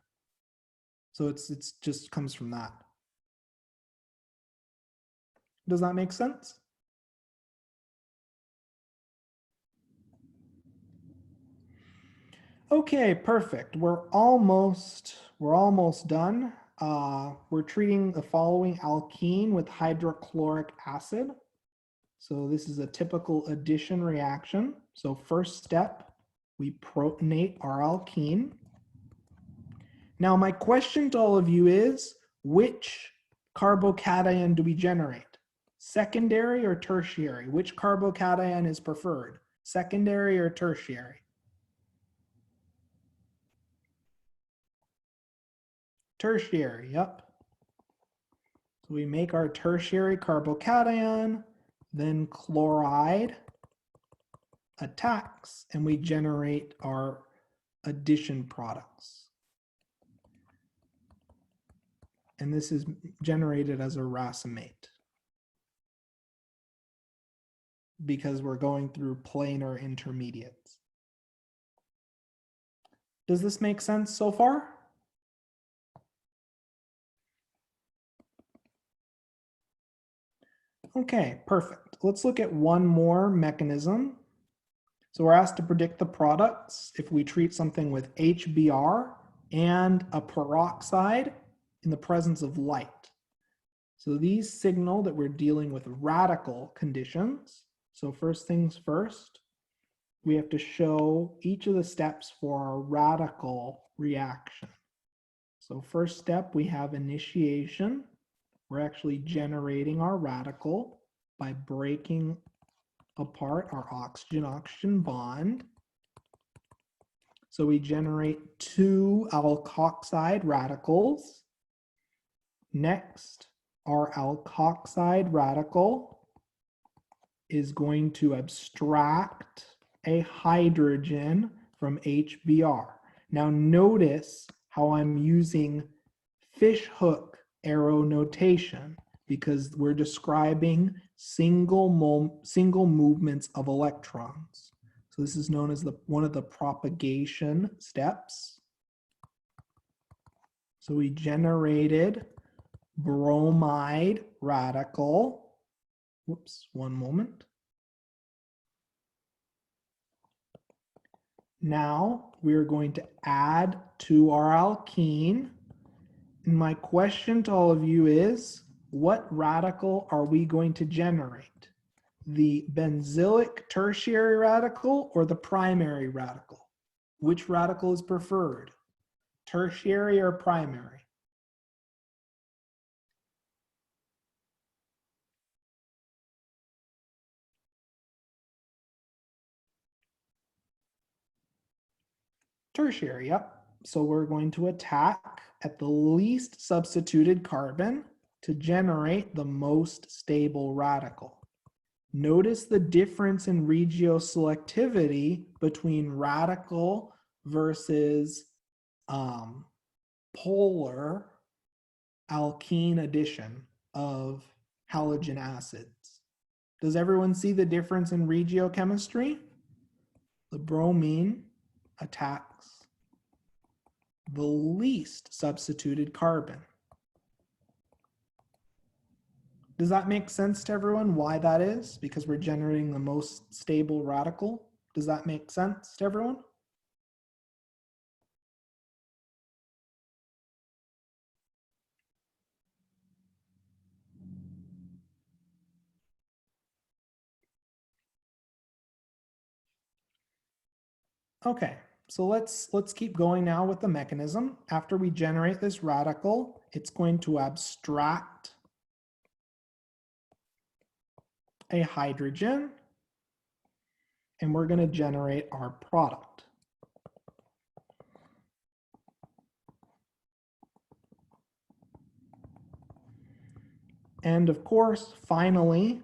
So it's just comes from that. Does that make sense? Okay, perfect. We're almost done. We're treating the following alkene with hydrochloric acid. So this is a typical addition reaction. So first step, we protonate our alkene. Now my question to all of you is, which carbocation do we generate? Secondary or tertiary? Which carbocation is preferred? Secondary or tertiary? Tertiary, yep. So we make our tertiary carbocation, then chloride attacks, and we generate our addition products. And this is generated as a racemate because we're going through planar intermediates. Does this make sense so far? Okay, perfect. Let's look at one more mechanism. So we're asked to predict the products if we treat something with HBr and a peroxide in the presence of light. So these signal that we're dealing with radical conditions. So first things first, we have to show each of the steps for our radical reaction. So first step, we have initiation. We're actually generating our radical. by breaking apart our oxygen-oxygen bond. So we generate 2 alkoxide radicals. Next, our alkoxide radical is going to abstract a hydrogen from HBr. Now notice how I'm using fishhook arrow notation because we're describing single movements of electrons. So this is known as one of the propagation steps. So we generated bromide radical. Whoops, one moment. Now we're going to add to our alkene. And my question to all of you is, what radical are we going to generate? The benzylic tertiary radical or the primary radical? Which radical is preferred? Tertiary or primary? Tertiary, yep. So we're going to attack at the least substituted carbon to generate the most stable radical. Notice the difference in regio selectivity between radical versus polar alkene addition of halogen acids. Does everyone see the difference in regiochemistry? The bromine attacks the least substituted carbon. Does that make sense to everyone why that is? Because we're generating the most stable radical. Does that make sense to everyone? Okay, so let's keep going now with the mechanism. After we generate this radical, it's going to abstract a hydrogen, and we're going to generate our product. And of course, finally,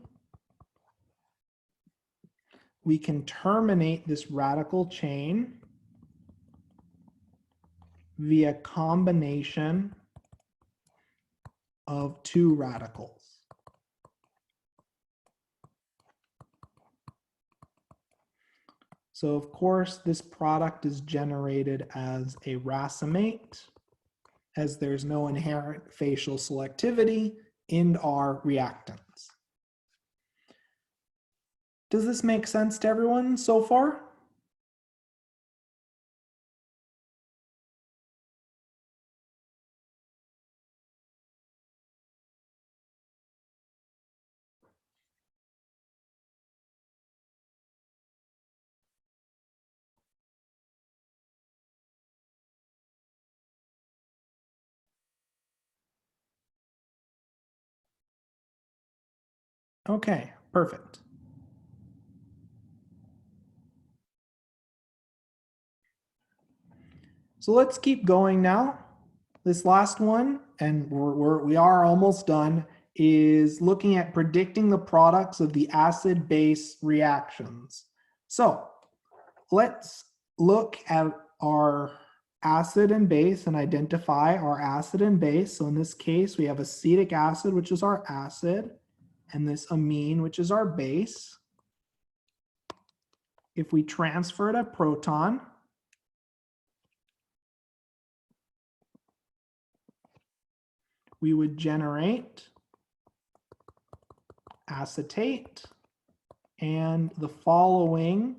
we can terminate this radical chain via combination of 2 radicals. So of course, this product is generated as a racemate, as there's no inherent facial selectivity in our reactants. Does this make sense to everyone so far? Okay, perfect. So let's keep going now. This last one, and we are almost done, is looking at predicting the products of the acid-base reactions. So let's look at our acid and base and identify our acid and base. So in this case, we have acetic acid, which is our acid, and this amine, which is our base. If we transferred a proton, we would generate acetate and the following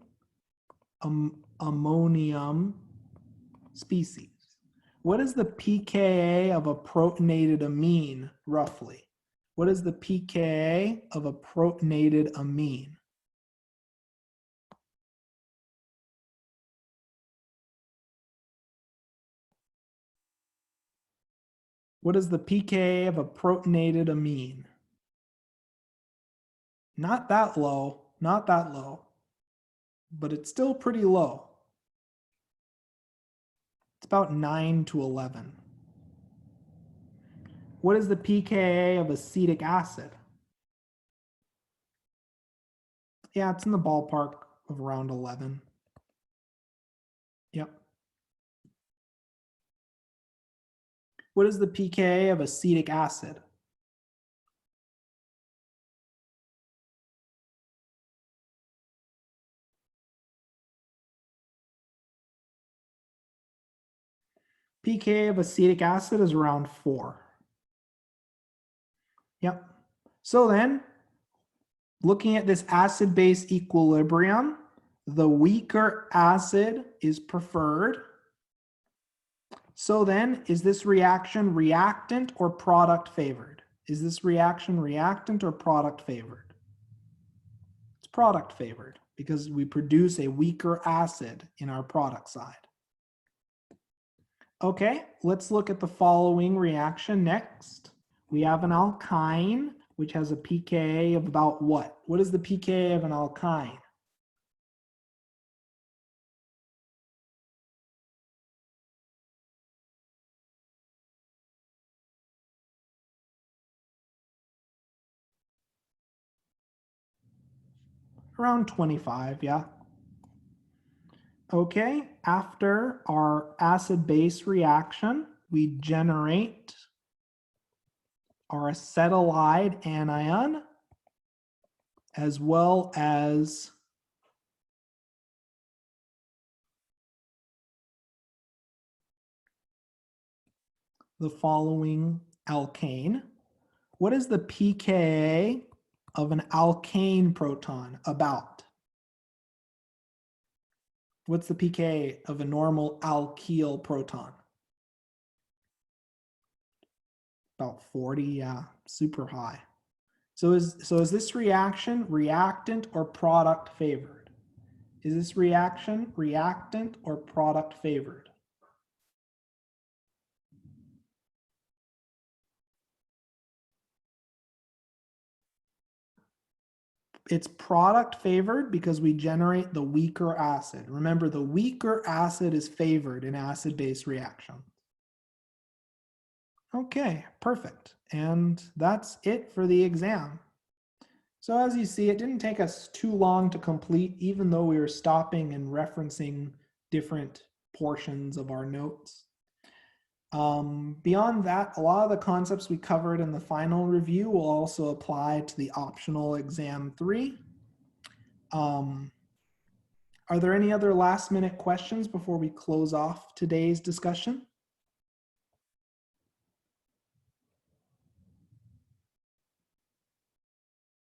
ammonium species. What is the pKa of a protonated amine, roughly? What is the pKa of a protonated amine? What is the pKa of a protonated amine? Not that low, not that low, but it's still pretty low. It's about 9 to 11. What is the pKa of acetic acid? Yeah, it's in the ballpark of around 11. Yep. What is the pKa of acetic acid? pKa of acetic acid is around 4. Yep. So then, looking at this acid-base equilibrium, the weaker acid is preferred. So then, is this reaction reactant or product favored? Is this reaction reactant or product favored? It's product favored because we produce a weaker acid in our product side. Okay, let's look at the following reaction next. We have an alkyne, which has a pKa of about what? What is the pKa of an alkyne? Around 25, yeah. Okay, after our acid-base reaction, we generate our acetylide anion as well as the following alkane. What is the pKa of an alkane proton about? What's the pKa of a normal alkyl proton? About 40, yeah, super high. So is this reaction reactant or product favored? Is this reaction reactant or product favored? It's product favored because we generate the weaker acid. Remember, the weaker acid is favored in acid-base reactions. Okay, perfect. And that's it for the exam. So as you see, it didn't take us too long to complete, even though we were stopping and referencing different portions of our notes. Beyond that, a lot of the concepts we covered in the final review will also apply to the optional exam 3. Are there any other last minute questions before we close off today's discussion?